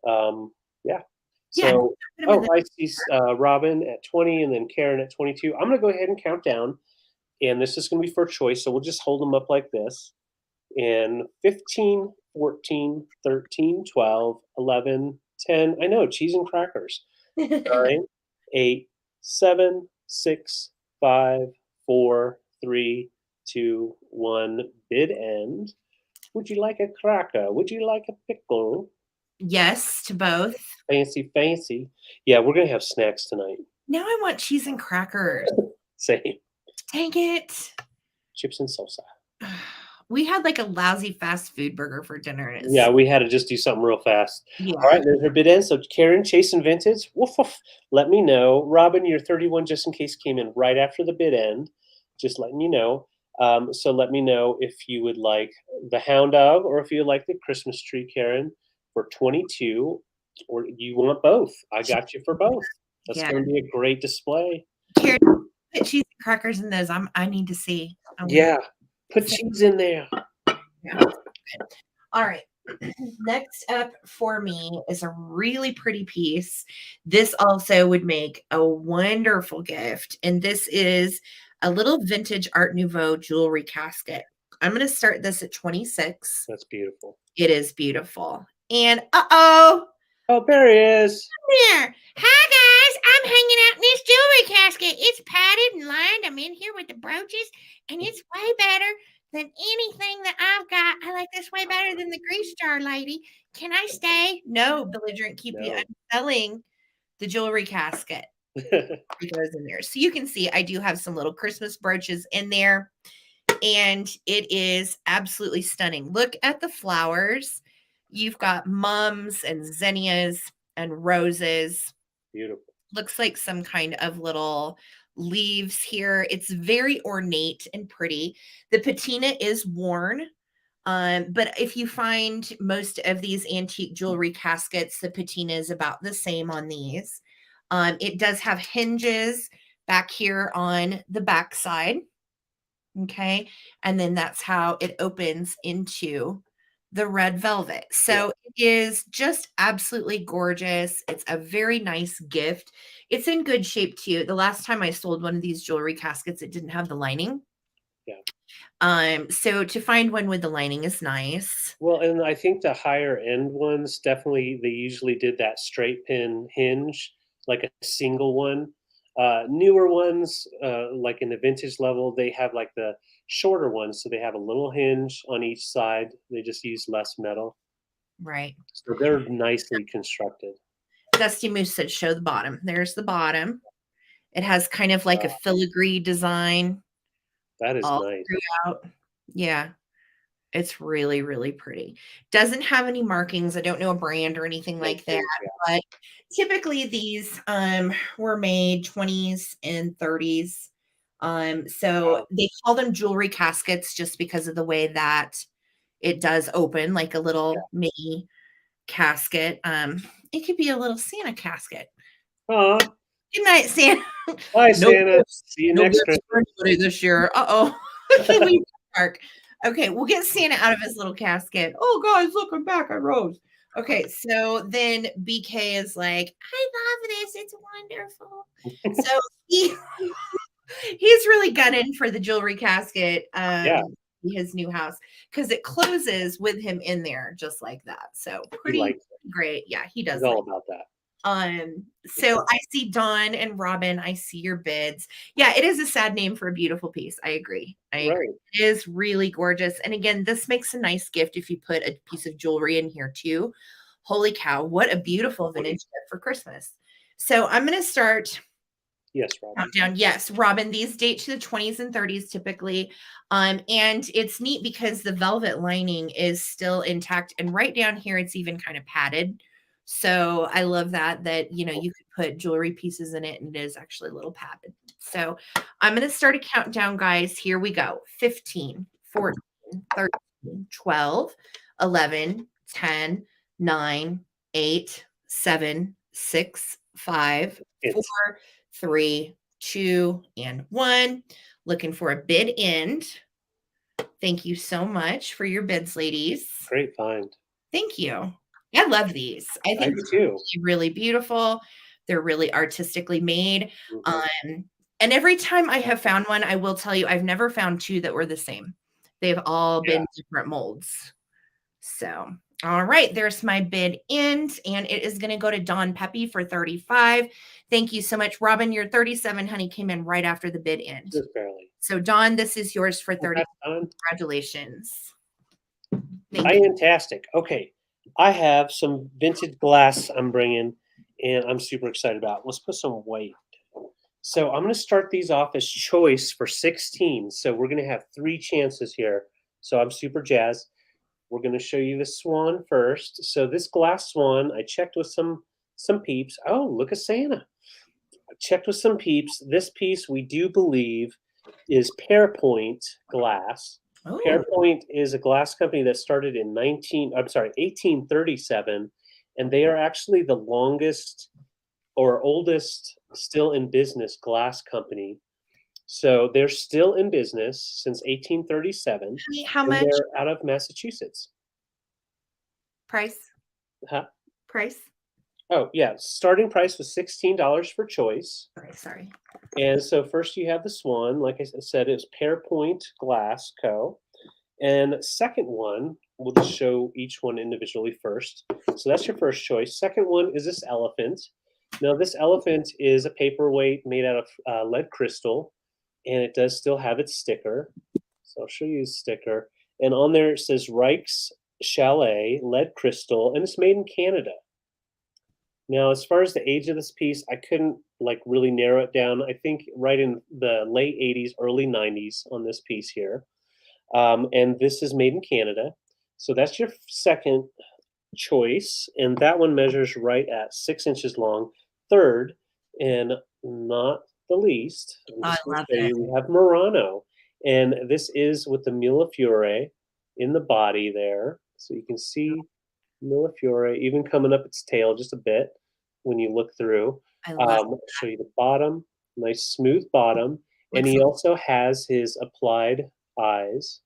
B: Yeah.
A: Yeah,
B: So,
A: put 'em in
B: I see Robin at 20, and then Karen at 22. I'm going to go ahead and count down, and this is going to be for choice. So we'll just hold them up like this. In 15, 14, 13, 12, 11, 10. I know, cheese and crackers. 9, 8, 7, 6, 5, 4, 3, 2, 1. Bid end. Would you like a cracker? Would you like a pickle?
A: Yes, to both.
B: Fancy, fancy. Yeah, we're going to have snacks tonight.
A: Now I want cheese and crackers.
B: Same.
A: Dang it.
B: Chips and salsa.
A: We had like a lousy fast food burger for dinner. And it's,
B: Yeah, we had to just do something real fast.
A: yeah.
B: All right, there's our bid end. So Karen, chasing vintage. Woof, woof. Let me know. Robin, you're 31 just in case came in right after the bid end. Just letting you know. So let me know if you would like the hound dog or if you like the Christmas tree, Karen, for 22, or you want both. I got you for both. That's
A: Yeah.
B: going to be a great display.
A: Karen, put cheese and crackers in those. I need to see.
B: Yeah, put cheese in there.
A: Yeah. All right. Next up for me is a really pretty piece. This also would make a wonderful gift. And this is a little vintage Art Nouveau jewelry casket. I'm going to start this at 26.
B: That's beautiful.
A: It is beautiful. And uh-oh.
B: Oh, there he is.
C: There. Hi, guys. I'm hanging out in this jewelry casket. It's padded and lined. I'm in here with the brooches, and it's way better than anything that I've got. I like this way better than the grease jar lady. Can I stay?
A: No, belligerent keep
B: No.
A: I'm selling the jewelry casket. It goes in there. So you can see I do have some little Christmas brooches in there, and it is absolutely stunning. Look at the flowers. You've got mums and zinnias and roses.
B: Beautiful.
A: Looks like some kind of little leaves here. It's very ornate and pretty. The patina is worn. But if you find most of these antique jewelry caskets, the patina is about the same on these. It does have hinges back here on the back side. Okay. And then that's how it opens into the red velvet. So it is just absolutely gorgeous. It's a very nice gift. It's in good shape too. The last time I sold one of these jewelry caskets, it didn't have the lining. So to find one with the lining is nice.
B: Well, and I think the higher end ones definitely they usually did that straight pin hinge, like a single one. Newer ones, like in the vintage level, they have like the shorter ones, so they have a little hinge on each side. They just use less metal.
A: Right.
B: So they're nicely constructed.
A: Dusty Moose said show the bottom. There's the bottom. It has kind of like a filigree design.
B: That is
A: all
B: nice.
A: throughout. Yeah. It's really, really pretty. Doesn't have any markings. I don't know a brand or anything like that, but typically these were made 20s and 30s. So they call them jewelry caskets just because of the way that it does open like a little mini casket. It could be a little Santa casket.
B: Aw.
A: Good night, Santa.
B: Bye,
A: No
B: Santa.
A: gifts.
B: See you
A: No
B: next
A: gifts for
B: Christmas.
A: anybody this year. Uh-oh. I can't leave the park. Okay, we'll get Santa out of his little casket. Oh, guys, look, I'm back. I rose. Okay, so then BK is like, I love this. It's wonderful. So he's really gunning for the jewelry casket, his new house, because it closes with him in there just like that. So pretty great. Yeah, he does.
B: He's all about that.
A: So I see Dawn and Robin. I see your bids. Yeah, it is a sad name for a beautiful piece. I agree. It is really gorgeous. And again, this makes a nice gift if you put a piece of jewelry in here too. Holy cow, what a beautiful vintage gift for Christmas. So I'm going to start.
B: Yes, Robin.
A: Countdown. Yes, Robin, these date to the 20s and 30s typically. And it's neat because the velvet lining is still intact. And right down here, it's even kind of padded. So I love that, you could put jewelry pieces in it and it is actually a little padded. So I'm going to start a countdown, guys. Here we go. 15, 14, 13, 12, 11, 10, 9, 8, 7, 6, 5, 4, 3, 2, and 1. Looking for a bid end. Thank you so much for your bids, ladies.
B: Great find.
A: Thank you. I love these. I think
B: do too.
A: Really beautiful. They're really artistically made. And every time I have found one, I will tell you, I've never found two that were the same. They've all been different molds. So, all right, there's my bid end, and it is going to go to Dawn Peppy for 35. Thank you so much, Robin. Your 37, honey, came in right after the bid end.
B: Just barely.
A: So, Dawn, this is yours for 30. Congratulations.
B: Fantastic. Okay, I have some vintage glass I'm bringing, and I'm super excited about. Let's put some white. So I'm going to start these off as choice for 16. So we're going to have 3 chances here. So I'm super jazzed. We're going to show you the swan first. So this glass swan, I checked with some peeps. Oh, look at Santa. I checked with some peeps. This piece we do believe is Pearpoint glass.
A: Oh.
B: Pearpoint is a glass company that started in 1837, and they are actually the longest or oldest still in business glass company. So they're still in business since 1837.
A: How much?
B: They're out of Massachusetts.
A: Price?
B: Huh?
A: Price?
B: Oh, yeah. Starting price was $16 for choice.
A: Okay, sorry.
B: And so first you have the swan. Like I said, it's Pearpoint Glass Co. And second one, we'll just show each one individually first. So that's your first choice. Second one is this elephant. Now this elephant is a paperweight made out of lead crystal, and it does still have its sticker. So I'll show you the sticker. And on there it says Reich's Chalet lead crystal, and it's made in Canada. Now, as far as the age of this piece, I couldn't really narrow it down. I think right in the late 80s, early 90s on this piece here. And this is made in Canada. So that's your second choice. And that one measures right at 6 inches long. Third, and not the least,
A: I love it.
B: we have Murano. And this is with the Millefiore in the body there. So you can see Millefiore even coming up its tail just a bit when you look through. I'll show you the bottom, nice smooth bottom. And he also has his applied eyes.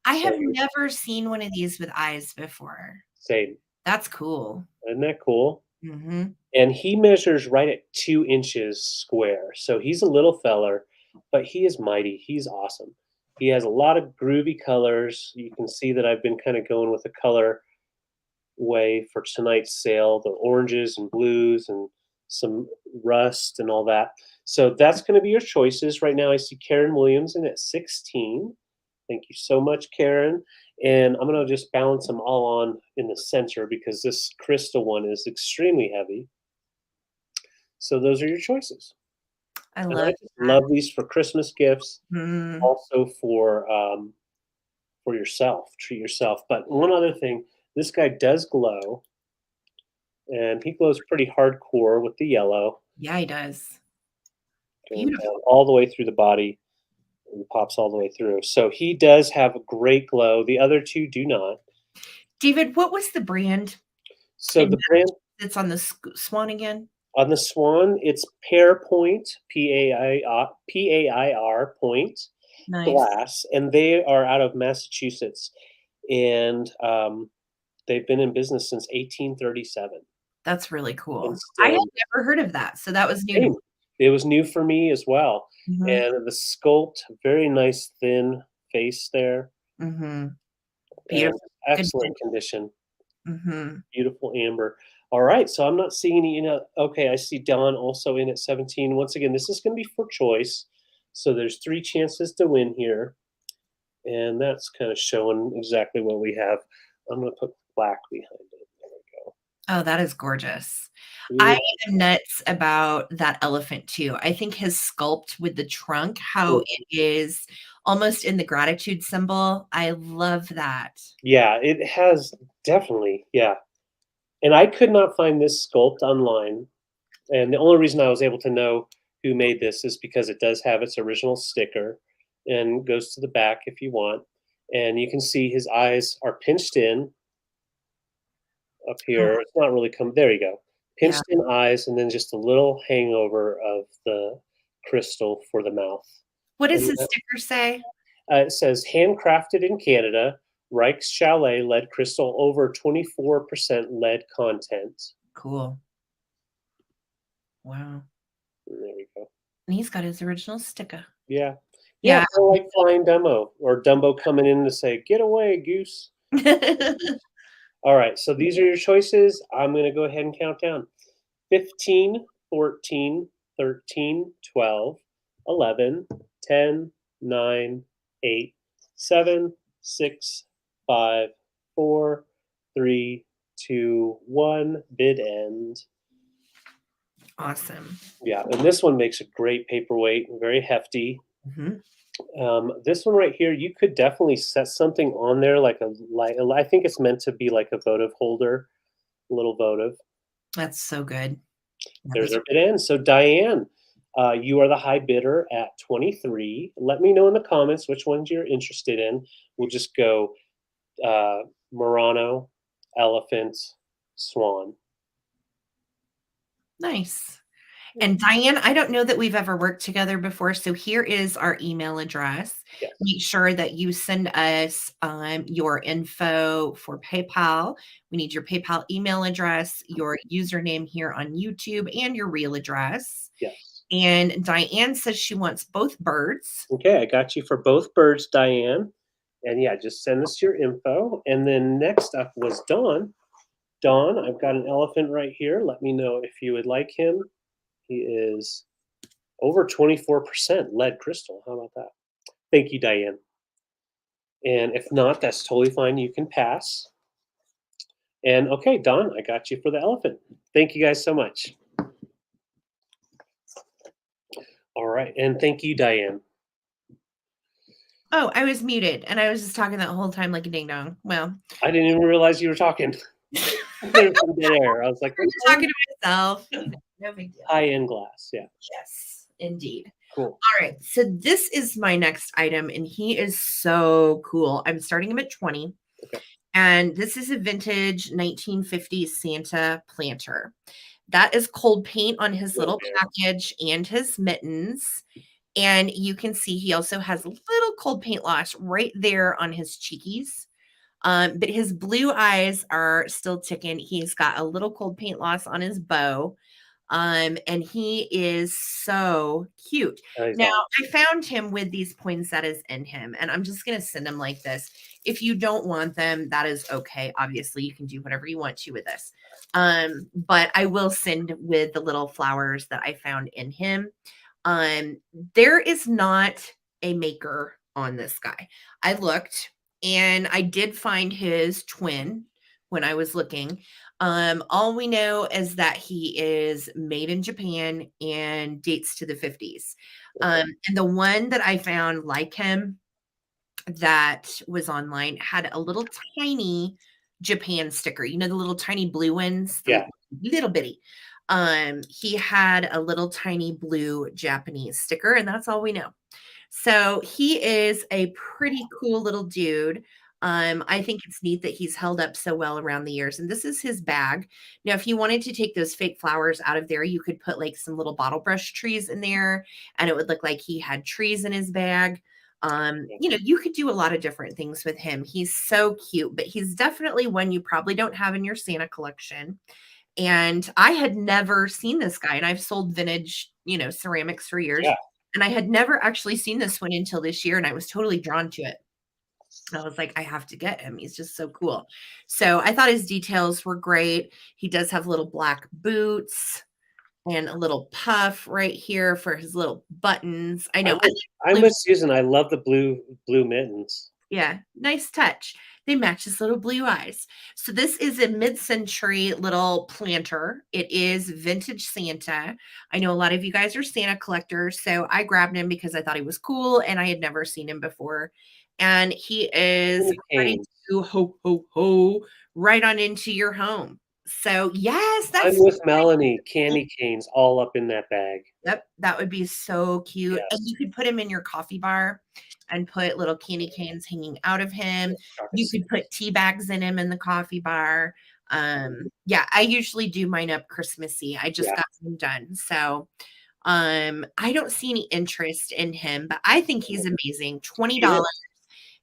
A: I have never seen one of these with eyes before.
B: Same.
A: That's cool.
B: Isn't that cool?
A: Mm-hmm.
B: And he measures right at 2 inches square. So he's a little feller, but he is mighty. He's awesome. He has a lot of groovy colors. You can see that I've been kind of going with the color way for tonight's sale, the oranges and blues and some rust and all that. So that's going to be your choices. Right now I see Karen Williams in at 16. Thank you so much, Karen. And I'm going to just balance them all on in the center because this crystal one is extremely heavy. So those are your choices.
A: I
B: love these for Christmas gifts, also for for yourself. Treat yourself. But one other thing, this guy does glow, and he glows pretty hardcore with the yellow.
A: Yeah, he does.
B: Going
A: Beautiful.
B: down all the way through the body and pops all the way through. So he does have a great glow. The other two do not.
A: David, what was the brand?
B: So
A: And
B: the brand
A: that's on the swan again?
B: on the Swan, it's Pear Point, Pair Point
A: Nice.
B: glass, and they are out of Massachusetts, and they've been in business since 1837.
A: That's really cool.
B: And
A: I had
B: still,
A: never heard of that, so that was new to me.
B: it was new for me as well.
A: Mhm,
B: And the sculpt, very nice thin face there,
A: mhm.
B: and
A: Beautiful. Good
B: excellent condition.
A: Mhm.
B: Beautiful amber. All right, so I'm not seeing any. Okay, I see Don also in at 17. Once again, this is going to be for choice. So there's 3 chances to win here, and that's kind of showing exactly what we have. I'm going to put black behind it. There we
A: Oh, that is gorgeous.
B: go.
A: I am nuts about that elephant too. I think his sculpt with the trunk, how it is almost in the gratitude symbol. I love that.
B: Yeah, it has definitely. Yeah, and I could not find this sculpt online, and the only reason I was able to know who made this is because it does have its original sticker and goes to the back if you want. And you can see his eyes are pinched in up
A: Oh,
B: here. It's not really come. There you go.
A: yeah.
B: Pinched in eyes, and then just a little hangover of the crystal for the mouth.
A: What does
B: And
A: his sticker say?
B: it says handcrafted in Canada, Reich's Chalet lead crystal, over 24% lead content.
A: Cool. Wow.
B: There we go.
A: And he's got his original sticker.
B: Yeah.
A: Yeah.
B: Yeah, kind of like Flying Dumbo or Dumbo coming in to say, "Get away, goose." All right, so these are your choices. I'm going to go ahead and count down. 15, 14, 13, 12, 11, 10, 9, 8, 7, 6, 5, 4, 3, 2, 1. Bid end.
A: Awesome.
B: Yeah, and this one makes a great paperweight, very hefty.
A: Mhm.
B: This one right here, you could definitely set something on there like I think it's meant to be like a votive holder, a little votive.
A: That's so good. Yeah,
B: There's
A: those
B: our bid end. So Diane, you are the high bidder at 23. Let me know in the comments which ones you're interested in. We'll just go Murano, elephant, swan.
A: nice. And Diane, I don't know that we've ever worked together before. So here is our email address.
B: Yes.
A: Make sure that you send us your info for PayPal. We need your PayPal email address, your username here on YouTube, and your real address.
B: Yes.
A: And Diane says she wants both birds.
B: Okay, I got you for both birds, Diane. And yeah, just send us your info. And then next up was Dawn. Dawn, I've got an elephant right here. Let me know if you would like him. He is over 24% lead crystal. How about that? Thank you, Diane. And if not, that's totally fine. You can pass. And okay, Dawn, I got you for the elephant. Thank you guys so much. All right. And thank you, Diane.
A: Oh, I was muted and I was just talking that whole time like a ding dong. Well,
B: I didn't even realize you were talking. There's some dead air. I was like,
A: I'm talking to myself. No big deal.
B: high-end glass. Yeah.
A: Yes, indeed.
B: Cool.
A: All right. So this is my next item, and he is so cool. I'm starting him at 20.
B: Okay.
A: And this is a vintage 1950s Santa planter. That is cold paint on his little package and his mittens. And you can see he also has a little cold paint loss right there on his cheekies. But his blue eyes are still ticking. He's got a little cold paint loss on his bow. And he is so cute. Now, I found him with these poinsettias in him, and I'm just going to send them like this. If you don't want them, that is okay. Obviously, you can do whatever you want to with this. But I will send with the little flowers that I found in him. There is not a maker on this guy. I looked, and I did find his twin when I was looking. All we know is that he is made in Japan and dates to the 50s. And the one that I found like him that was online had a little tiny Japan sticker. You know, the little tiny blue ones? The
B: Yeah.
A: little bitty. He had a little tiny blue Japanese sticker, and that's all we know. So he is a pretty cool little dude. I think it's neat that he's held up so well around the years. And this is his bag. Now, if you wanted to take those fake flowers out of there, you could put like some little bottle brush trees in there, and it would look like he had trees in his bag. You know, you could do a lot of different things with him. He's so cute, but he's definitely one you probably don't have in your Santa collection. And I had never seen this guy, and I've sold vintage, you know, ceramics for years.
B: Yeah.
A: And I had never actually seen this one until this year, and I was totally drawn to it. I was like, I have to get him. He's just so cool. So I thought his details were great. He does have little black boots and a little puff right here for his little buttons. I know.
B: I'm with Susan. I love the blue mittens.
A: Yeah, nice touch. They match his little blue eyes. So this is a mid-century little planter. It is vintage Santa. I know a lot of you guys are Santa collectors, so I grabbed him because I thought he was cool and I had never seen him before. And he is ready to ho, ho, ho, right on into your home. So yes,
B: I'm
A: that's
B: with Melanie. Candy canes all up in that bag.
A: Yep, that would be so cute.
B: Yes.
A: And you could put him in your coffee bar and put little candy canes hanging out of him. You could put tea bags in him in the coffee bar. Yeah, I usually do mine up Christmassy. I just got them done. So I don't see any interest in him, but I think he's amazing. $20.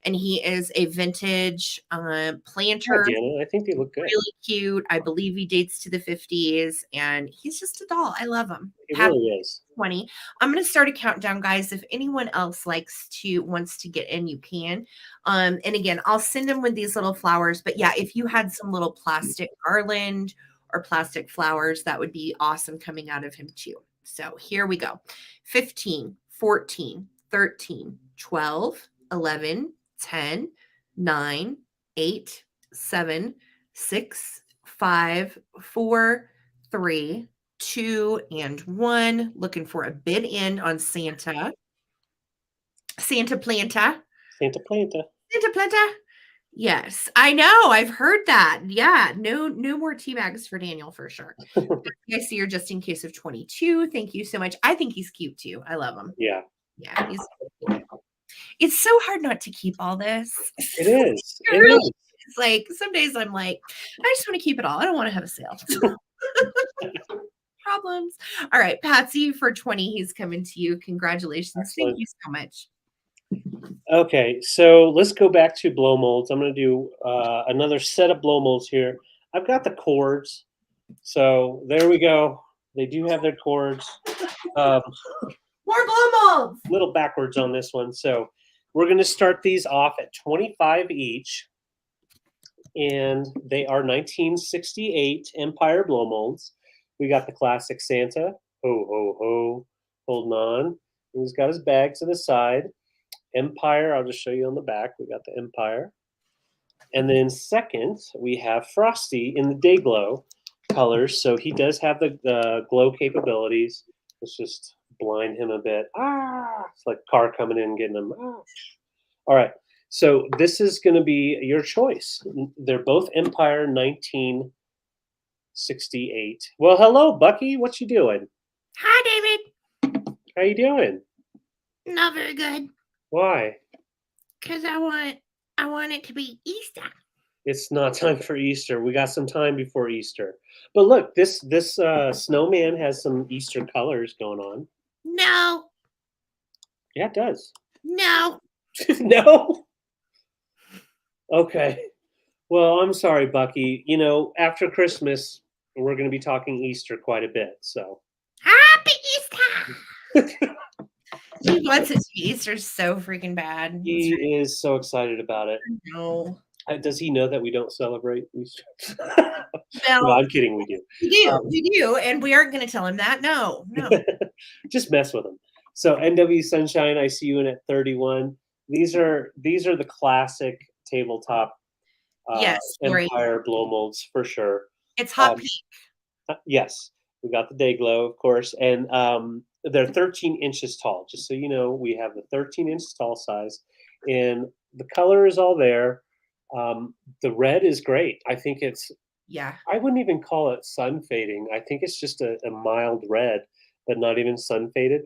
A: And he is a vintage planter.
B: Yeah, I think they look good.
A: Really cute. I believe he dates to the 50s, and he's just a doll. I love him.
B: He really is.
A: 20. I'm going to start a countdown, guys. If anyone else wants to get in, you can. And again, I'll send them with these little flowers. But yeah, if you had some little plastic garland or plastic flowers, that would be awesome coming out of him too. So here we go. 15, 14, 13, 12, 11, 10, 9, 8, 7, 6, 5, 4, 3, 2, and 1. Looking for a bid end on Santa. Santa Planta.
B: Santa Planta.
A: Santa Planta. Yes, I know. I've heard that. Yeah, no more tea bags for Daniel for sure. I see you're just in case of 22. Thank you so much. I think he's cute too. I love him.
B: Yeah.
A: Yeah, he's cute. It's so hard not to keep all this.
B: It is.
A: It really is. It's like some days I'm like, I just want to keep it all. I don't want to have a sale. Problems. All right, Patsy for 20. He's coming to you. Congratulations.
B: Excellent.
A: Thank you so much.
B: Okay, so let's go back to blow molds. I'm going to do another set of blow molds here. I've got the cords. So there we go. They do have their cords.
A: More blow molds.
B: A little backwards on this one. So we're going to start these off at 25 each. And they are 1968 Empire blow molds. We got the classic Santa. Ho, ho, ho. Holding on. He's got his bag to the side. Empire, I'll just show you on the back. We got the Empire. And then second, we have Frosty in the day glow colors. So he does have the glow capabilities. Let's just blind him a bit. It's like a car coming in and getting him. All right. So this is going to be your choice. They're both Empire 1968. Well, hello, Bucky. What you doing?
C: Hi, David.
B: How you doing?
C: Not very good.
B: Why?
C: Because I want it to be Easter.
B: It's not time for Easter. We got some time before Easter. But look, this snowman has some Easter colors going on.
C: No.
B: Yeah, it does.
C: No.
B: No? Okay. Well, I'm sorry, Bucky. You know, after Christmas, we're going to be talking Easter quite a bit. So
C: Happy Easter.
A: He wants it to be Easter so freaking bad.
B: He is so excited about it.
A: No.
B: Does he know that we don't celebrate Easter?
A: No,
B: No, I'm kidding. We do.
A: We do, and we aren't going to tell him that. No.
B: Just mess with him. So NW Sunshine, I see you in at 31. These are the classic tabletop
A: Yes,
B: Empire blow molds for sure.
A: It's hot pink.
B: Yes, we got the day glow, of course, and they're 13 inches tall. Just so you know, we have the 13-inch tall size, and the color is all there. The red is great. I think it's.
A: Yeah.
B: I wouldn't even call it sun fading. I think it's just a mild red, but not even sun faded.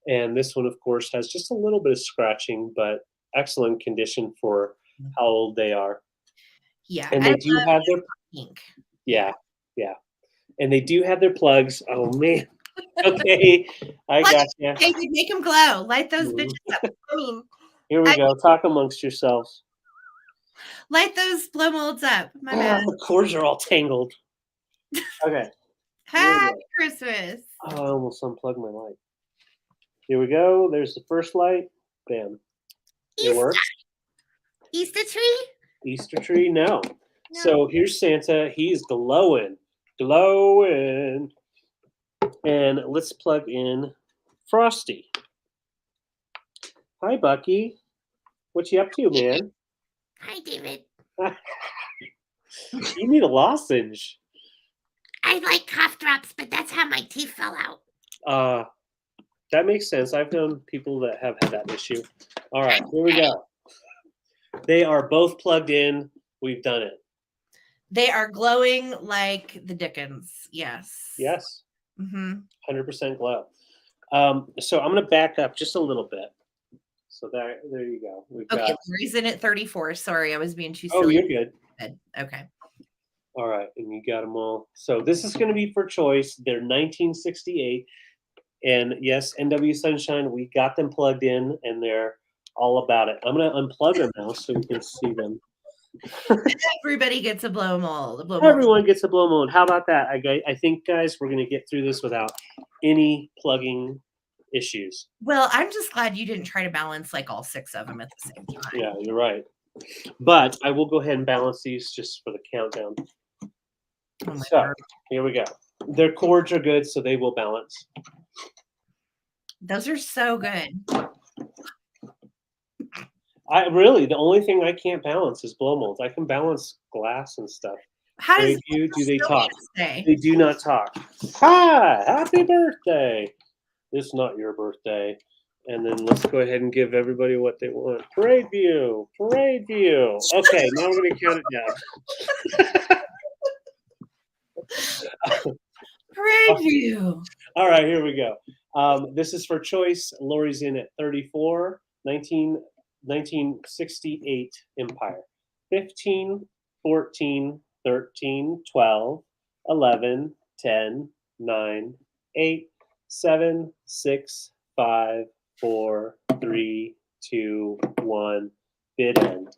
B: And this one, of course, has just a little bit of scratching, but excellent condition for how old they are.
A: Yeah.
B: And
A: I
B: they do
A: love
B: have their
A: pink.
B: yeah. And they do have their plugs. Oh man. Okay, I got you.
A: David, make them glow. Light those bitches up. I mean,
B: Here we go. Talk amongst yourselves.
A: light those blow molds up. My bad.
B: The cords are all tangled. Okay.
A: Happy Christmas.
B: Oh, I almost unplugged my light. Here we go. There's the first light. Bam. It works.
C: Easter tree?
B: Easter tree? No. So here's Santa. He's glowing. Glowing. And let's plug in Frosty. Hi, Bucky. What you up to, man?
C: Hi, David.
B: You need a lozenge.
C: I like cough drops, but that's how my teeth fell out.
B: That makes sense. I've known people that have had that issue. All right, here we go. They are both plugged in. We've done it.
A: They are glowing like the Dickens. Yes.
B: Yes.
A: 100%
B: glow. So I'm going to back up just a little bit. So there you go. We've
A: okay,
B: got.
A: Larry's in at 34. Sorry, I was being too
B: Oh,
A: silly.
B: you're good.
A: Okay.
B: All right, and you got them all. So this is going to be for choice. They're 1968, and yes, NW Sunshine. We got them plugged in, and they're all about it. I'm going to unplug them now so we can see them.
A: Everybody gets a blow mold.
B: Everyone gets a blow mold. How about that? I think, guys, we're going to get through this without any plugging issues.
A: Well, I'm just glad you didn't try to balance like all 6 of them at the same time.
B: Yeah, you're right. But I will go ahead and balance these just for the countdown.
A: Oh
B: So here we go. Their cords are good, so they will balance.
A: Those are so good.
B: The only thing I can't balance is blow molds. I can balance glass and stuff.
A: How does
B: do they talk?
A: Say?
B: They do not talk. Hi, happy birthday. This is not your birthday. And then let's go ahead and give everybody what they want. Parade view. Parade view. Okay, now we're going to count it down.
A: Parade view.
B: All right, here we go. This is for choice. Lori's in at 34. 1968 Empire. 15, 14, 13, 12, 11, 10, 9, 8, 7, 6, 5, 4, 3, 2, 1. Bid end.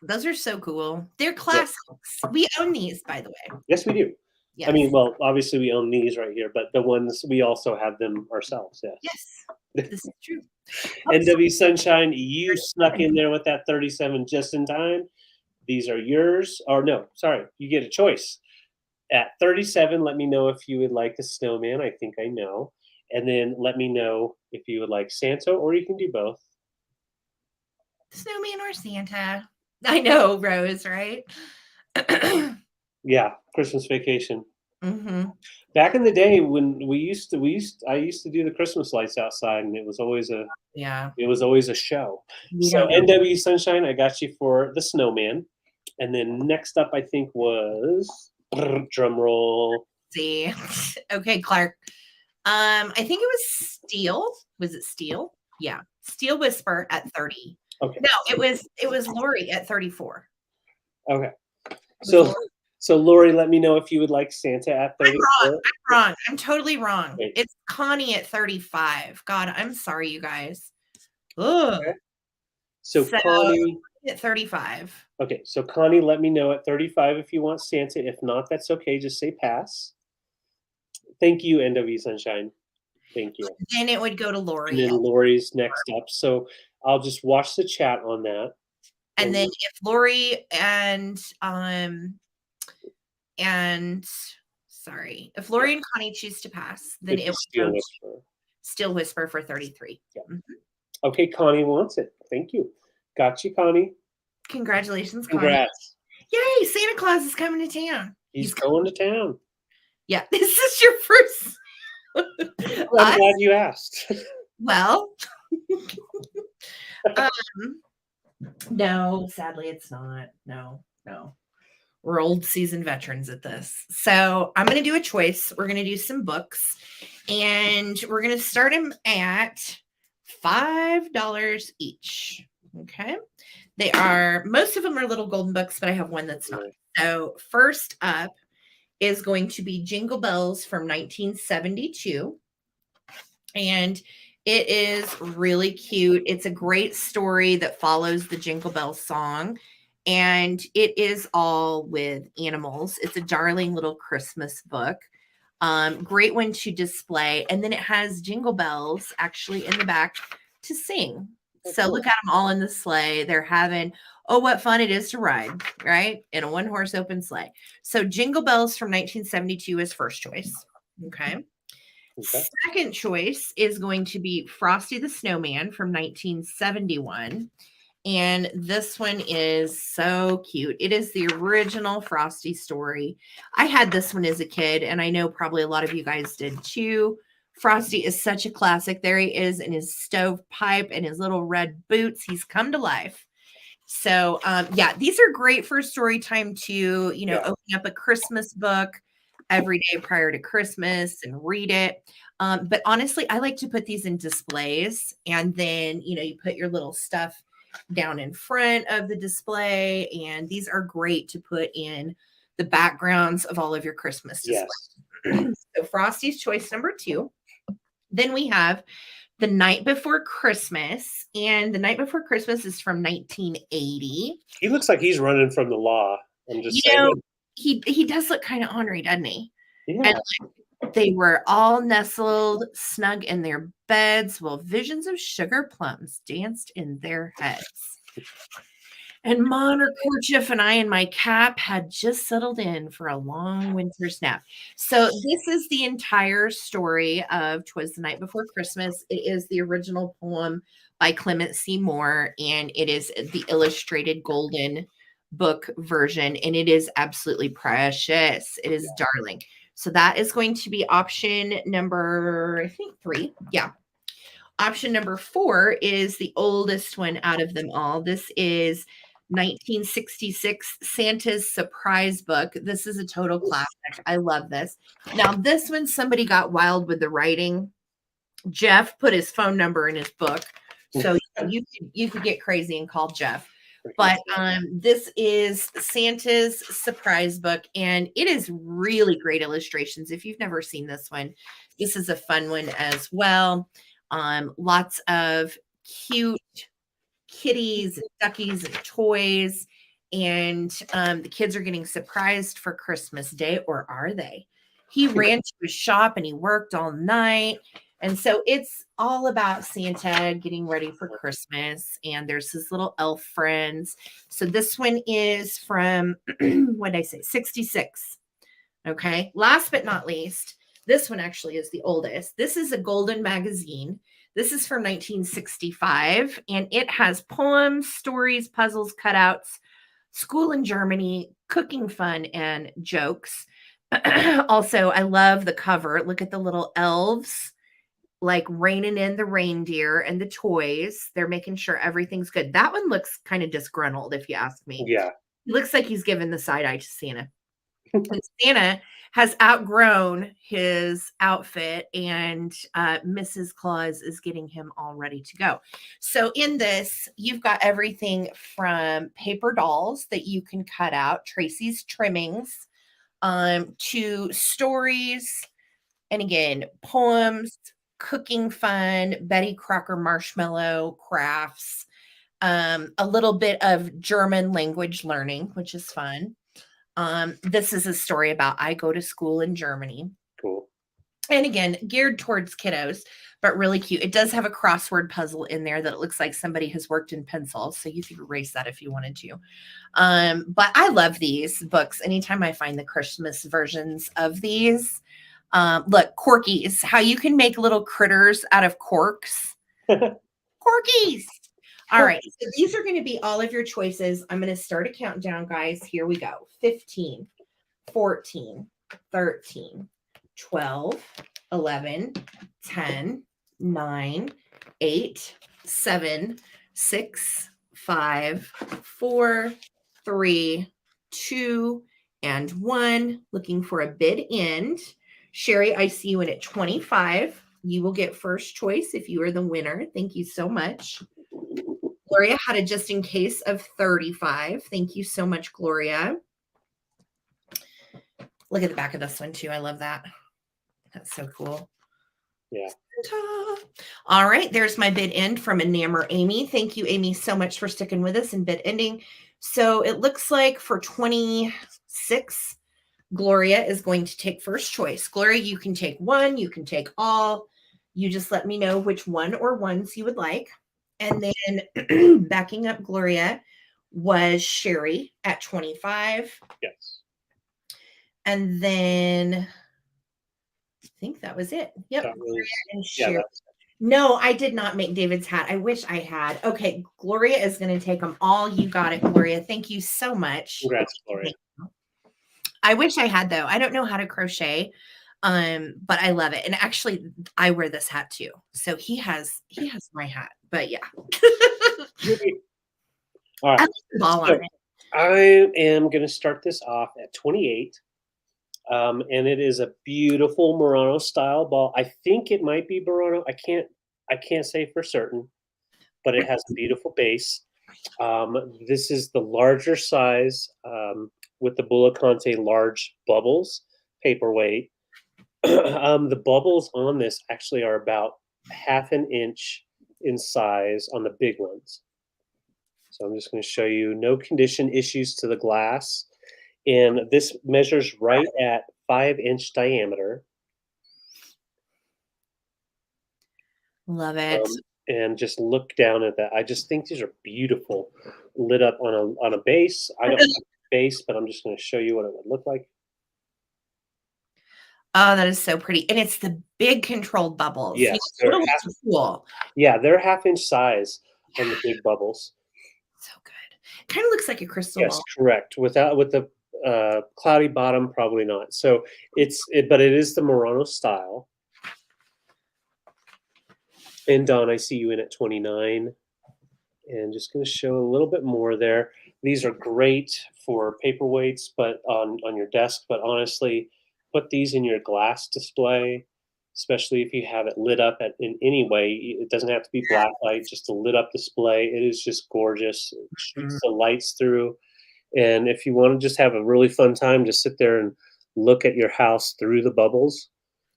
A: Those are so cool. They're classics. Yeah. We own these, by the way.
B: Yes, we do.
A: Yes.
B: I mean, well, obviously we own these right here, but the ones we also have them ourselves. Yes.
A: Yes. This is true.
B: NW Sunshine, you snuck in there with that 37 just in time. These are yours. Or no, sorry, you get a choice. At 37, let me know if you would like the Snowman. I think I know. And then let me know if you would like Santa, or you can do both.
A: Snowman or Santa. I know, Rose, right?
B: Yeah, Christmas Vacation.
A: Mm-hmm.
B: Back in the day when I used to do the Christmas lights outside, and it was always a show. So NW Sunshine, I got you for the Snowman, and then next up I think was drum roll.
A: See, okay, Clark. I think it was Steel. Was it Steel? Yeah, Steel Whisper at 30.
B: Okay.
A: No, it was Lori at 34.
B: Okay. So Lori, let me know if you would like Santa at 34.
A: I'm wrong. I'm totally wrong. Wait. It's Connie at 35. God, I'm sorry, you guys. Ugh.
B: Okay. So Connie
A: at 35.
B: Okay, so Connie, let me know at 35 if you want Santa. If not, that's okay. Just say pass. Thank you, NW Sunshine. Thank you.
A: Then it would go to Lori.
B: And then Lori's next up. So I'll just watch the chat on that.
A: And then if Lori if Lori and Connie choose to pass, then it will go Steel Whisper for 33.
B: Yeah. Mm-hmm. Okay, Connie wants it. Thank you. Got you, Connie.
A: Congratulations, Connie.
B: Congrats.
A: Yay, Santa Claus is coming to town.
B: He's going to town.
A: Yeah, this is your first.
B: I'm glad you asked.
A: Well, um, no, sadly, it's not. No, no. We're old seasoned veterans at this. So I'm going to do a choice. We're going to do some books, and we're going to start them at $5 each. Okay. They are, most of them are little golden books, but I have one that's not. So first up is going to be Jingle Bells from 1972. And it is really cute. It's a great story that follows the Jingle Bell song. And it is all with animals. It's a darling little Christmas book. Great one to display. And then it has jingle bells actually in the back to sing. So look at them all in the sleigh. They're having, oh, what fun it is to ride, right? In a one-horse open sleigh. So Jingle Bells from 1972 is first choice. Okay. Second choice is going to be Frosty the Snowman from 1971. And this one is so cute. It is the original Frosty story. I had this one as a kid, and I know probably a lot of you guys did too. Frosty is such a classic. There he is in his stovepipe and his little red boots. He's come to life. So, yeah, these are great for story time too. You know, open up a Christmas book every day prior to Christmas and read it. But honestly, I like to put these in displays, and then, you know, you put your little stuff down in front of the display, and these are great to put in the backgrounds of all of your Christmas displays. So Frosty's choice number 2. Then we have The Night Before Christmas, and The Night Before Christmas is from 1980.
B: He looks like he's running from the law. I'm just saying.
A: Know, he does look kind of ornery, doesn't he?
B: Yeah.
A: And they were all nestled snug in their beds while visions of sugar plums danced in their heads. And Ma in her kerchief and I in my cap had just settled in for a long winter's nap. So this is the entire story of 'Twas the Night Before Christmas. It is the original poem by Clement C. Moore, and it is the illustrated golden book version, and it is absolutely precious. It is darling. So that is going to be option number, I think 3. Yeah. Option number 4 is the oldest one out of them all. This is 1966 Santa's Surprise Book. This is a total classic. I love this. Now, this one, somebody got wild with the writing. Jeff put his phone number in his book, so you could get crazy and call Jeff. But this is Santa's Surprise Book, and it is really great illustrations. If you've never seen this one, this is a fun one as well. Lots of cute kitties and duckies and toys, and the kids are getting surprised for Christmas Day, or are they? He ran to his shop and he worked all night. And so it's all about Santa getting ready for Christmas, and there's his little elf friends. So this one is from, what did I say, 66. Okay. Last but not least, this one actually is the oldest. This is a golden magazine. This is from 1965, and it has poems, stories, puzzles, cutouts, school in Germany, cooking fun, and jokes. Also, I love the cover. Look at the little elves, like reining in the reindeer and the toys. They're making sure everything's good. That one looks kind of disgruntled, if you ask me.
B: Yeah.
A: He looks like he's giving the side eye to Santa. And Santa has outgrown his outfit, and Mrs. Claus is getting him all ready to go. So in this, you've got everything from paper dolls that you can cut out, Tracy's trimmings, to stories, and again, poems, cooking fun, Betty Crocker marshmallow crafts, a little bit of German language learning, which is fun. This is a story about I go to school in Germany.
B: Cool.
A: And again, geared towards kiddos, but really cute. It does have a crossword puzzle in there that it looks like somebody has worked in pencil. So you could erase that if you wanted to. But I love these books. Anytime I find the Christmas versions of these. Look, corkies, how you can make little critters out of corks. Corkies. All right. So these are going to be all of your choices. I'm going to start a countdown, guys. Here we go. 15, 14, 13, 12, 11, 10, 9, 8, 7, 6, 5, 4, 3, 2, and 1. Looking for a bid end. Sherry, I see you in at 25. You will get first choice if you are the winner. Thank you so much. Gloria had a just in case of 35. Thank you so much, Gloria. Look at the back of this one too. I love that. That's so cool.
B: Yeah.
A: All right. There's my bid end from Enamor Amy. Thank you, Amy, so much for sticking with us and bid ending. So it looks like for 26, Gloria is going to take first choice. Gloria, you can take one. You can take all. You just let me know which one or ones you would like. And then backing up Gloria was Sherry at 25.
B: Yes.
A: And then I think that was it. Yep. Gloria and Sherry.
B: Yeah,
A: no, I did not make David's hat. I wish I had. Okay. Gloria is going to take them all. You got it, Gloria. Thank you so much.
B: Congrats, Gloria.
A: I wish I had, though. I don't know how to crochet. But I love it. And actually I wear this hat too. So he has my hat, but yeah.
B: All right.
A: I like the ball on it.
B: I am going to start this off at 28. And it is a beautiful Murano-style ball. I think it might be Murano. I can't say for certain, but it has a beautiful base. This is the larger size with the Bullicante large bubbles, paperweight. The bubbles on this actually are about ½ an inch in size on the big ones. So I'm just going to show you no condition issues to the glass. And this measures right at 5-inch diameter.
A: Love it.
B: And just look down at that. I just think these are beautiful, lit up on a base. I don't have a base, but I'm just going to show you what it would look like.
A: Oh, that is so pretty. And it's the big controlled bubbles.
B: Yes.
A: They're cool.
B: Yeah, they're ½ size on the big bubbles.
A: So good. Kind of looks like a crystal ball.
B: Yes, correct. With the cloudy bottom, probably not. So but it is the Murano-style. And Don, I see you in at 29. And just going to show a little bit more there. These are great for paperweights, but on your desk. But honestly, put these in your glass display, especially if you have it lit up in any way. It doesn't have to be black light, just a lit up display. It is just gorgeous. It shoots the lights through. And if you want to just have a really fun time, just sit there and look at your house through the bubbles.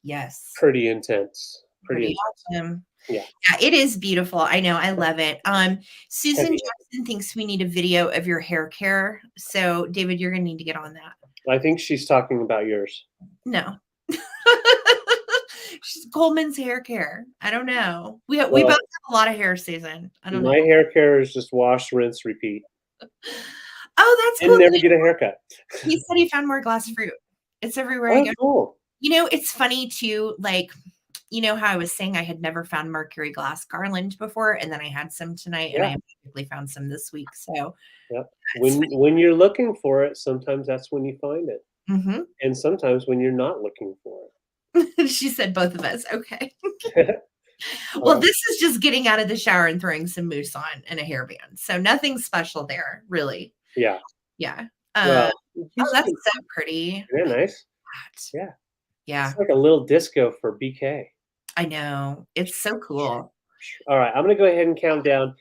A: Yes.
B: Pretty intense.
A: Pretty awesome.
B: Yeah,
A: it is beautiful. I know. I love it. Susan Jackson thinks we need a video of your hair care. So, David, you're going to need to get on that.
B: I think she's talking about yours.
A: No. She's Coleman's hair care. I don't know. We both have a lot of hair, Susan. I don't know.
B: My hair care is just wash, rinse, repeat.
A: Oh, that's
B: and
A: cool.
B: Never get a haircut.
A: He said he found more glass fruit. It's everywhere
B: I
A: I go.
B: Cool.
A: You know, it's funny too, like, you know how I was saying I had never found Mercury glass garland before, and then I had some tonight, and I immediately found some this week. So,
B: when you're looking for it, sometimes that's when you find it, and sometimes when you're not looking for
A: it. She said both of us. Okay. Well, this is just getting out of the shower and throwing some mousse on and a hairband, so nothing special there, really.
B: Yeah.
A: Oh, that's so pretty.
B: Isn't that nice? Yeah. It's like a little disco for BK.
A: I know. It's so cool.
B: All right. I'm going to go ahead and count down.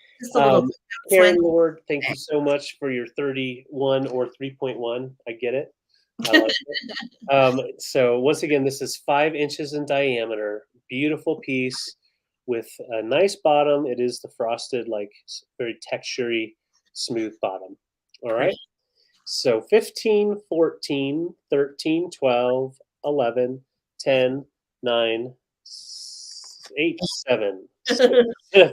B: Karen Lord, thank you so much for your 31 or 3.1. I get it. I like it. So once again, this is 5 inches in diameter. Beautiful piece with a nice bottom. It is the frosted, like very textury, smooth bottom. All right. So 15, 14, 13, 12, 11, 10, 9, 8, 7, 6,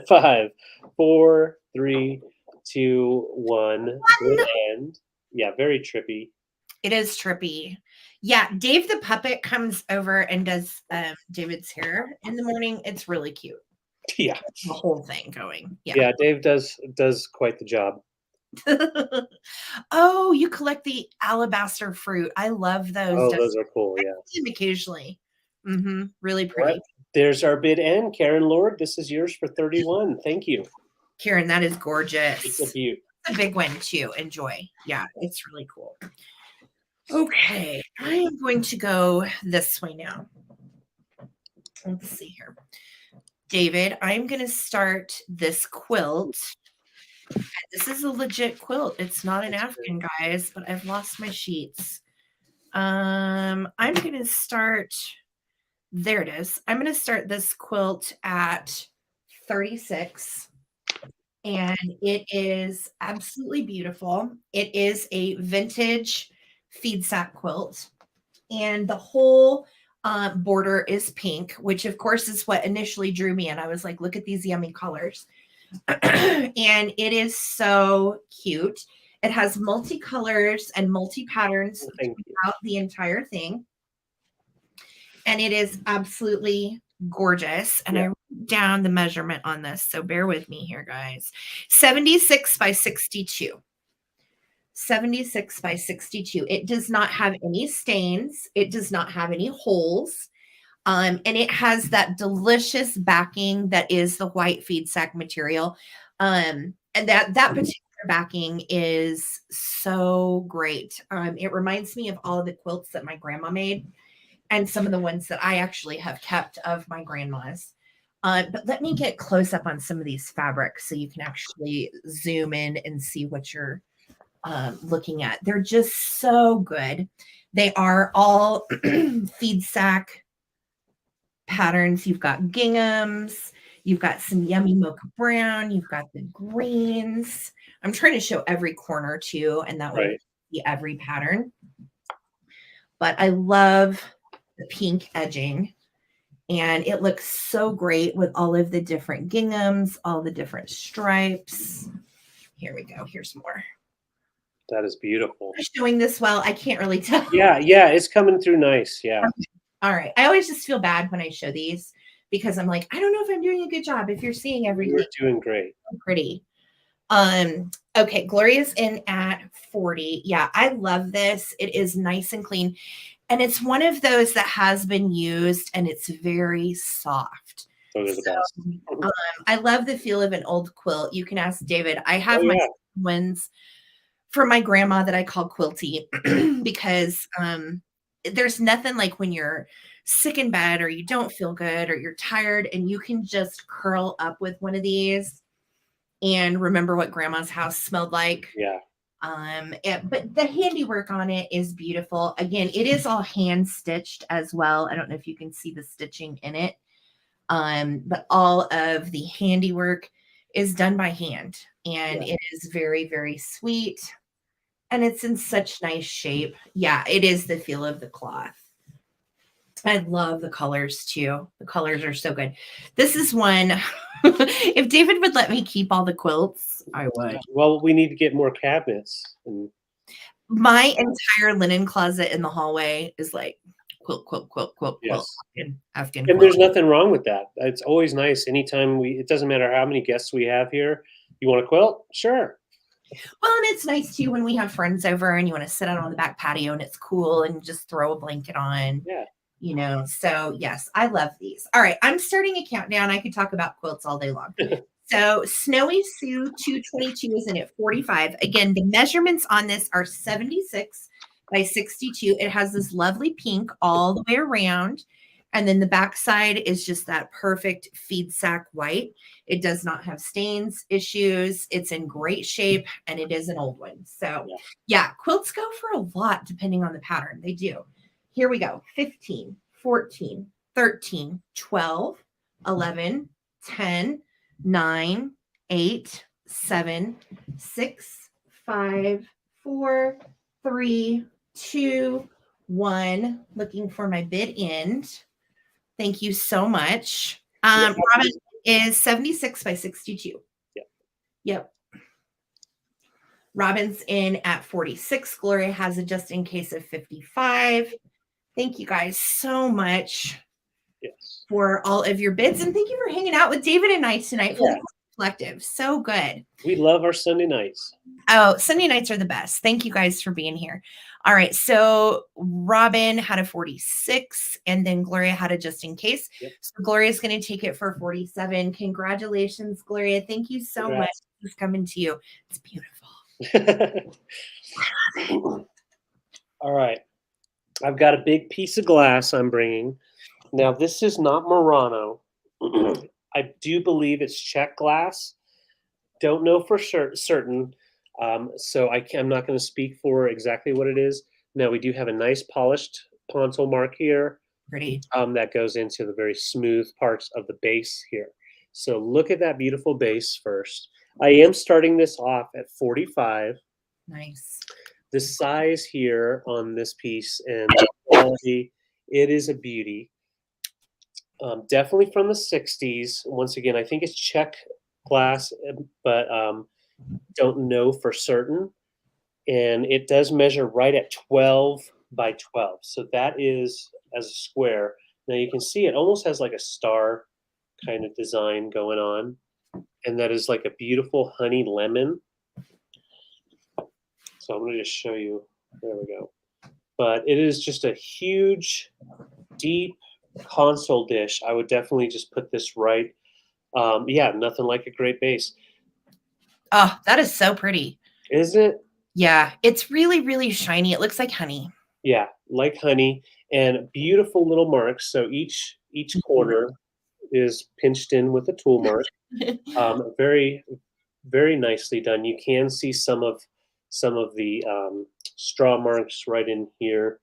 B: 5, 4, 3, 2, 1. Good end. Yeah, very trippy.
A: It is trippy. Yeah, Dave the puppet comes over and does David's hair in the morning. It's really cute.
B: Yeah.
A: The whole thing going.
B: Yeah, Dave does quite the job.
A: Oh, you collect the alabaster fruit. I love those.
B: Oh, those are cool. Yeah.
A: I see them occasionally. Really pretty.
B: What? There's our bid end. Karen Lord, this is yours for 31. Thank you.
A: Karen, that is gorgeous.
B: It's a beaut.
A: It's a big one too. Enjoy. Yeah, it's really cool. Okay, I am going to go this way now. Let's see here. David, I'm going to start this quilt. This is a legit quilt. It's not an Afghan, guys, but I've lost my sheets. I'm going to start, there it is. I'm going to start this quilt at 36. And it is absolutely beautiful. It is a vintage feed sack quilt. And the whole border is pink, which of course is what initially drew me in. I was like, look at these yummy colors. And it is so cute. It has multicolors and multi-patterns throughout the entire thing. And it is absolutely gorgeous. And I wrote down the measurement on this, so bear with me here, guys. 76 by 62. 76 by 62. It does not have any stains. It does not have any holes. And it has that delicious backing that is the white feed sack material. And that particular backing is so great. It reminds me of all of the quilts that my grandma made and some of the ones that I actually have kept of my grandma's. But let me get close up on some of these fabrics so you can actually zoom in and see what you're looking at. They're just so good. They are all feed sack patterns. You've got ginghams, you've got some yummy mocha brown, you've got the greens. I'm trying to show every corner too, and that way you see every pattern. But I love the pink edging, and it looks so great with all of the different ginghams, all the different stripes. Here we go. Here's more.
B: That is beautiful.
A: I'm showing this well. I can't really tell.
B: Yeah, it's coming through nice. Yeah.
A: Okay. All right. I always just feel bad when I show these because I'm like, I don't know if I'm doing a good job. If you're seeing everything,
B: you're doing great.
A: Pretty. Okay. Gloria's in at 40. Yeah, I love this. It is nice and clean. And it's one of those that has been used and it's very soft.
B: Those are the best.
A: I love the feel of an old quilt. You can ask David. I have my ones from my grandma that I call quilty because there's nothing like when you're sick in bed or you don't feel good or you're tired and you can just curl up with one of these and remember what grandma's house smelled like.
B: Yeah.
A: But the handiwork on it is beautiful. Again, it is all hand stitched as well. I don't know if you can see the stitching in it. But all of the handiwork is done by hand and it is very, very sweet. And it's in such nice shape. Yeah, it is the feel of the cloth. I love the colors too. The colors are so good. This is one, if David would let me keep all the quilts, I would.
B: Well, we need to get more cabinets.
A: My entire linen closet in the hallway is like quilt,
B: yes.
A: Afghan
B: and
A: quilt.
B: There's nothing wrong with that. It's always nice. Anytime it doesn't matter how many guests we have here. You want a quilt? Sure.
A: Well, and it's nice too when we have friends over and you want to sit out on the back patio and it's cool and just throw a blanket on.
B: Yeah.
A: You know, so yes, I love these. All right, I'm starting a countdown. I could talk about quilts all day long. So Snowy Sue 222 is in at 45. Again, the measurements on this are 76 by 62. It has this lovely pink all the way around. And then the back side is just that perfect feed sack white. It does not have stains, issues. It's in great shape, and it is an old one. So yeah, quilts go for a lot depending on the pattern. They do. Here we go. 15, 14, 13, 12, 11, 10, 9, 8, 7, 6, 5, 4, 3, 2, 1. Looking for my bid end. Thank you so much. Robin is 76 by 62. Yep. Robin's in at 46. Gloria has a just in case of 55. Thank you guys so much for all of your bids. And thank you for hanging out with David and I tonight for the Collective. So good.
B: We love our Sunday nights.
A: Oh, Sunday nights are the best. Thank you guys for being here. All right. So Robin had a 46 and then Gloria had a just in case.
B: Yep.
A: So Gloria's going to take it for 47. Congratulations, Gloria. Thank you so much. This is coming to you. It's beautiful.
B: All right. I've got a big piece of glass I'm bringing. Now, this is not Murano. I do believe it's Czech glass. Don't know for certain. So I'm not going to speak for exactly what it is. Now, we do have a nice polished pontil mark here.
A: Pretty.
B: That goes into the very smooth parts of the base here. So look at that beautiful base first. I am starting this off at 45.
A: Nice.
B: The size here on this piece and the quality, it is a beauty. Definitely from the 60s. Once again, I think it's Czech glass, but don't know for certain. And it does measure right at 12 by 12. So that is as a square. Now you can see it almost has like a star kind of design going on. And that is like a beautiful honey lemon. So I'm going to just show you. There we go. But it is just a huge, deep console dish. I would definitely just put this right. Yeah, nothing like a great base.
A: Oh, that is so pretty.
B: Isn't it?
A: Yeah, it's really, really shiny. It looks like honey.
B: Yeah, like honey, and beautiful little marks. So each corner is pinched in with a tool mark. Very, very nicely done. You can see some of the straw marks right in here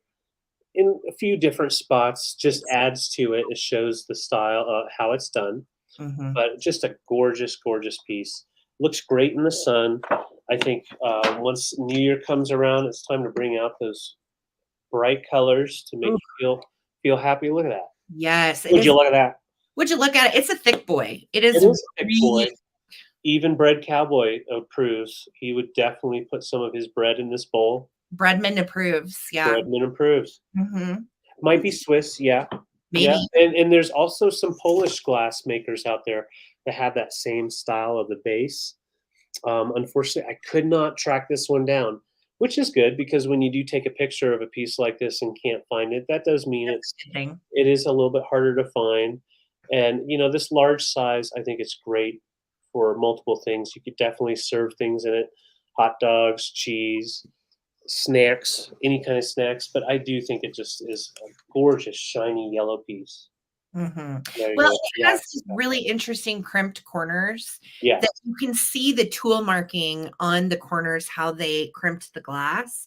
B: in a few different spots. Just adds to it. It shows the style, how it's done. But just a gorgeous, gorgeous piece. Looks great in the sun. I think once New Year comes around, it's time to bring out those bright colors to make you feel happy. Look at that.
A: Yes.
B: Would you look at that?
A: Would you look at it? It's a thick boy. It is
B: a thick
A: really
B: boy. Even Bread Cowboy approves. He would definitely put some of his bread in this bowl.
A: Breadman approves. Yeah.
B: Breadman approves. Might be Swiss. Yeah.
A: Maybe.
B: Yeah. And there's also some Polish glass makers out there that have that same style of the base. Unfortunately, I could not track this one down, which is good because when you do take a picture of a piece like this and can't find it, that does mean it is a little bit harder to find. And, you know, this large size, I think it's great for multiple things. You could definitely serve things in it, hot dogs, cheese, snacks, any kind of snacks. But I do think it just is a gorgeous, shiny yellow piece.
A: Well, it has these really interesting crimped corners that you can see the tool marking on the corners, how they crimped the glass.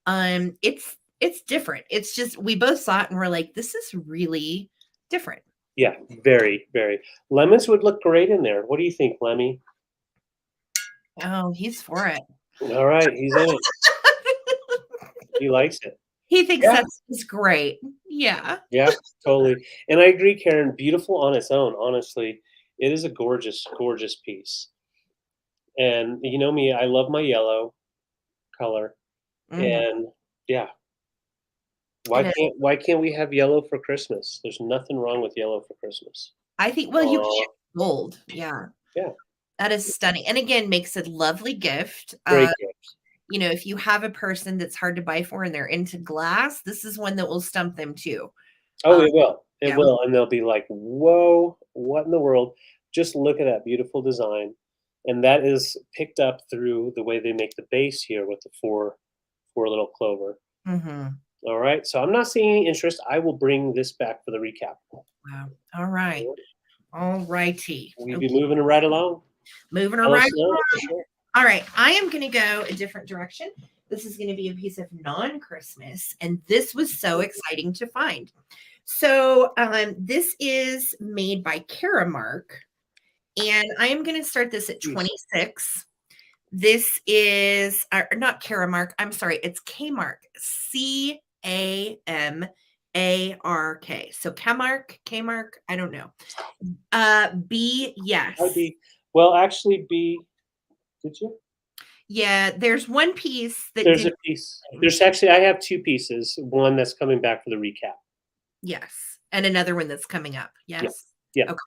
A: It's different. It's just, we both saw it and we're like, this is really different.
B: Yeah, very, very. Lemons would look great in there. What do you think, Lemmy?
A: Oh, he's for it.
B: All right, he's in it. He likes it.
A: He thinks that's great. Yeah.
B: Yeah, totally. And I agree, Karen. Beautiful on its own. Honestly, it is a gorgeous, gorgeous piece. And you know me, I love my yellow color. And yeah, why can't we have yellow for Christmas? There's nothing wrong with yellow for Christmas.
A: I think. Well, you can gold. Yeah.
B: Yeah.
A: That is stunning, and again, makes a lovely gift.
B: Great gift.
A: You know, if you have a person that's hard to buy for and they're into glass, this is one that will stump them too.
B: Oh, it will. It will. And they'll be like, whoa, what in the world? Just look at that beautiful design. And that is picked up through the way they make the base here with the four little clover. All right. So I'm not seeing any interest. I will bring this back for the recap.
A: Wow. All right. All righty.
B: We'll be moving right along.
A: Moving right along. All right, I am going to go a different direction. This is going to be a piece of non-Christmas, and this was so exciting to find. So this is made by Karamark, and I am going to start this at 26. This is not Karamark. I'm sorry, it's Kmark. Camark. So Kmark. I don't know. B, yes.
B: Well, actually, B. Did you?
A: Yeah, there's one piece that
B: there's a piece. There's actually, I have two pieces. One that's coming back for the recap.
A: Yes, and another one that's coming up. Yes.
B: Yeah.
A: Okay.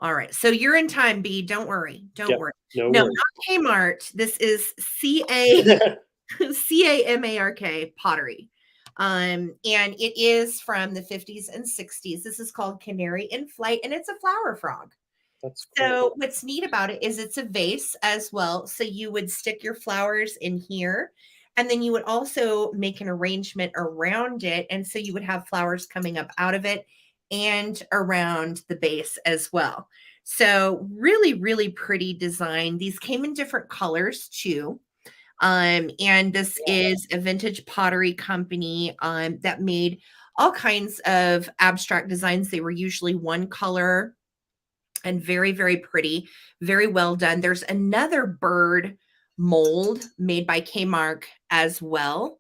A: All right. So you're in time, B. Don't worry. Don't
B: Yep,
A: worry.
B: no
A: No,
B: worries.
A: not Kmart. This is Camark pottery. And it is from the 50s and 60s. This is called Canary in Flight, and it's a flower frog.
B: That's cool.
A: So what's neat about it is it's a vase as well. So you would stick your flowers in here, and then you would also make an arrangement around it. And so you would have flowers coming up out of it and around the base as well. So really, really pretty design. These came in different colors too. And this is a vintage pottery company that made all kinds of abstract designs. They were usually one color and very, very pretty, very well done. There's another bird mold made by Kmark as well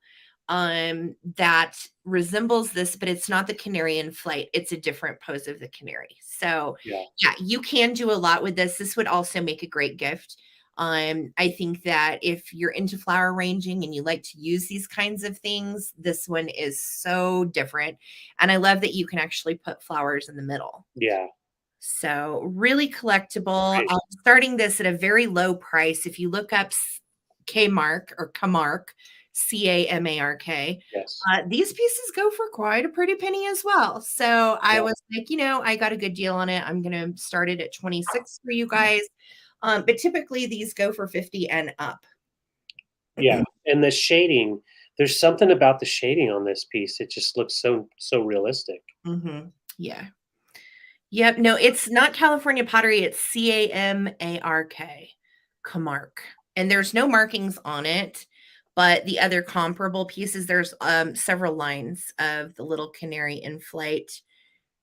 A: that resembles this, but it's not the canary in flight. It's a different pose of the canary. So
B: Yeah.
A: yeah, you can do a lot with this. This would also make a great gift. I think that if you're into flower arranging and you like to use these kinds of things, this one is so different. And I love that you can actually put flowers in the middle.
B: Yeah.
A: So really collectible.
B: Right.
A: Starting this at a very low price. If you look up Kmark or Camark, Camark,
B: Yes.
A: these pieces go for quite a pretty penny as well. So I was like, I got a good deal on it. I'm going to start it at 26 for you guys. But typically these go for 50 and up.
B: Yeah. And the shading, there's something about the shading on this piece. It just looks so realistic.
A: Mm-hmm. Yeah. Yep. No, it's not California pottery. It's Camark, Camark. And there's no markings on it, but the other comparable pieces, there's several lines of the little canary in flight,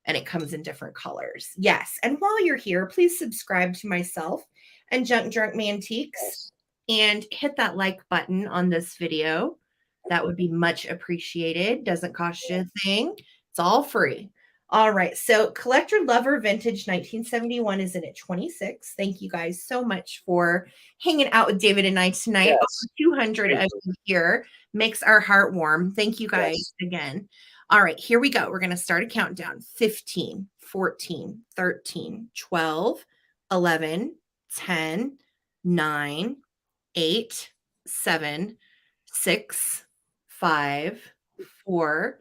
A: and it comes in different colors. Yes. And while you're here, please subscribe to myself and Junk Drunk Mantiques and hit that like button on this video. That would be much appreciated. Doesn't cost you a thing. It's all free. All right. So Collector Lover Vintage 1971 is in at 26. Thank you guys so much for hanging out with David and I tonight.
B: Yes.
A: Over 200 of you here makes our heart warm. Thank you guys again. All right, here we go. We're going to start a countdown. 15, 14, 13, 12, 11, 10, 9, 8, 7, 6, 5, 4,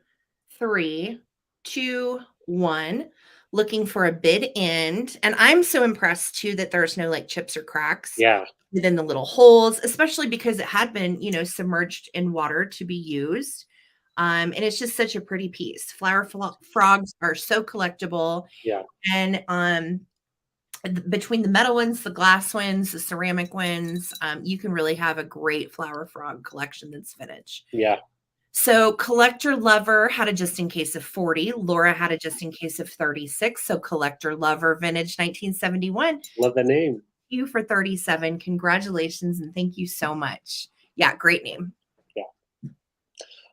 A: 3, 2, 1. Looking for a bid end. And I'm so impressed too that there's no like chips or cracks within the little holes, especially because it had been, submerged in water to be used. And it's just such a pretty piece. Flower frogs are so collectible.
B: Yeah.
A: And between the metal ones, the glass ones, the ceramic ones, you can really have a great flower frog collection that's vintage.
B: Yeah.
A: So Collector Lover had a just in case of 40. Laura had a just in case of 36. So Collector Lover Vintage 1971.
B: Love the name.
A: Thank you for 37. Congratulations and thank you so much. Yeah, great name.
B: Yeah.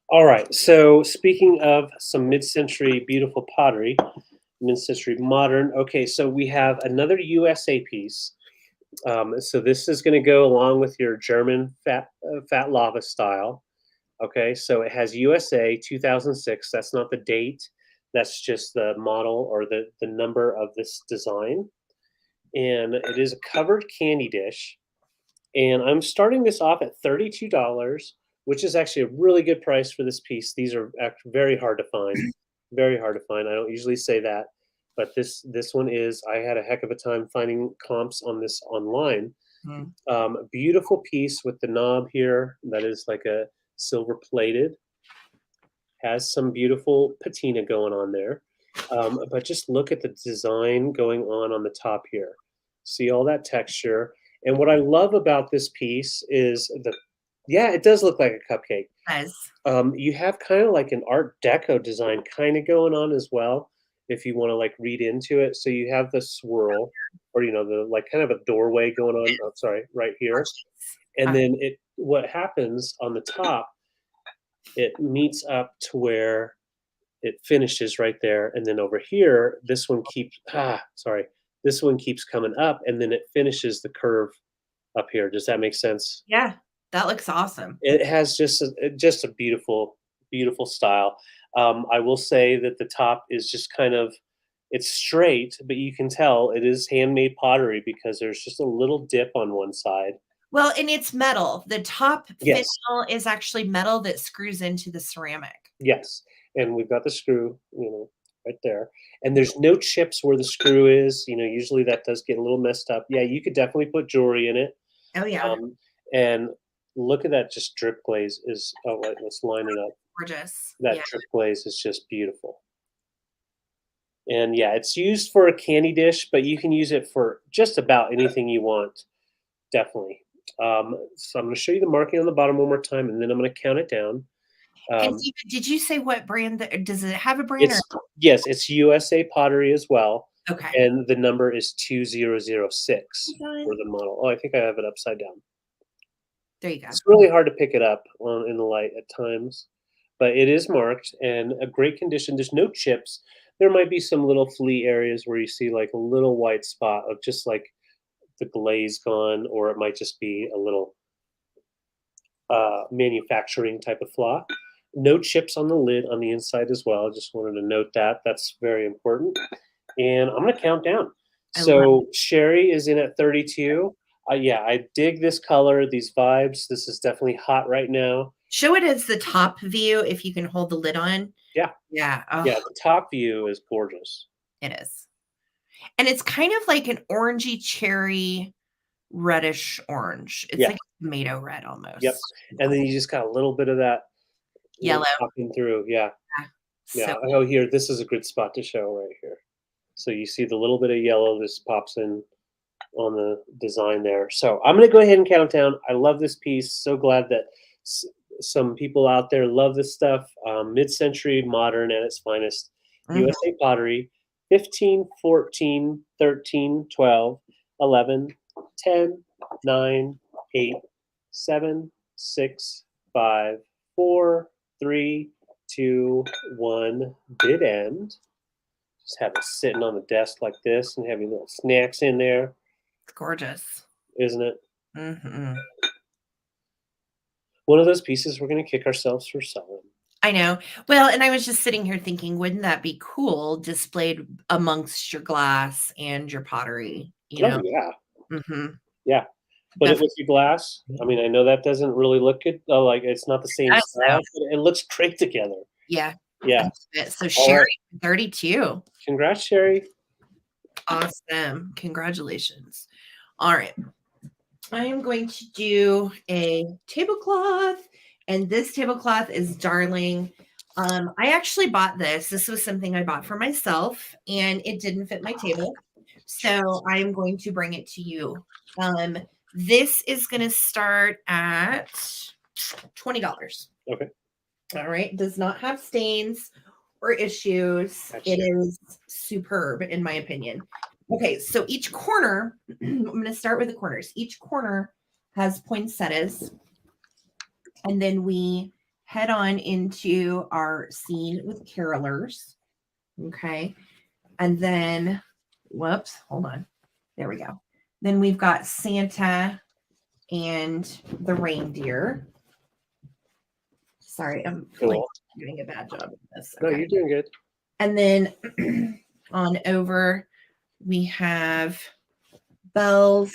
B: All right. So speaking of some mid-century beautiful pottery, mid-century modern. Okay, so we have another USA piece. So this is going to go along with your German fat lava style. Okay, so it has USA 2006. That's not the date. That's just the model or the number of this design. And it is a covered candy dish. And I'm starting this off at $32, which is actually a really good price for this piece. These are very hard to find. Very hard to find. I don't usually say that. But this one is, I had a heck of a time finding comps on this online. Beautiful piece with the knob here. That is like a silver plated. Has some beautiful patina going on there. But just look at the design going on the top here. See all that texture. And what I love about this piece is it does look like a cupcake.
A: Yes.
B: You have kind of like an Art Deco design kind of going on as well, if you want to like read into it. So you have the swirl, or the like kind of a doorway going on. Oh, sorry, right here. And then what happens on the top, it meets up to where it finishes right there. And then over here, this one keeps coming up, and then it finishes the curve up here. Does that make sense?
A: Yeah, that looks awesome.
B: It has just a beautiful, beautiful style. I will say that the top is just kind of It's straight, but you can tell it is handmade pottery because there's just a little dip on one side.
A: Well, and it's metal. The top
B: Yes.
A: finial is actually metal that screws into the ceramic.
B: Yes, and we've got the screw, right there. And there's no chips where the screw is. Usually that does get a little messed up. Yeah, you could definitely put jewelry in it.
A: Oh, yeah.
B: And look at that, just drip glaze is. Oh, wait, let's line it up.
A: Gorgeous.
B: That
A: Yeah.
B: drip glaze is just beautiful. And yeah, it's used for a candy dish, but you can use it for just about anything you want. Definitely. So I'm going to show you the marking on the bottom one more time, and then I'm going to count it down.
A: And did you say what brand? Does it have a brand?
B: Yes, it's USA Pottery as well.
A: Okay.
B: And the number is 2006 for the model. Oh, I think I have it upside down.
A: There you go.
B: It's really hard to pick it up in the light at times, but it is marked and a great condition. There's no chips. There might be some little flea areas where you see like a little white spot of just like the glaze gone, or it might just be a little manufacturing type of flaw. No chips on the lid on the inside as well. I just wanted to note that. That's very important. And I'm going to count down. So Sherry is in at 32. Yeah, I dig this color, these vibes. This is definitely hot right now.
A: Show it as the top view if you can hold the lid on.
B: Yeah.
A: Yeah. Oh,
B: yeah, the top view is gorgeous.
A: It is. And it's kind of like an orangey cherry, reddish orange. It's like tomato red almost.
B: Yep. And then you just got a little bit of that
A: yellow
B: popping through. Yeah. Yeah.
A: So,
B: oh, here, this is a good spot to show right here. So you see the little bit of yellow. This pops in on the design there. So I'm going to go ahead and count down. I love this piece. So glad that some people out there love this stuff. Mid-century, modern at its finest. USA Pottery, 15, 14, 13, 12, 11, 10, 9, 8, 7, 6, 5, 4, 3, 2, 1. Bid end. Just have it sitting on the desk like this and having little snacks in there.
A: It's gorgeous.
B: Isn't it?
A: Mm-hmm.
B: One of those pieces we're going to kick ourselves for selling.
A: I know. Well, and I was just sitting here thinking, wouldn't that be cool displayed amongst your glass and your pottery?
B: Oh, yeah.
A: Mm-hmm.
B: Yeah. Put it with your glass. I mean, I know that doesn't really look good. Like it's not the same style, but it looks great together.
A: Yeah.
B: Yeah.
A: So Sherry, 32.
B: Congrats, Sherry.
A: Awesome. Congratulations. All right. I am going to do a tablecloth, and this tablecloth is darling. I actually bought this. This was something I bought for myself, and it didn't fit my table. So I'm going to bring it to you. This is going to start at $20.
B: Okay.
A: All right. Does not have stains or issues. It is superb, in my opinion. Okay, so each corner, I'm going to start with the corners. Each corner has poinsettias, and then we head on into our scene with carolers. Okay, and then, whoops, hold on. There we go. Then we've got Santa and the reindeer. Sorry, I'm doing a bad job of this.
B: Okay. No, you're doing good.
A: And then on over, we have bells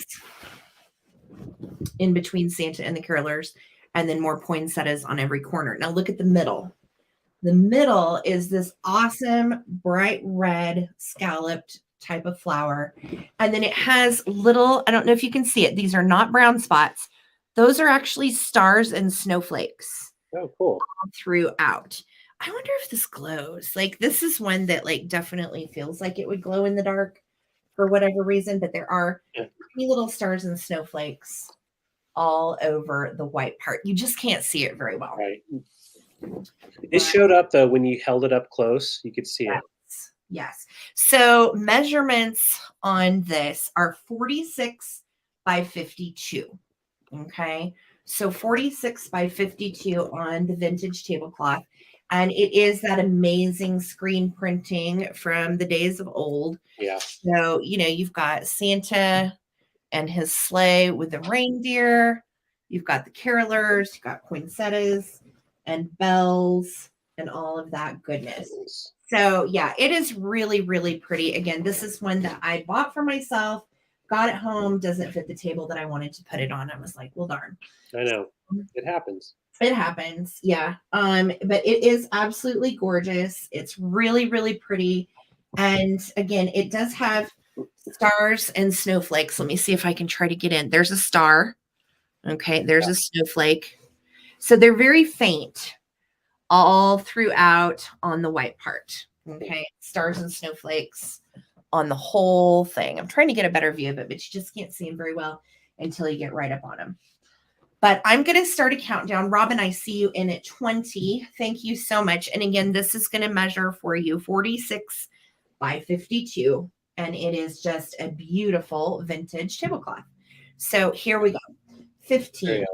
A: in between Santa and the carolers, and then more poinsettias on every corner. Now look at the middle. The middle is this awesome bright red scalloped type of flower. And then it has little, I don't know if you can see it. These are not brown spots. Those are actually stars and snowflakes.
B: Oh, cool.
A: All throughout. I wonder if this glows. Like this is one that like definitely feels like it would glow in the dark for whatever reason, but there are tiny little stars and snowflakes all over the white part. You just can't see it very well.
B: Right. It showed up though when you held it up close. You could see it.
A: Yes. So measurements on this are 46 by 52. Okay. So 46 by 52 on the vintage tablecloth. And it is that amazing screen printing from the days of old.
B: Yeah.
A: So, you've got Santa and his sleigh with the reindeer. You've got the carolers. You've got poinsettias and bells. and all of that goodness. So yeah, it is really, really pretty. Again, this is one that I bought for myself, got it home, doesn't fit the table that I wanted to put it on. I was like, well, darn.
B: I know. It happens.
A: It happens. Yeah. But it is absolutely gorgeous. It's really, really pretty. And again, it does have stars and snowflakes. Let me see if I can try to get in. There's a star. Okay. There's a snowflake. So they're very faint all throughout on the white part. Okay. Stars and snowflakes on the whole thing. I'm trying to get a better view of it, but you just can't see them very well until you get right up on them. But I'm going to start a countdown. Robin, I see you in at 20. Thank you so much. And again, this is going to measure for you 46 by 52. And it is just a beautiful vintage tablecloth. So here we go. 15,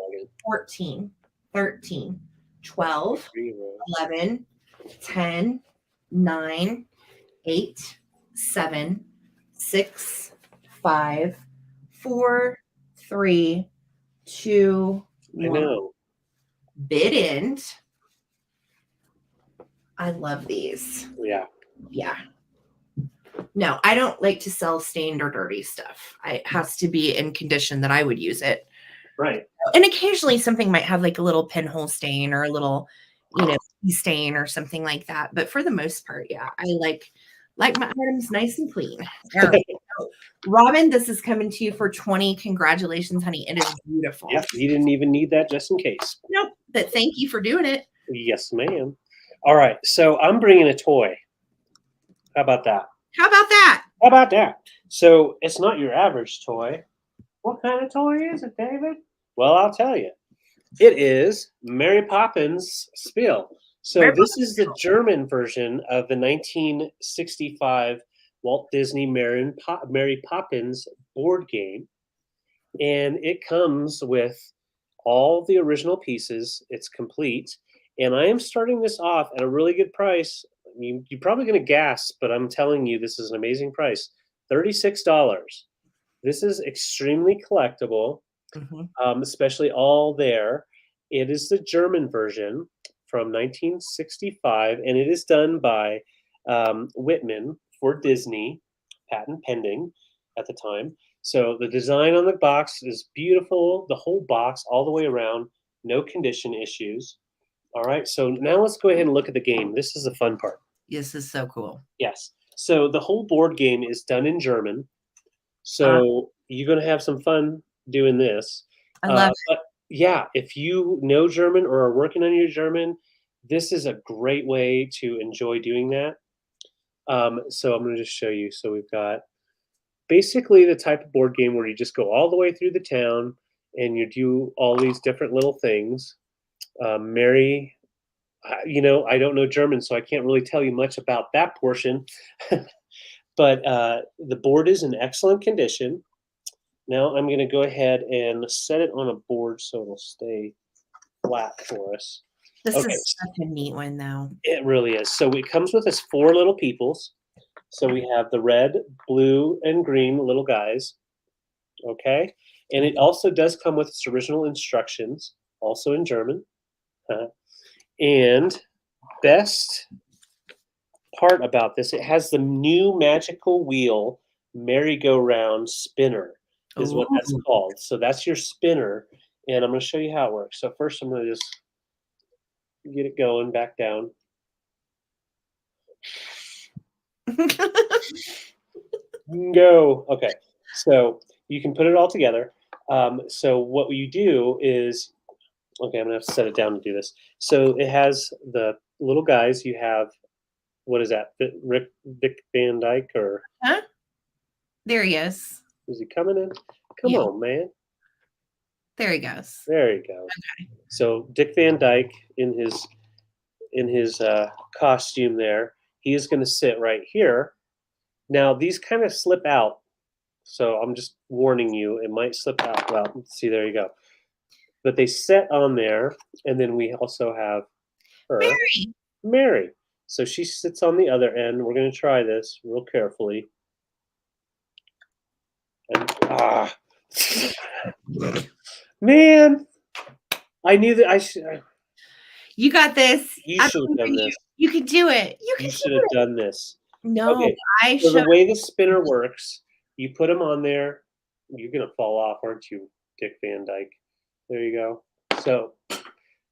A: 14, 13, 12, 11, 10, 9, 8, 7, 6, 5, 4, 3, 2, 1.
B: I know.
A: Bid end. I love these.
B: Yeah.
A: Yeah. No, I don't like to sell stained or dirty stuff. It has to be in condition that I would use it.
B: Right.
A: And occasionally something might have like a little pinhole stain or a little, stain or something like that. But for the most part, yeah, I like my items nice and clean. All right. Robin, this is coming to you for 20. Congratulations, honey. It is beautiful.
B: Yep. You didn't even need that just in case.
A: Nope. But thank you for doing it.
B: Yes, ma'am. All right. So I'm bringing a toy. How about that?
A: How about that?
B: How about that? So it's not your average toy. What kind of toy is it, David? Well, I'll tell you. It is Mary Poppins Spiel. So this is the German version of the 1965 Walt Disney Mary Poppins board game. And it comes with all the original pieces. It's complete. And I am starting this off at a really good price. You're probably going to gasp, but I'm telling you, this is an amazing price. $36. This is extremely collectible, especially all there. It is the German version from 1965, and it is done by Whitman for Disney, patent pending at the time. So the design on the box is beautiful, the whole box all the way around, no condition issues. All right, so now let's go ahead and look at the game. This is the fun part.
A: This is so cool.
B: Yes. So the whole board game is done in German. So you're going to have some fun doing this.
A: I love it.
B: But yeah, if you know German or are working on your German, this is a great way to enjoy doing that. So I'm going to just show you. So we've got basically the type of board game where you just go all the way through the town and you do all these different little things. Mary, I don't know German, so I can't really tell you much about that portion. But the board is in excellent condition. Now I'm going to go ahead and set it on a board so it'll stay flat for us.
A: This is such a neat one, though.
B: It really is. So it comes with us 4 little peoples. So we have the red, blue, and green little guys. Okay? And it also does come with its original instructions, also in German. And best part about this, it has the new magical wheel merry-go-round spinner is what that's called. So that's your spinner, and I'm going to show you how it works. So first I'm going to just get it going back down. Go. Okay, so you can put it all together. So what you do is, okay, I'm going to have to set it down to do this. So it has the little guys. You have, what is that, Vic Van Dyke or?
A: Huh? There he is.
B: Is he coming in? Come on, man.
A: There he goes.
B: There you go.
A: Okay.
B: So Dick Van Dyke in his costume there, he is going to sit right here. Now these kind of slip out, so I'm just warning you, it might slip out. Well, let's see, there you go. But they set on there, and then we also have her, Mary. So she sits on the other end. We're going to try this real carefully. And man, I knew that I should.
A: You got this.
B: You should have done this.
A: You can do it.
B: You should have done this.
A: No,
B: Okay,
A: I
B: so
A: should.
B: the way the spinner works, you put them on there. You're gonna fall off, aren't you, Dick Van Dyke? There you go.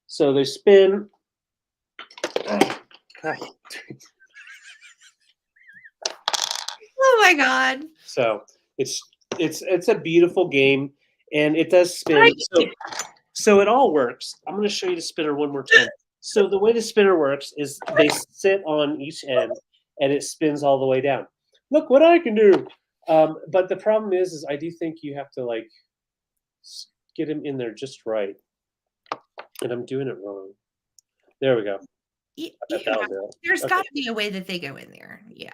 B: So they spin. God.
A: Oh my God.
B: So it's a beautiful game, and it does spin. So it all works. I'm going to show you the spinner one more time. So the way the spinner works is they sit on each end, and it spins all the way down. Look what I can do! But the problem is I do think you have to like get him in there just right, and I'm doing it wrong. There we go.
A: Yeah,
B: That'll do it.
A: there's
B: Okay.
A: got to be a way that they go in there. Yeah.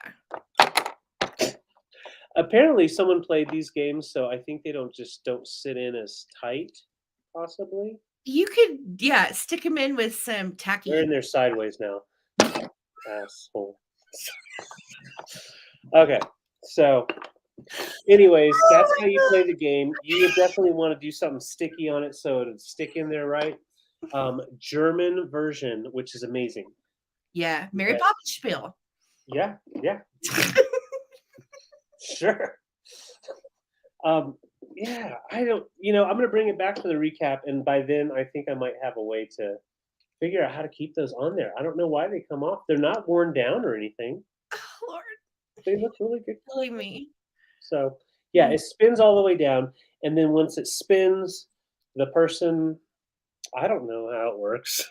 B: Apparently, someone played these games, so I think they don't sit in as tight. Possibly.
A: You could, stick them in with some tacky.
B: They're in there sideways now. Asshole. Okay, so anyways, that's how you play the game. You would definitely want to do something sticky on it so it'd stick in there right. German version, which is amazing.
A: Yeah, Mary
B: Yes.
A: Poppins spiel.
B: Yeah. Sure. Yeah, I don't, I'm going to bring it back for the recap, and by then I think I might have a way to figure out how to keep those on there. I don't know why they come off. They're not worn down or anything.
A: Oh, Lord,
B: They look really good.
A: killing me.
B: So, yeah, it spins all the way down, and then once it spins, the person, I don't know how it works.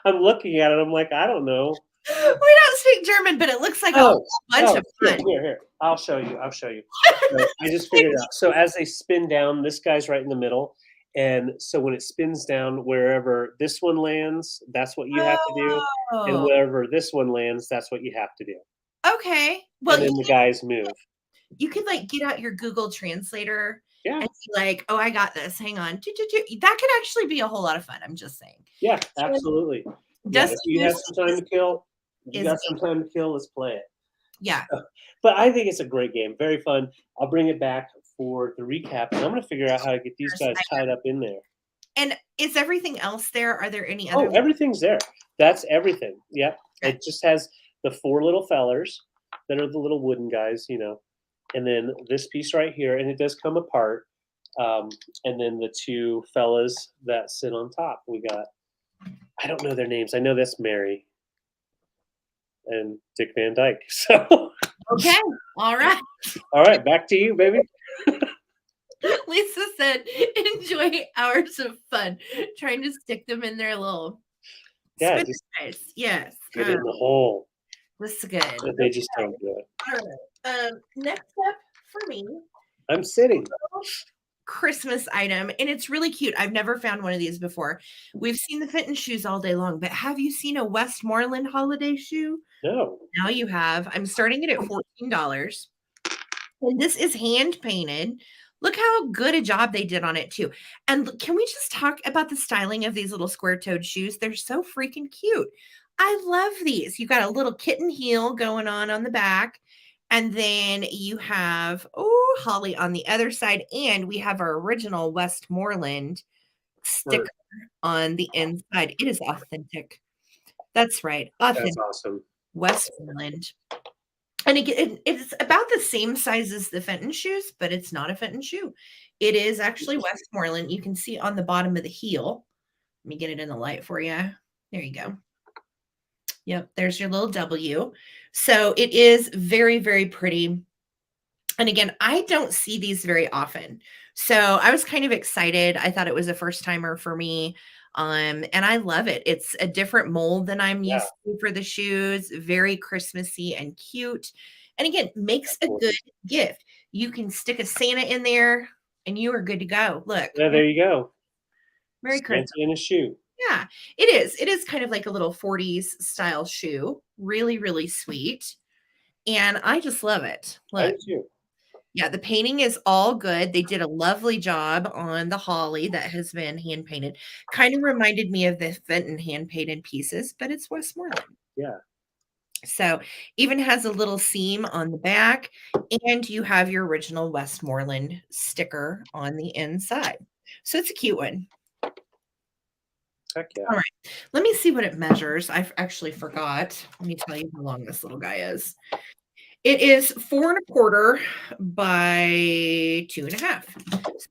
B: I'm looking at it, I'm like, I don't know.
A: We don't speak German, but it looks like a bunch of fun.
B: Here. I'll show you. So I just figured it out. So as they spin down, this guy's right in the middle. And so when it spins down, wherever this one lands, that's what you have to do. And wherever this one lands, that's what you have to do.
A: Okay. Well,
B: And then the guys move.
A: You could like get out your Google Translator
B: Yeah.
A: and be like, oh, I got this. Hang on. That could actually be a whole lot of fun. I'm just saying.
B: Yeah, absolutely. If you have some time to kill, let's play it.
A: Yeah.
B: But I think it's a great game. Very fun. I'll bring it back for the recap, and I'm going to figure out how to get these guys tied up in there.
A: And is everything else there? Are there any other?
B: Oh, everything's there. That's everything. Yep. It just has the 4 little fellers that are the little wooden guys, and then this piece right here, and it does come apart. And then the 2 fellas that sit on top. We got, I don't know their names. I know that's Mary and Dick Van Dyke. So
A: Okay. All
B: right, back to you, baby.
A: Lisa said, enjoy hours of fun trying to stick them in their little
B: just
A: space. Yes.
B: get in the hole.
A: This is good.
B: But they just don't do it.
A: All right. Next up for me,
B: I'm sitting.
A: Christmas item, and it's really cute. I've never found one of these before. We've seen the Fenton shoes all day long, but have you seen a Westmoreland holiday shoe?
B: No.
A: Now you have. I'm starting it at $14. And this is hand painted. Look how good a job they did on it too. And can we just talk about the styling of these little square-toed shoes? They're so freaking cute. I love these. You got a little kitten heel going on the back. And then you have, holly on the other side. And we have our original Westmoreland sticker on the inside. It is authentic. That's right. Authentic.
B: That's awesome.
A: Westmoreland. And again, it's about the same size as the Fenton shoes, but it's not a Fenton shoe. It is actually Westmoreland. You can see on the bottom of the heel. Let me get it in the light for you. There you go. Yep, there's your little W. So it is very, very pretty. And again, I don't see these very often. So I was kind of excited. I thought it was a first timer for me. And I love it. It's a different mold than I'm used to for the shoes. Very Christmassy and cute. And again, makes a good gift. You can stick a Santa in there and you are good to go. Look.
B: Yeah, there you go.
A: Merry Christmas.
B: In a shoe.
A: Yeah, it is. It is kind of like a little 40s style shoe. Really, really sweet. And I just love it. Look.
B: I do too.
A: Yeah, the painting is all good. They did a lovely job on the holly that has been hand painted. Kind of reminded me of the Fenton hand painted pieces, but it's Westmoreland.
B: Yeah.
A: So even has a little seam on the back, and you have your original Westmoreland sticker on the inside. So it's a cute one.
B: Heck yeah.
A: All right. Let me see what it measures. I actually forgot. Let me tell you how long this little guy is. It is 4 1/4 by 2.5.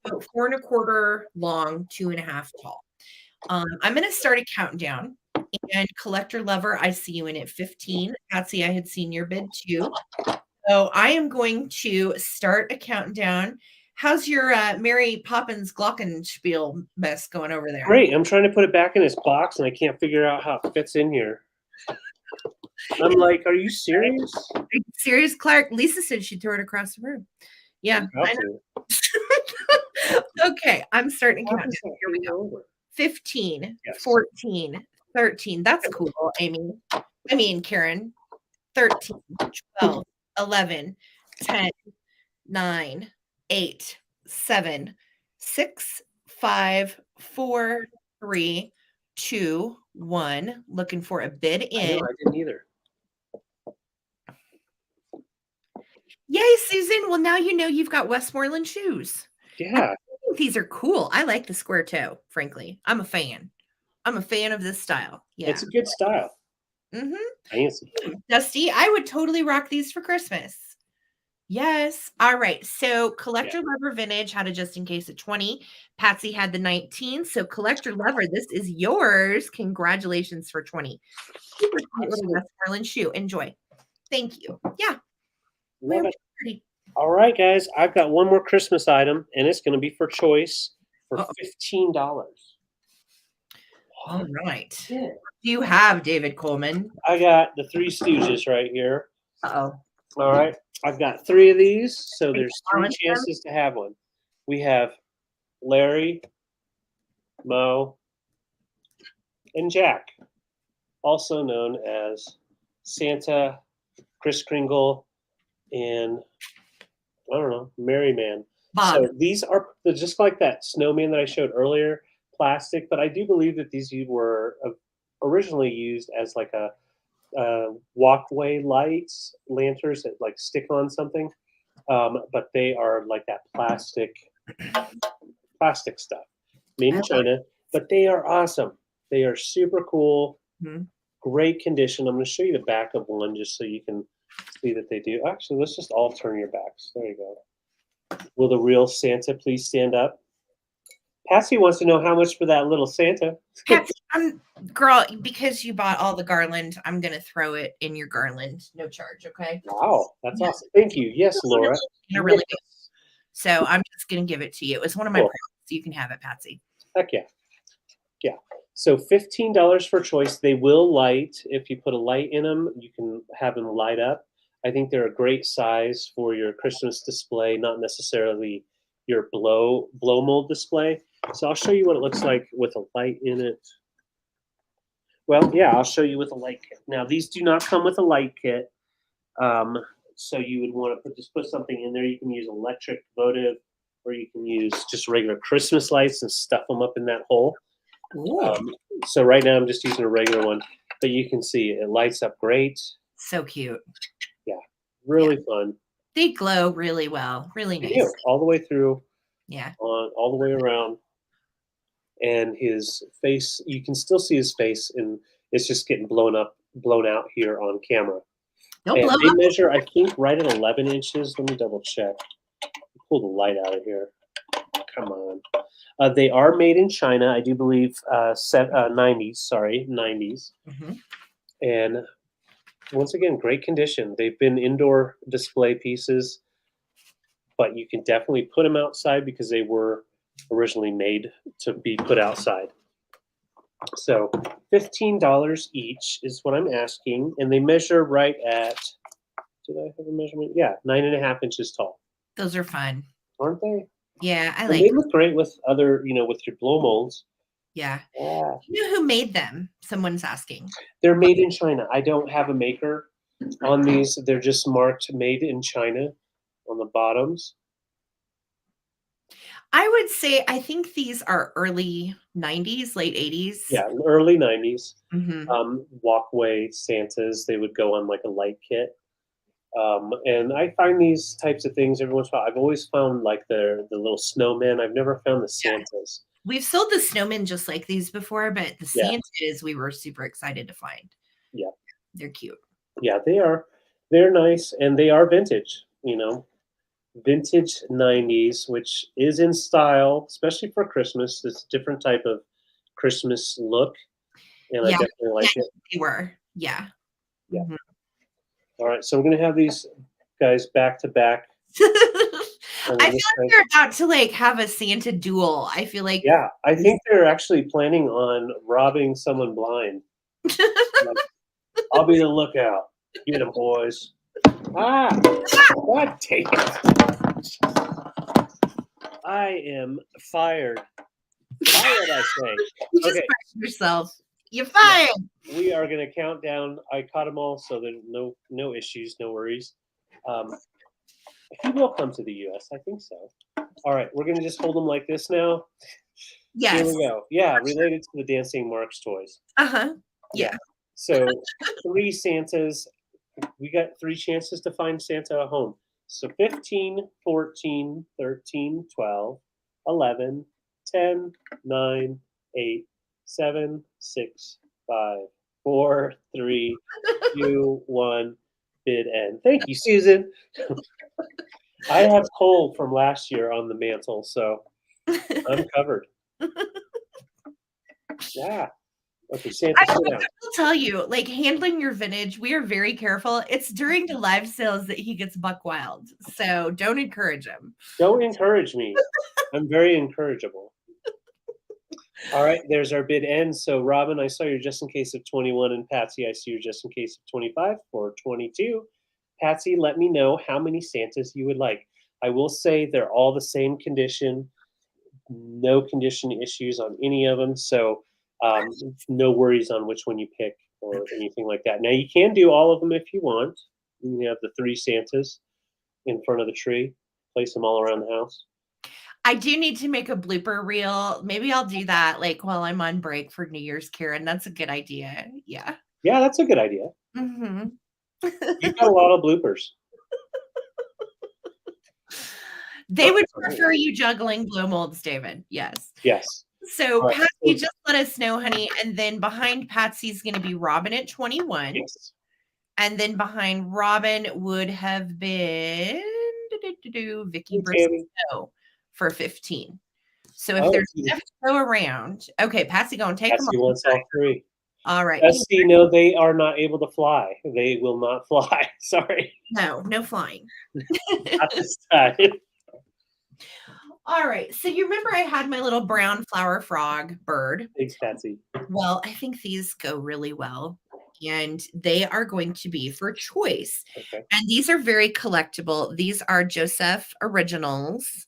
A: So 4 1/4 long, 2.5 tall. I'm going to start a countdown. And collector lover, I see you in at 15. Patsy, I had seen your bid too. So I am going to start a countdown. How's your Mary Poppins Glockenspiel mess going over there?
B: Great. I'm trying to put it back in its box, and I can't figure out how it fits in here. I'm like, are you serious?
A: Are you serious, Clark? Lisa said she'd throw it across the room. Yeah. I know. Okay, I'm starting countdown. Here we go. 15,
B: Yes.
A: 14, 13. That's cool, Amy. I mean, Karen. 13, 12, 11, 10, 9, 8, 7, 6, 5, 4, 3, 2, 1. Looking for a bid in.
B: I didn't either.
A: Yay, Susan. Well, now you know you've got Westmoreland shoes.
B: Yeah.
A: I think these are cool. I like the square toe, frankly. I'm a fan. I'm a fan of this style. Yeah.
B: It's a good style. Fancy.
A: Dusty, I would totally rock these for Christmas. Yes. All right. So collector lover vintage had a just in case of 20. Patsy had the 19. So collector lover, this is yours. Congratulations for 20. Super cute little Westmoreland shoe. Enjoy. Thank you. Yeah.
B: Love it. Pretty. All right, guys. I've got one more Christmas item, and it's going to be for choice for $15.
A: All right. Yeah. Do you have, David Coleman?
B: I got the Three Stooges right here.
A: Uh-oh.
B: All right. I've got 3 of these, so there's 3 chances to have one. We have Larry, Moe, and Jack, also known as Santa, Kris Kringle, and I don't know, Merryman.
A: Bob.
B: So these are just like that snowman that I showed earlier, plastic, but I do believe that these were originally used as like a walkway lights, lanterns that like stick on something, but they are like that plastic stuff made in China, but they are awesome. They are super cool, great condition. I'm going to show you the back of one just so you can see that they do. Actually, let's just all turn your backs. There you go. Will the real Santa please stand up? Patsy wants to know how much for that little Santa.
A: Patsy, girl, because you bought all the garland, I'm going to throw it in your garland. No charge, okay?
B: Wow, that's awesome. Thank you. Yes, Laura.
A: Really good. So I'm just going to give it to you. It's one of my products. You can have it, Patsy.
B: Heck yeah. Yeah. So $15 for choice. They will light. If you put a light in them, you can have them light up. I think they're a great size for your Christmas display, not necessarily your blow mold display. So I'll show you what it looks like with a light in it. Well, yeah, I'll show you with a light kit. Now, these do not come with a light kit. So you would want to just put something in there. You can use electric votive, or you can use just regular Christmas lights and stuff them up in that hole. So right now I'm just using a regular one, but you can see it lights up great.
A: So cute.
B: Yeah, really fun.
A: They glow really well. Really nice.
B: Yeah, all the way through.
A: Yeah.
B: All the way around. And his face, you can still see his face, and it's just getting blown out here on camera. They measure, I think, right at 11 inches. Let me double check. Pull the light out of here. Come on. They are made in China, I do believe, 90s. And once again, great condition. They've been indoor display pieces, but you can definitely put them outside because they were originally made to be put outside. So $15 each is what I'm asking, and they measure right at, did I have a measurement? Yeah, 9.5 inches tall.
A: Those are fun.
B: Aren't they?
A: Yeah, I
B: and
A: like
B: they look great with other, with your blow molds.
A: Yeah. You know who made them? Someone's asking.
B: They're made in China. I don't have a maker on these. They're just marked made in China on the bottoms.
A: I would say I think these are early 90s, late 80s.
B: Yeah, early 90s. Walkway Santas. They would go on like a light kit. And I find these types of things every once in a while. I've always found like the little snowmen. I've never found the Santas.
A: We've sold the snowmen just like these before, but the
B: Yeah.
A: Santas we were super excited to find.
B: Yeah.
A: They're cute.
B: Yeah, they are. They're nice, and they are vintage. Vintage 90s, which is in style, especially for Christmas. It's a different type of Christmas look, and I
A: Yeah.
B: definitely like it.
A: They were. Yeah.
B: Yeah.
A: Mhm.
B: All right, so we're gonna have these guys back to back.
A: I feel like they're about to like have a Santa duel. I feel like
B: Yeah, I think they're actually planning on robbing someone blind. Like, I'll be the lookout. Get 'em, boys. Ah! God take it. I am fired. Fired, I say.
A: you just
B: Okay.
A: fired yourself. You're fired.
B: We are going to count down. I caught them all, so there's no issues, no worries. He will come to the U.S. I think so. All right, we're going to just hold them like this now.
A: Yes.
B: Here we go. Yeah, related to the Dancing Marks toys.
A: Uh-huh. Yeah.
B: So 3 Santas. We got 3 chances to find Santa at home. So 15, 14, 13, 12, 11, 10, 9, 8, 7, 6, 5, 4, 3, 2, 1. Bid end. Thank you, Susan. I have coal from last year on the mantle, so I'm covered. Yeah. Okay, Santa, sit down.
A: I'll tell you, like handling your vintage, we are very careful. It's during the live sales that he gets buck wild. So don't encourage him.
B: Don't encourage me. I'm very encourageable. All right, there's our bid end. So, Robin, I saw your just in case of 21, and Patsy, I see your just in case of 25 for 22. Patsy, let me know how many Santas you would like. I will say they're all the same condition, no condition issues on any of them. So, no worries on which one you pick or anything like that. Now, you can do all of them if you want. You have the 3 Santas in front of the tree, place them all around the house.
A: I do need to make a blooper reel. Maybe I'll do that like while I'm on break for New Year's, Karen. That's a good idea. Yeah.
B: Yeah, that's a good idea.
A: Mm-hmm.
B: You've got a lot of bloopers.
A: They would prefer you juggling blow molds, David. Yes.
B: Yes.
A: So
B: All right.
A: Patsy, just let us know, honey. And then behind Patsy's going to be Robin at 21.
B: Yes.
A: And then behind Robin would have been Vicky Bristow for 15. So if there's enough to go around, okay, Patsy, go and take them
B: Patsy
A: all.
B: wants all 3.
A: All right.
B: Patsy, no, they are not able to fly. They will not fly. Sorry.
A: No flying.
B: Not this time.
A: All right. So you remember I had my little brown flower frog bird.
B: Thanks, Patsy.
A: Well, I think these go really well. And they are going to be for choice.
B: Okay.
A: And these are very collectible. These are Joseph Originals.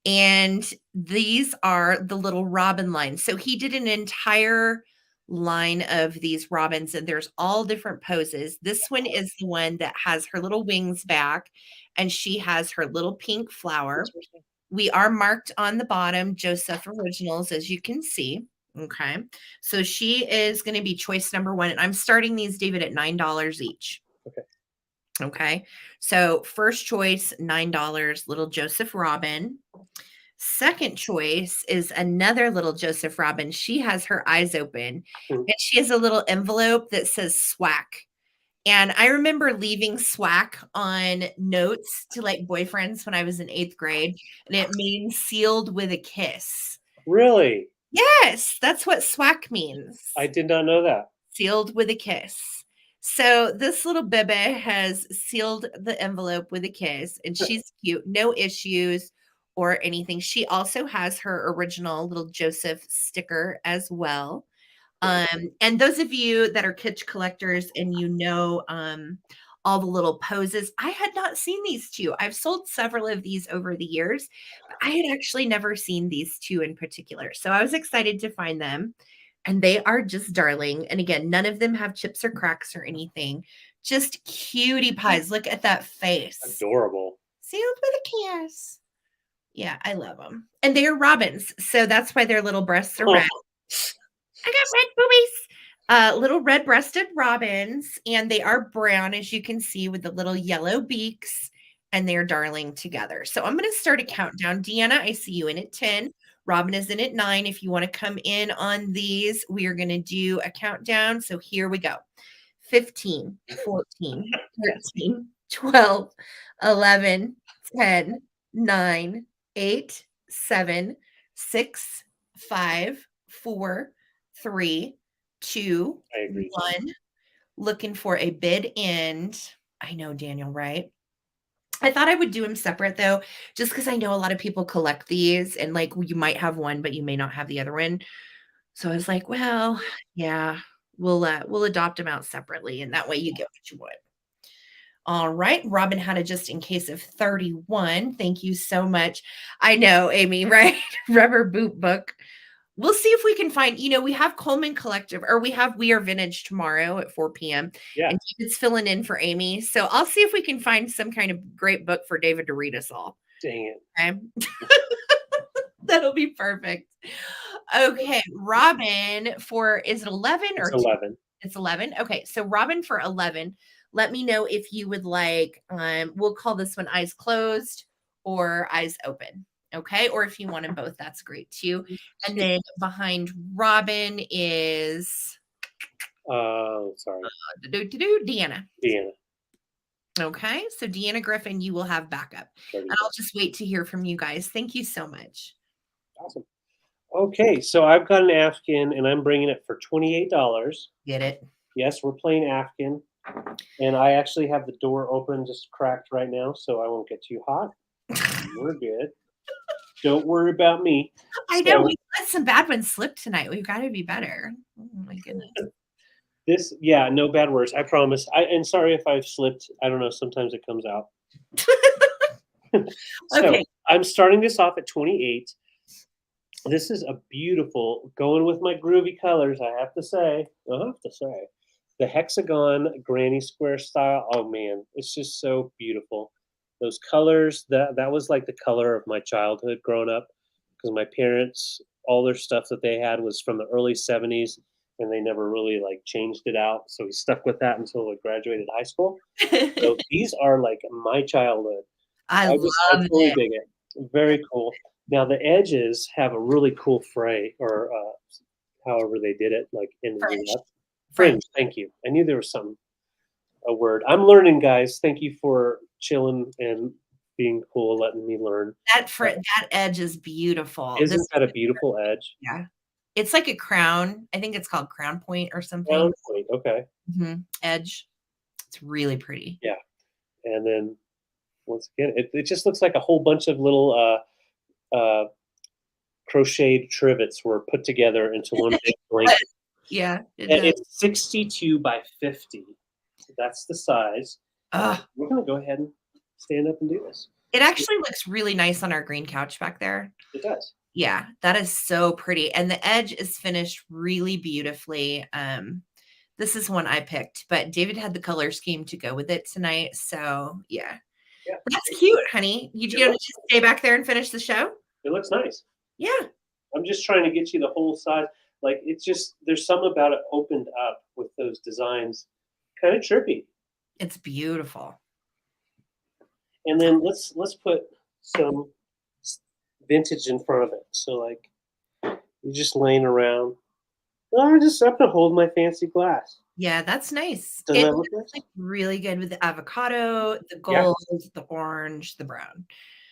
A: And these are the little robin line. So he did an entire line of these robins, and there's all different poses. This one is the one that has her little wings back, and she has her little pink flower. We are marked on the bottom, Joseph Originals, as you can see. Okay. So she is going to be choice number 1. And I'm starting these, David, at $9 each.
B: Okay.
A: Okay. So first choice, $9, little Joseph Robin. Second choice is another little Joseph Robin. She has her eyes open, and she has a little envelope that says SWAC. And I remember leaving SWAC on notes to like boyfriends when I was in 8th grade, and it means sealed with a kiss.
B: Really?
A: Yes, that's what SWAC means.
B: I did not know that.
A: Sealed with a kiss. So this little bebe has sealed the envelope with a kiss, and she's cute. No issues or anything. She also has her original little Joseph sticker as well. And those of you that are kitsch collectors and you know all the little poses, I had not seen these 2. I've sold several of these over the years, but I had actually never seen these 2 in particular. So I was excited to find them, and they are just darling. And again, none of them have chips or cracks or anything. Just cutie pies. Look at that face.
B: Adorable.
A: Sealed with a kiss. Yeah, I love them. And they are robins, so that's why their little breasts are red. I got red boobies. Little red-breasted robins, and they are brown, as you can see, with the little yellow beaks, and they're darling together. So I'm going to start a countdown. Deanna, I see you in at 10. Robin is in at 9. If you want to come in on these, we are going to do a countdown. So here we go. 15, 14, 13, 12, 11, 10, 9, 8, 7, 6, 5, 4, 3, 2,
B: I agree.
A: 1. Looking for a bid end. I know, Daniel, right? I thought I would do them separate though, just because I know a lot of people collect these and like you might have one, but you may not have the other one. So I was like, well, yeah, we'll adopt them out separately, and that way you get what you want. All right, Robin had a just in case of 31. Thank you so much. I know, Amy, right? Rubber boot book. We'll see if we can find, we have Coleman Collective, or we are Vintage tomorrow at 4 p.m.
B: Yeah.
A: And David's filling in for Amy. So I'll see if we can find some kind of great book for David to read us all.
B: Dang it.
A: Okay. That'll be perfect. Okay. Robin is it 11 or
B: It's 11.
A: It's 11. Okay. So Robin for 11, let me know if you would like, we'll call this one eyes closed or eyes open. Okay. Or if you want them both, that's great too. And then behind Robin is
B: sorry.
A: Deanna.
B: Deanna.
A: Okay. So Deanna Griffin, you will have backup. And I'll just wait to hear from you guys. Thank you so much.
B: Awesome. Okay. So I've got an Afghan and I'm bringing it for $28.
A: Get it?
B: Yes, we're playing Afghan. And I actually have the door open, just cracked right now, so I won't get too hot. We're good. Don't worry about me.
A: I know we let some bad ones slip tonight. We've got to be better. Oh my goodness.
B: No bad words. I promise. And sorry if I've slipped. I don't know. Sometimes it comes out. So
A: Okay.
B: I'm starting this off at 28. This is a beautiful, going with my groovy colors. I have to say, the hexagon granny square style. Oh man, it's just so beautiful. Those colors, that was like the color of my childhood growing up, because my parents, all their stuff that they had was from the early 70s, and they never really like changed it out. So we stuck with that until we graduated high school. So these are like my childhood. I totally dig it. Very cool. Now the edges have a really cool fray, or however they did it, like in the left. Fringe. Thank you. I knew there was a word. I'm learning, guys. Thank you for chilling and being cool, letting me learn.
A: That edge is beautiful.
B: Isn't that a beautiful edge?
A: Yeah. It's like a crown. I think it's called crown point or something.
B: Crown point. Okay.
A: Edge. It's really pretty.
B: Yeah. And then once again, it just looks like a whole bunch of little crocheted trivets were put together into one big blanket.
A: Yeah.
B: It's 62 by 50. So that's the size. We're going to go ahead and stand up and do this.
A: It actually looks really nice on our green couch back there.
B: It does.
A: Yeah, that is so pretty. And the edge is finished really beautifully. This is one I picked, but David had the color scheme to go with it tonight. So yeah. That's cute, honey. You want to just stay back there and finish the show?
B: It looks nice.
A: Yeah.
B: I'm just trying to get you the whole size. Like, it's just, there's something about it opened up with those designs. Kind of trippy.
A: It's beautiful.
B: And then let's put some vintage in front of it. So like, you're just laying around. I'm gonna hold my fancy glass.
A: Yeah, that's nice.
B: Doesn't that look
A: nice? Like really good with the avocado, the gold, the orange, the brown.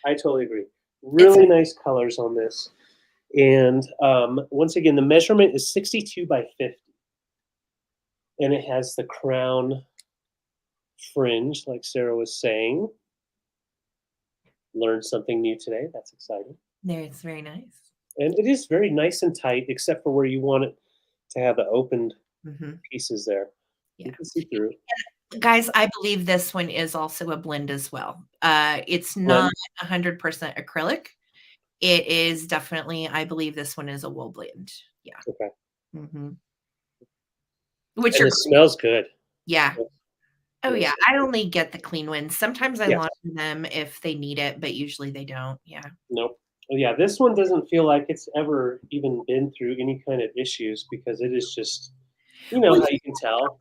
B: I totally agree. Really nice colors on this. And once again, the measurement is 62 by 50. And it has the crown fringe, like Sarah was saying. Learned something new today. That's exciting.
A: It's very nice.
B: And it is very nice and tight, except for where you want it to have the opened pieces there.
A: Yeah.
B: You can see through.
A: Guys, I believe this one is also a blend as well. It's not 100% acrylic. It is definitely, I believe this one is a wool blend. Yeah.
B: Okay.
A: Which
B: it smells good.
A: Yeah. Oh yeah. I only get the clean ones. Sometimes I launder them if they need it, but usually they don't. Yeah.
B: Nope. Yeah, this one doesn't feel like it's ever even been through any kind of issues, because it is just You know
A: Well,
B: how you can tell.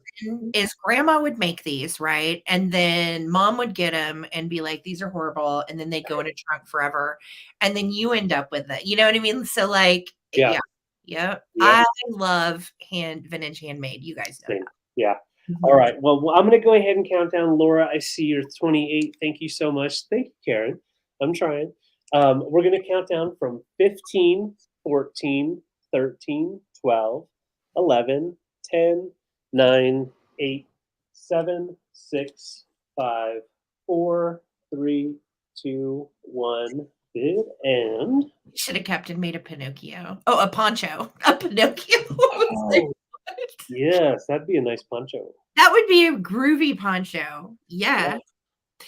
A: is grandma would make these, right? And then mom would get them and be like, these are horrible. And then they go in a trunk forever. And then you end up with it. You know what I mean? So like,
B: Yeah.
A: Yeah.
B: Yeah.
A: I love vintage handmade. You guys know
B: Same.
A: that.
B: Yeah.
A: Mhm.
B: All right. Well, I'm going to go ahead and count down. Laura, I see you're 28. Thank you so much. Thank you, Karen. I'm trying. We're going to count down from 15, 14, 13, 12, 11, 10, 9, 8, 7, 6, 5, 4, 3, 2, 1. Bid and
A: Should have kept and made a Pinocchio. Oh, a poncho. A Pinocchio.
B: oh, yes, that'd be a nice poncho.
A: That would be a groovy poncho. Yeah.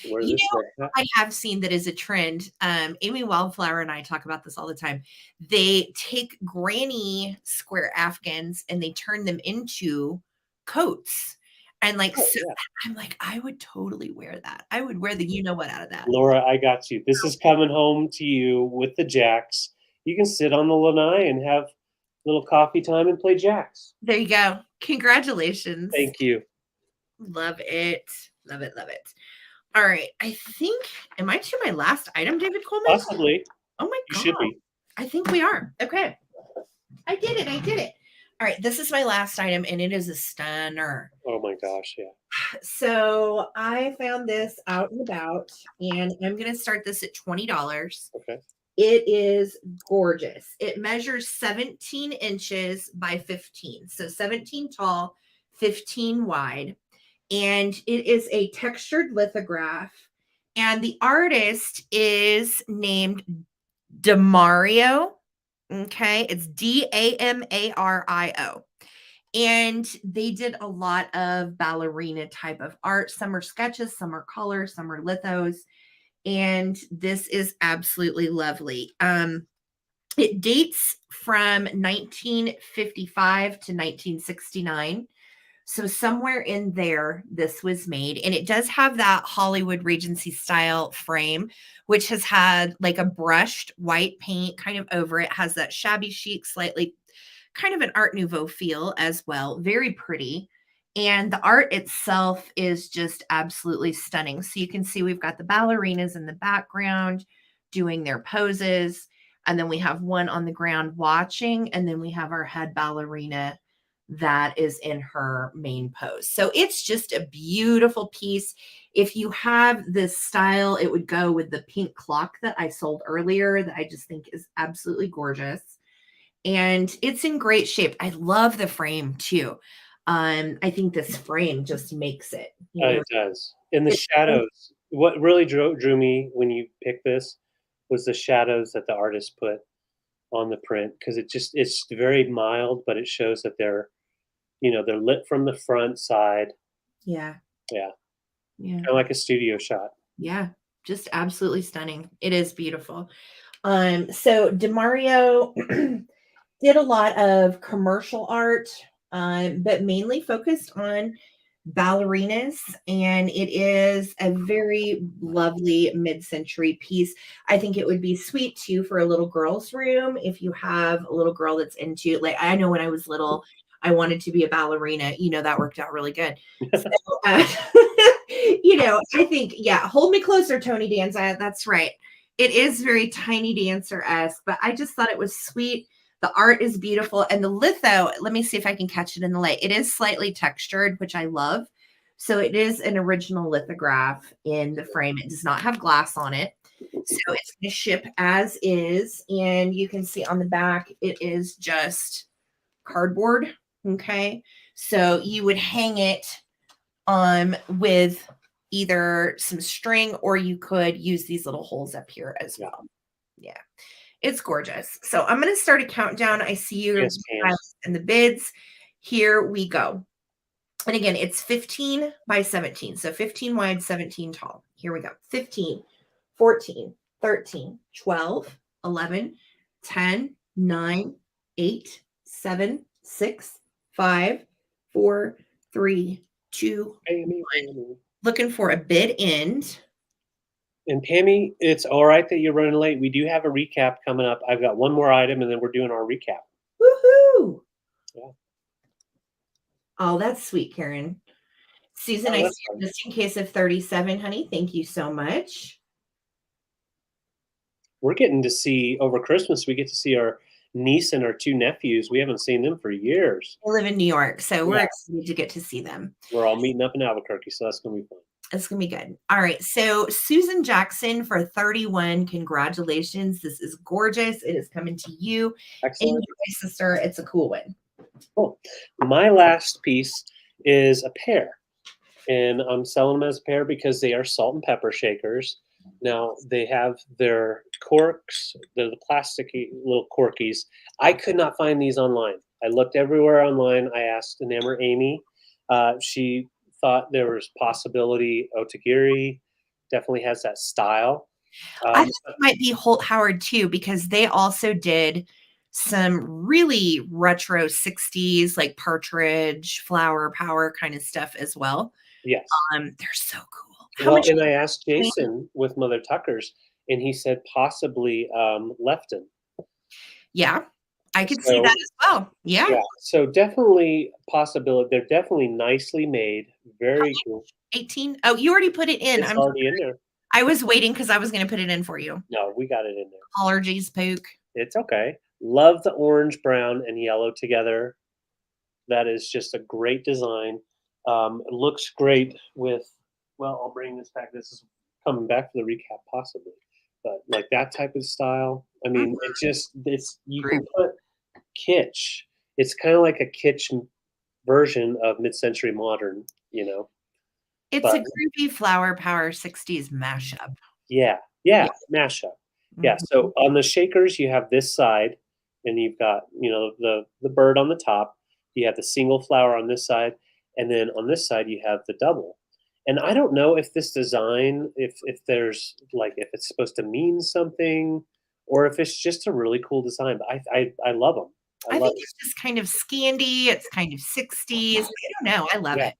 B: Wear
A: You
B: this
A: know,
B: hat.
A: I have seen that is a trend. Amy Wildflower and I talk about this all the time. They take granny square afghans and they turn them into coats. And like,
B: Oh,
A: so
B: yeah.
A: I'm like, I would totally wear that. I would wear the you know what out of that.
B: Laura, I got you. This is coming home to you with the jacks. You can sit on the lanai and have a little coffee time and play jacks.
A: There you go. Congratulations.
B: Thank you.
A: Love it. Love it. Love it. All right. I think, am I to my last item, David Coleman?
B: Possibly.
A: Oh my
B: You
A: God.
B: should be.
A: I think we are. Okay. I did it. I did it. All right. This is my last item and it is a stunner.
B: Oh my gosh, yeah.
A: So I found this out and about and I'm going to start this at $20.
B: Okay.
A: It is gorgeous. It measures 17 inches by 15. So 17 tall, 15 wide. And it is a textured lithograph. And the artist is named Damario. Okay. It's Damario. And they did a lot of ballerina type of art. Some are sketches, some are colors, some are lithos. And this is absolutely lovely. It dates from 1955 to 1969. So somewhere in there, this was made. And it does have that Hollywood Regency style frame, which has had like a brushed white paint kind of over it. Has that shabby chic, slightly kind of an Art Nouveau feel as well. Very pretty. And the art itself is just absolutely stunning. So you can see we've got the ballerinas in the background doing their poses. And then we have one on the ground watching. And then we have our head ballerina that is in her main pose. So it's just a beautiful piece. If you have this style, it would go with the pink clock that I sold earlier that I just think is absolutely gorgeous. And it's in great shape. I love the frame too. I think this frame just makes it. You know?
B: It does. And the shadows. What really drew me when you picked this was the shadows that the artist put on the print, because it's very mild, but it shows that they're lit from the front side.
A: Yeah.
B: Yeah.
A: Yeah.
B: Kind of like a studio shot.
A: Yeah. Just absolutely stunning. It is beautiful. So Damario did a lot of commercial art, but mainly focused on ballerinas, and it is a very lovely mid-century piece. I think it would be sweet too for a little girl's room if you have a little girl that's into, like, I know when I was little, I wanted to be a ballerina. That worked out really good. So, I think, yeah, hold me closer, Tony Danza. That's right. It is very Tiny Dancer-esque, but I just thought it was sweet. The art is beautiful. And the litho, let me see if I can catch it in the light. It is slightly textured, which I love. So it is an original lithograph in the frame. It does not have glass on it. So it's going to ship as is. And you can see on the back, it is just cardboard. Okay. So you would hang it with either some string, or you could use these little holes up here as well. Yeah. It's gorgeous. So I'm going to start a countdown. I see you and the bids. Here we go. And again, it's 15 by 17. So 15 wide, 17 tall. Here we go. 15, 14, 13, 12, 11, 10, 9, 8, 7, 6, 5, 4, 3, 2, 1. Looking for a bid end.
B: And Pammy, it's all right that you're running late. We do have a recap coming up. I've got one more item, and then we're doing our recap.
A: Woohoo!
B: Yeah.
A: Oh, that's sweet, Karen. Susan,
B: Oh,
A: I see
B: that's
A: it
B: fun.
A: just in case of 37, honey. Thank you so much.
B: We're getting to see over Christmas. We get to see our niece and our 2 nephews. We haven't seen them for years.
A: I live in New York, so we're
B: Yeah.
A: excited to get to see them.
B: We're all meeting up in Albuquerque, so that's gonna be fun.
A: It's gonna be good. All right. So Susan Jackson for 31. Congratulations. This is gorgeous. It is coming to you.
B: Excellent.
A: Enjoy, sister. It's a cool one.
B: Cool. My last piece is a pair, and I'm selling them as a pair because they are salt and pepper shakers. Now they have their corks, the plasticky little corkies. I could not find these online. I looked everywhere online. I asked Enamour Amy. She thought there was possibility. Otagiri definitely has that style.
A: I think it might be Holt Howard too, because they also did some really retro 60s, like partridge, flower power kind of stuff as well.
B: Yes.
A: They're so cool. How
B: Well,
A: much?
B: and I asked Jason with Mother Tucker's, and he said possibly Lefton.
A: Yeah, I could see that as well. Yeah.
B: Yeah, so definitely possibility. They're definitely nicely made. Very cool.
A: 18. Oh, you already put it in.
B: It's already in there.
A: I was waiting because I was going to put it in for you.
B: No, we got it in there.
A: Allergies, Pook.
B: It's okay. Love the orange, brown, and yellow together. That is just a great design. It looks great with, well, I'll bring this back. This is coming back for the recap possibly. But like that type of style, I mean, you can put kitsch. It's kind of like a kitsch version of mid-century modern, you know.
A: It's a groovy flower power 60s mashup.
B: Yeah, mashup. Yeah, so on the shakers, you have this side, and you've got, the bird on the top. You have the single flower on this side, and then on this side, you have the double. And I don't know if this design, if there's like, if it's supposed to mean something, or if it's just a really cool design. But I love them.
A: I think it's just kind of Scandi. It's kind of 60s. I don't know. I love it.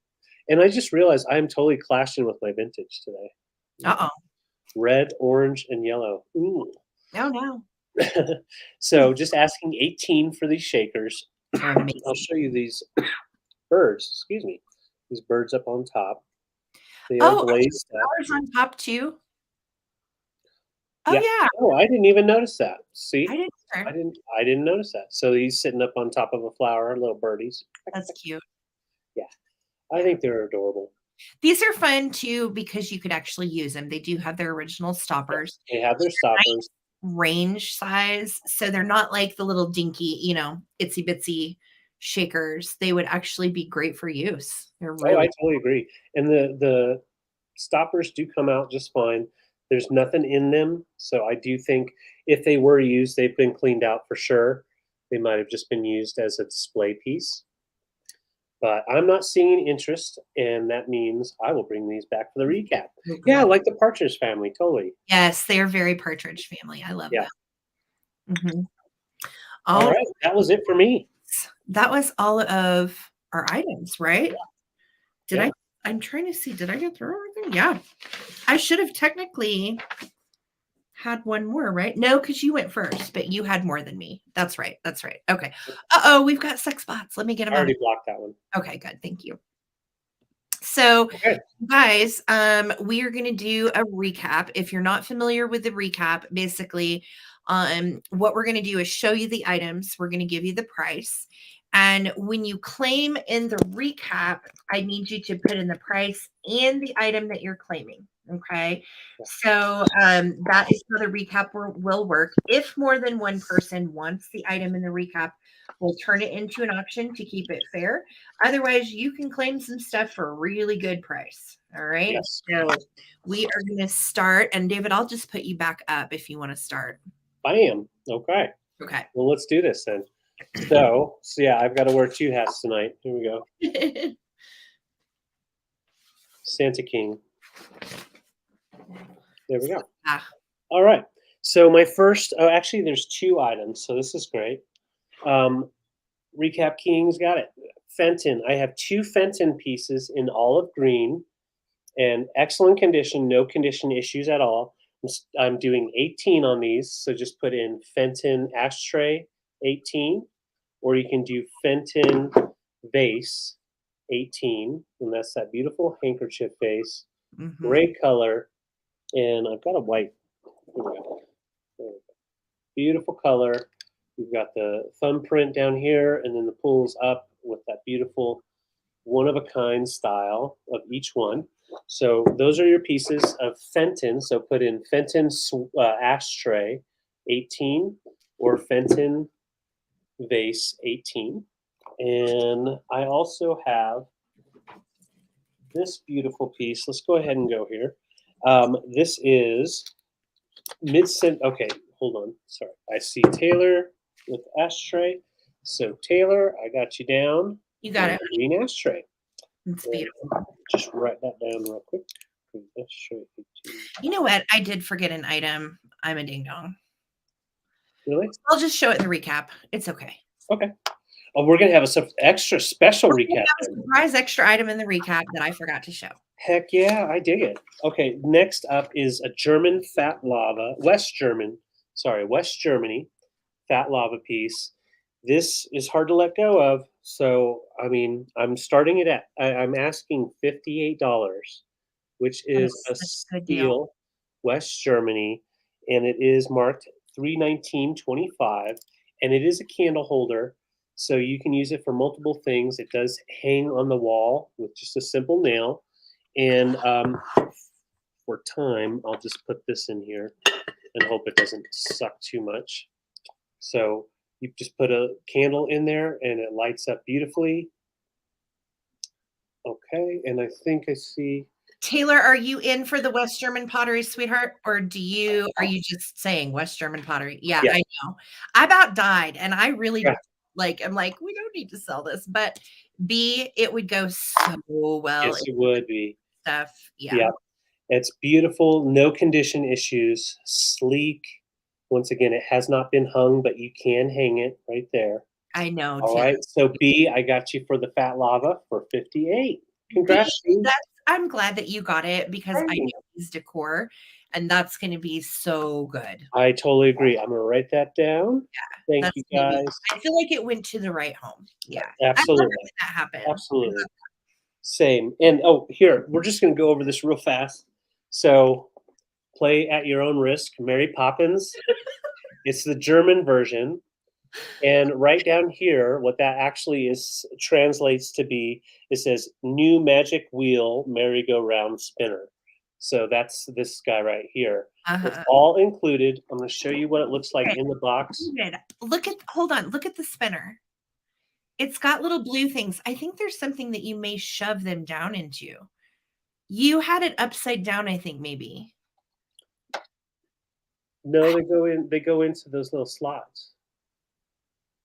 B: And I just realized I'm totally clashing with my vintage today.
A: Uh-oh.
B: Red, orange, and yellow. Ooh.
A: Oh, no.
B: So just asking 18 for these shakers. I'll show you these birds. Excuse me. These birds up on top. They are glazed up.
A: Flowers on top too. Oh yeah.
B: Oh, I didn't even notice that. See,
A: I
B: didn't notice that. So he's sitting up on top of a flower, little birdies.
A: That's cute.
B: Yeah, I think they're adorable.
A: These are fun too because you could actually use them. They do have their original stoppers.
B: They have their stoppers.
A: Nice range size, so they're not like the little dinky, itsy bitsy shakers. They would actually be great for use. They're really
B: I totally agree. And the stoppers do come out just fine. There's nothing in them, so I do think if they were used, they've been cleaned out for sure. They might have just been used as a display piece. But I'm not seeing interest, and that means I will bring these back for the recap. Yeah, like the Partridge Family, totally.
A: Yes, they are very Partridge Family. I love that. Mm-hmm.
B: All right, that was it for me.
A: That was all of our items, right? I'm trying to see, did I get through everything? Yeah. I should have technically had one more, right? No, because you went first, but you had more than me. That's right. Okay. Uh-oh, we've got 6 spots. Let me get them.
B: I already blocked that one.
A: Okay, good. Thank you. So, guys, we are going to do a recap. If you're not familiar with the recap, basically, what we're going to do is show you the items. We're going to give you the price. And when you claim in the recap, I need you to put in the price and the item that you're claiming. Okay. So that is how the recap will work. If more than one person wants the item in the recap, we'll turn it into an auction to keep it fair. Otherwise, you can claim some stuff for a really good price. All right.
B: Yes.
A: So we are going to start. And David, I'll just put you back up if you want to start.
B: I am. Okay. Well, let's do this then. So yeah, I've got to wear 2 hats tonight. Here we go. Santa King. There we go. All right. So my first, actually there's 2 items. So this is great. Recap Kings, got it. Fenton. I have 2 Fenton pieces in olive green and excellent condition, no condition issues at all. I'm doing 18 on these. So just put in Fenton ashtray 18, or you can do Fenton vase 18, and that's that beautiful handkerchief face.
A: Mhm.
B: Great color, and I've got a white. Here we go. There we go. Beautiful color. We've got the thumbprint down here, and then the pulls up with that beautiful one-of-a-kind style of each one. So those are your pieces of Fenton. So put in Fenton ashtray 18 or Fenton vase 18. And I also have this beautiful piece. Let's go ahead and go here. This is mid-cent. Okay, hold on. Sorry. I see Taylor with ashtray. So Taylor, I got you down.
A: You got it.
B: Green ashtray.
A: It's
B: And
A: beautiful.
B: just write that down real quick. Green ashtray 18.
A: You know what? I did forget an item. I'm a ding dong.
B: Really?
A: I'll just show it in the recap. It's okay.
B: Okay. Oh, we're gonna have a extra special
A: We
B: recap.
A: have a surprise extra item in the recap that I forgot to show.
B: Heck yeah, I dig it. Okay, next up is a German fat lava, West Germany fat lava piece. This is hard to let go of. So, I mean, I'm starting it at, I'm asking $58, which is a
A: such a good deal.
B: steel West Germany, and it is marked 319.25, and it is a candle holder. So you can use it for multiple things. It does hang on the wall with just a simple nail. And for time, I'll just put this in here and hope it doesn't suck too much. So you just put a candle in there and it lights up beautifully. Okay, and I think I see.
A: Taylor, are you in for the West German pottery, sweetheart? Or are you just saying West German pottery? Yeah. I know. I about died, and I really I'm like, we don't need to sell this, but it would go so well.
B: Yes, it would be.
A: Stuff. Yeah.
B: It's beautiful, no condition issues, sleek. Once again, it has not been hung, but you can hang it right there.
A: I know.
B: All right. So B, I got you for the fat lava for 58. Congrats.
A: I'm glad that you got it because I know he's decor, and that's going to be so good.
B: I totally agree. I'm going to write that down.
A: Yeah.
B: Thank you, guys.
A: I feel like it went to the right home. Yeah.
B: Absolutely.
A: I love when that happened.
B: Absolutely. Same. And here, we're just going to go over this real fast. So play at your own risk. Mary Poppins. It's the German version. And right down here, what that actually translates to be, it says new magic wheel merry-go-round spinner. So that's this guy right here. It's all included. I'm going to show you what it looks like in the box.
A: Hold on. Look at the spinner. It's got little blue things. I think there's something that you may shove them down into. You had it upside down, I think, maybe.
B: No, they go into those little slots.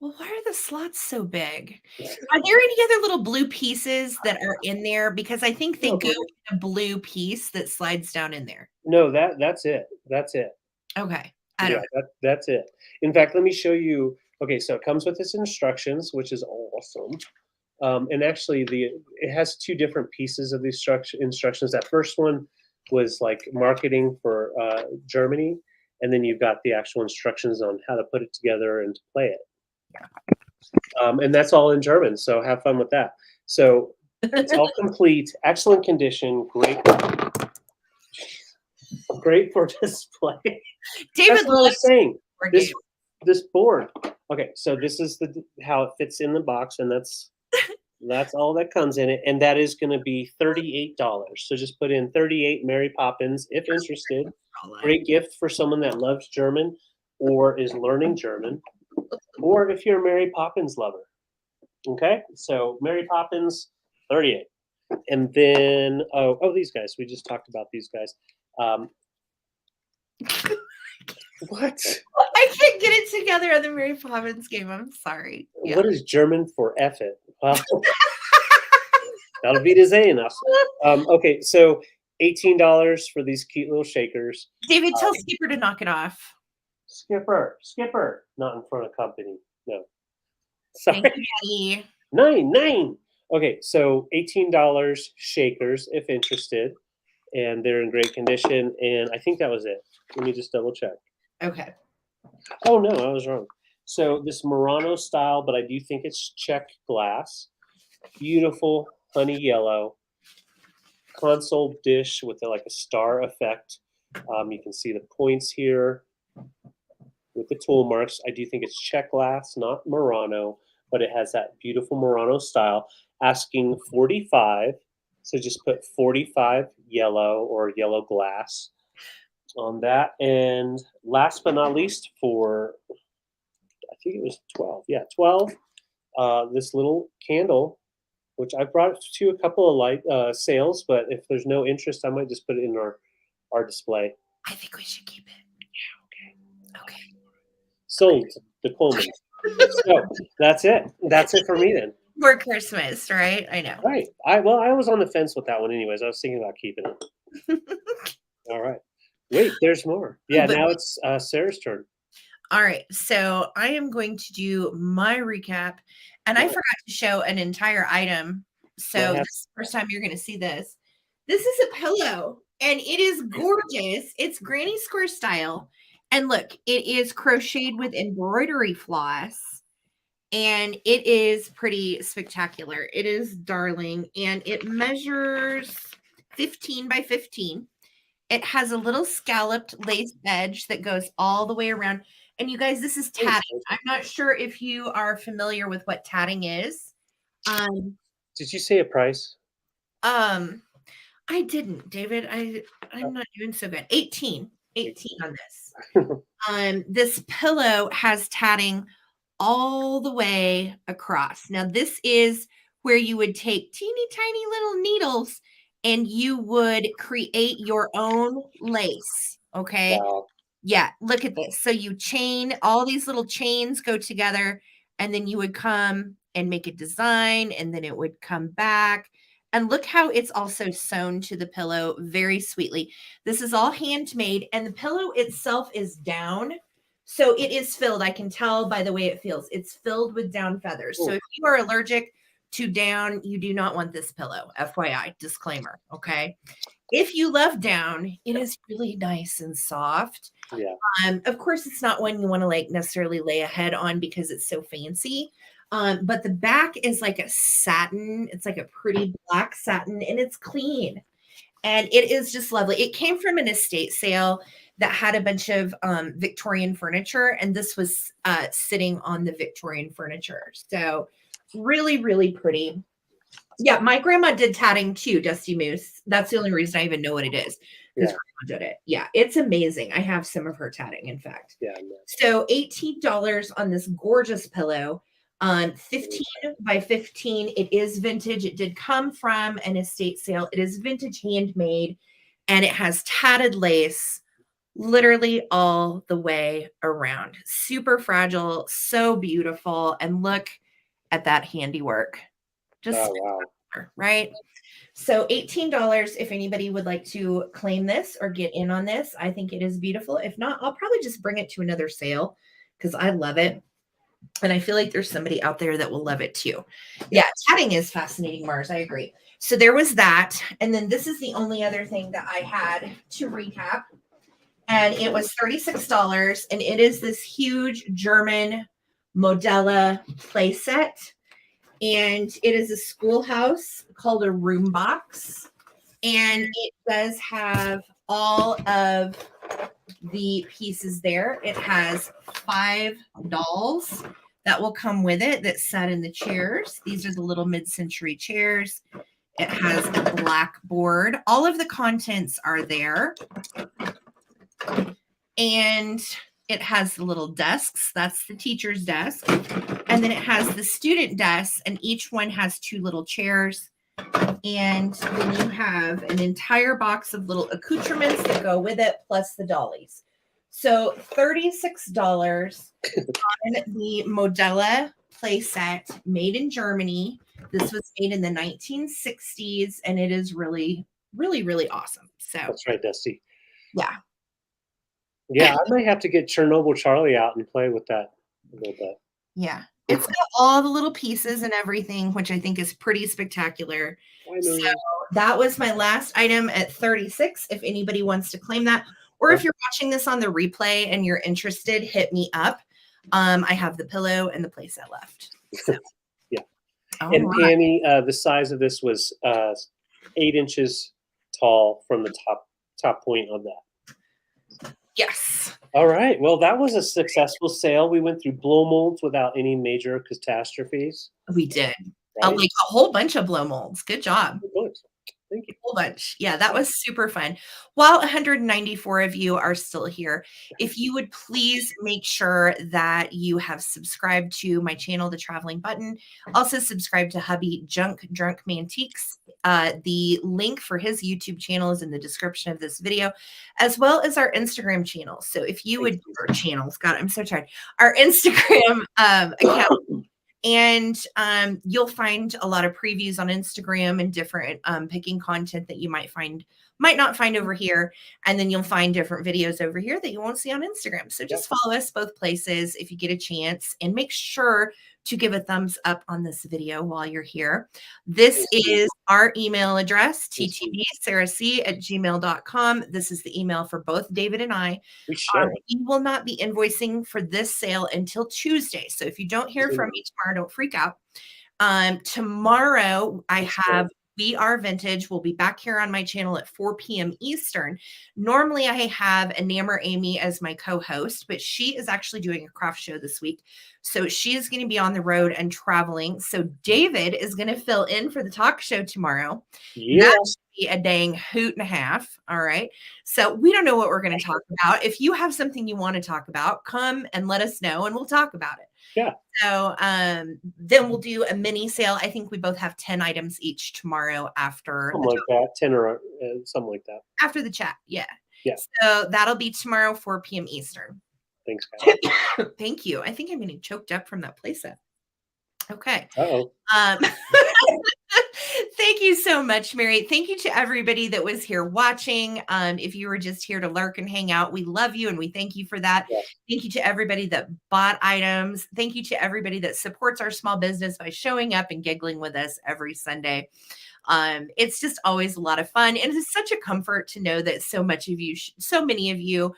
A: Well, why are the slots so big? Are there any other little blue pieces that are in there? Because I think they go in a blue piece that slides down in there.
B: No, that's it. That's it.
A: Okay.
B: That's it. In fact, let me show you. Okay, so it comes with its instructions, which is awesome. And actually, it has two different pieces of these instructions. That first one was like marketing for Germany, and then you've got the actual instructions on how to put it together and to play it. And that's all in German, so have fun with that. So it's all complete, excellent condition, great for display.
A: David,
B: that's what I was saying. This board. Okay, so this is how it fits in the box, and that's all that comes in it, and that is going to be $38. So just put in 38 Mary Poppins if interested. Great gift for someone that loves German or is learning German, or if you're a Mary Poppins lover. Okay, so Mary Poppins, 38. And then, these guys. We just talked about these guys. What?
A: I can't get it together on the Mary Poppins game. I'm sorry. Yeah.
B: What is German for F it? That'll be the Zane. Okay, so $18 for these cute little shakers.
A: David, tell Skipper to knock it off.
B: Skipper, not in front of company. No. Sorry.
A: Thank you,
B: Daddy. 9. Okay, so $18 shakers if interested, and they're in great condition. And I think that was it. Let me just double check.
A: Okay.
B: Oh no, I was wrong. So this Murano style, but I do think it's Czech glass. Beautiful honey yellow, console dish with like a star effect. You can see the points here with the tool marks. I do think it's check glass, not Murano, but it has that beautiful Murano style. Asking 45, so just put 45 yellow or yellow glass on that. And last but not least, for I think it was 12. Yeah, 12. This little candle, which I brought to a couple of light sales, but if there's no interest, I might just put it in our display.
A: I think we should keep it.
B: Yeah,
A: Okay.
B: Sold to the Coleman. So that's it. That's it for me then.
A: For Christmas, right? I know.
B: Right. I was on the fence with that one anyways. I was thinking about keeping it. All right. Wait, there's more. Yeah, now it's Sarah's turn.
A: All right. So I am going to do my recap. And I forgot to show an entire item. So this is the first time you're going to see this. This is a pillow. And it is gorgeous. It's granny square style. And look, it is crocheted with embroidery floss. And it is pretty spectacular. It is darling. And it measures 15 by 15. It has a little scalloped lace edge that goes all the way around. And you guys, this is tatting. I'm not sure if you are familiar with what tatting is.
B: Did you say a price?
A: I didn't, David. I'm not doing so good. 18 on this. This pillow has tatting all the way across. Now, this is where you would take teeny tiny little needles and you would create your own lace. Okay.
B: Wow.
A: Yeah. Look at this. So you chain, all these little chains go together, and then you would come and make a design, and then it would come back. And look how it's also sewn to the pillow very sweetly. This is all handmade, and the pillow itself is down. So it is filled. I can tell by the way it feels. It's filled with down feathers. So if you are allergic to down, you do not want this pillow. FYI, disclaimer. Okay. If you love down, it is really nice and soft.
B: Yeah.
A: Of course, it's not one you want to like necessarily lay a head on because it's so fancy. But the back is like a satin. It's like a pretty black satin, and it's clean. And it is just lovely. It came from an estate sale that had a bunch of Victorian furniture, and this was sitting on the Victorian furniture. So really, really pretty. Yeah, my grandma did tatting too, Dusty Moose. That's the only reason I even know what it is. Because grandma did it. Yeah, it's amazing. I have some of her tatting, in fact.
B: Yeah.
A: So $18 on this gorgeous pillow. 15 by 15. It is vintage. It did come from an estate sale. It is vintage handmade, and it has tatted lace literally all the way around. Super fragile, so beautiful. And look at that handiwork. Just right. So $18 if anybody would like to claim this or get in on this. I think it is beautiful. If not, I'll probably just bring it to another sale because I love it. And I feel like there's somebody out there that will love it too. Yeah, tatting is fascinating, Mars. I agree. So there was that. And then this is the only other thing that I had to recap. And it was $36. And it is this huge German Modella play set. And it is a schoolhouse called a room box. And it does have all of the pieces there. It has 5 dolls that will come with it that sat in the chairs. These are the little mid-century chairs. It has a blackboard. All of the contents are there. And it has the little desks. That's the teacher's desk. And then it has the student desks, and each one has 2 little chairs. And then you have an entire box of little accoutrements that go with it, plus the dollies. So $36 on the Modella playset made in Germany. This was made in the 1960s, and it is really, really, really awesome. So
B: that's right, Dusty.
A: Yeah.
B: Yeah, I might have to get Chernobyl Charlie out and play with that a little bit.
A: Yeah. It's got all the little pieces and everything, which I think is pretty spectacular. So that was my last item at 36. If anybody wants to claim that, or if you're watching this on the replay and you're interested, hit me up. I have the pillow and the playset left. So.
B: Yeah. And
A: right.
B: Tammy, the size of this was 8 inches tall from the top point on that.
A: Yes.
B: All right. Well, that was a successful sale. We went through blow molds without any major catastrophes.
A: We did.
B: Right?
A: Like a whole bunch of blow molds. Good job.
B: Thank you.
A: A whole bunch. Yeah, that was super fun. While 194 of you are still here, if you would please make sure that you have subscribed to my channel, The Traveling Button. Also subscribe to hubby Drunk Mantiques. The link for his YouTube channel is in the description of this video, as well as our Instagram channel. So if you would, our channels, God, I'm so tired. Our Instagram account. And you'll find a lot of previews on Instagram and different picking content that you might not find over here. And then you'll find different videos over here that you won't see on Instagram. So just follow us both places if you get a chance, and make sure to give a thumbs up on this video while you're here. This is our email address, ttbsarahc@gmail.com. This is the email for both David and I. We will not be invoicing for this sale until Tuesday. So if you don't hear from me tomorrow, don't freak out. Tomorrow I have We Are Vintage. We'll be back here on my channel at 4 p.m. Eastern. Normally I have Enamor Amy as my co-host, but she is actually doing a craft show this week. So she is going to be on the road and traveling. So David is going to fill in for the talk show tomorrow. That's a dang hoot and a half. All right. So we don't know what we're going to talk about. If you have something you want to talk about, come and let us know and we'll talk about it.
B: Yeah.
A: So then we'll do a mini sale. I think we both have 10 items each tomorrow after
B: something like that. 10 or something like that.
A: After the chat. Yeah.
B: Yeah.
A: So that'll be tomorrow, 4 p.m. Eastern.
B: Thanks, guys.
A: Thank you. I think I'm getting choked up from that playset. Okay.
B: Uh-oh.
A: Thank you so much, Mary. Thank you to everybody that was here watching. If you were just here to lurk and hang out, we love you and we thank you for that.
B: Yeah.
A: Thank you to everybody that bought items. Thank you to everybody that supports our small business by showing up and giggling with us every Sunday. It's just always a lot of fun. And it's such a comfort to know that so many of you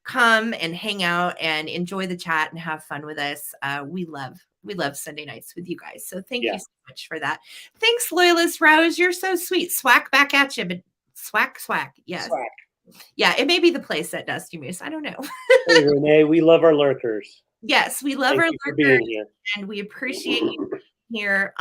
A: come and hang out and enjoy the chat and have fun with us. We love Sunday nights with you guys. So thank you so much for that. Thanks, Loyalist Rose. You're so sweet. Swack back at you, but swack. Yes. Swack. Yeah, it may be the place that Dusty Moose. I don't know.
B: Hey, Renee, we love our lurkers.
A: Yes, we love our lurkers, and we appreciate you being here.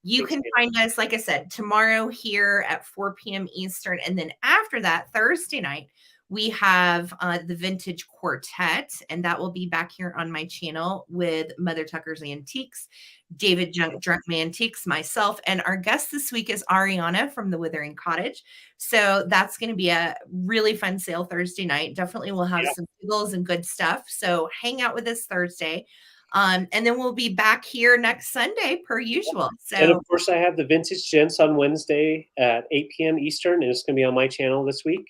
A: You can find us, like I said, tomorrow here at 4 p.m. Eastern. And then after that, Thursday night, we have the Vintage Quartet, and that will be back here on my channel with Mother Tucker's Antiques, David Drunk Mantiques, myself, and our guest this week is Ariana from the Withering Cottage. So that's going to be a really fun sale Thursday night. Definitely we'll have some giggles and good stuff. So hang out with us Thursday. And then we'll be back here next Sunday per usual. So,
B: and of course, I have the Vintage Gents on Wednesday at 8 p.m. Eastern, and it's going to be on my channel this week.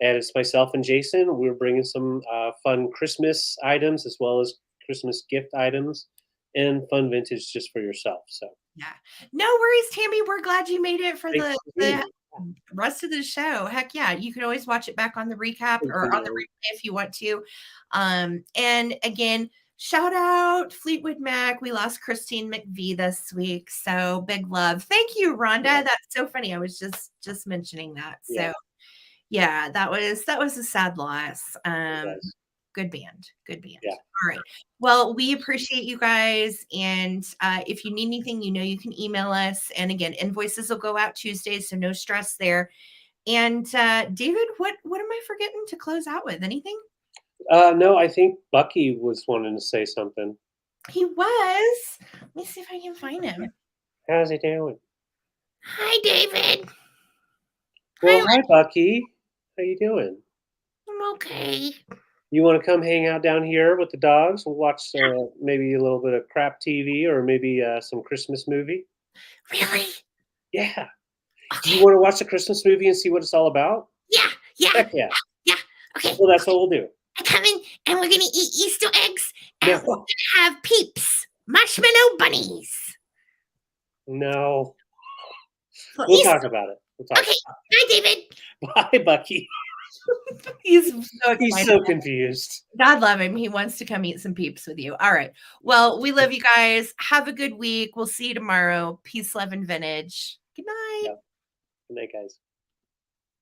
B: And it's myself and Jason. We're bringing some fun Christmas items as well as Christmas gift items and fun vintage just for yourself. So
A: yeah, no worries, Tammy. We're glad you made it for the rest of the show. Heck yeah, you can always watch it back on the recap or on the replay if you want to. And again, shout out Fleetwood Mac. We lost Christine McVie this week, so big love. Thank you, Rhonda. Yeah. That's so funny. I was just mentioning that. So. Yeah, that was a sad loss. Good band. Yeah. All right. Well, we appreciate you guys. And if you need anything, you can email us. And again, invoices will go out Tuesdays, so no stress there. And David, what am I forgetting to close out with? Anything?
B: No, I think Bucky was wanting to say something.
A: He was. Let me see if I can find him.
B: How's he doing?
C: Hi, David.
B: Well, hi, Bucky. How you doing?
C: I'm okay.
B: You want to come hang out down here with the dogs? We'll watch maybe a little bit of crap TV or maybe some Christmas movie.
C: Really?
B: Yeah. Okay. Do you want to watch the Christmas movie and see what it's all about?
C: Yeah.
B: Heck yeah.
C: Yeah. Okay.
B: Well, that's what we'll do.
C: I'm coming, and we're gonna eat Easter eggs, and we're gonna have Peeps, marshmallow bunnies.
B: No. We'll talk about it.
C: Okay. Bye, David.
B: Bye, Bucky.
A: He's so excited.
B: He's so confused.
A: God love him. He wants to come eat some peeps with you. All right. Well, we love you guys. Have a good week. We'll see you tomorrow. Peace, love, and vintage. Good night.
B: Yeah. Good night, guys.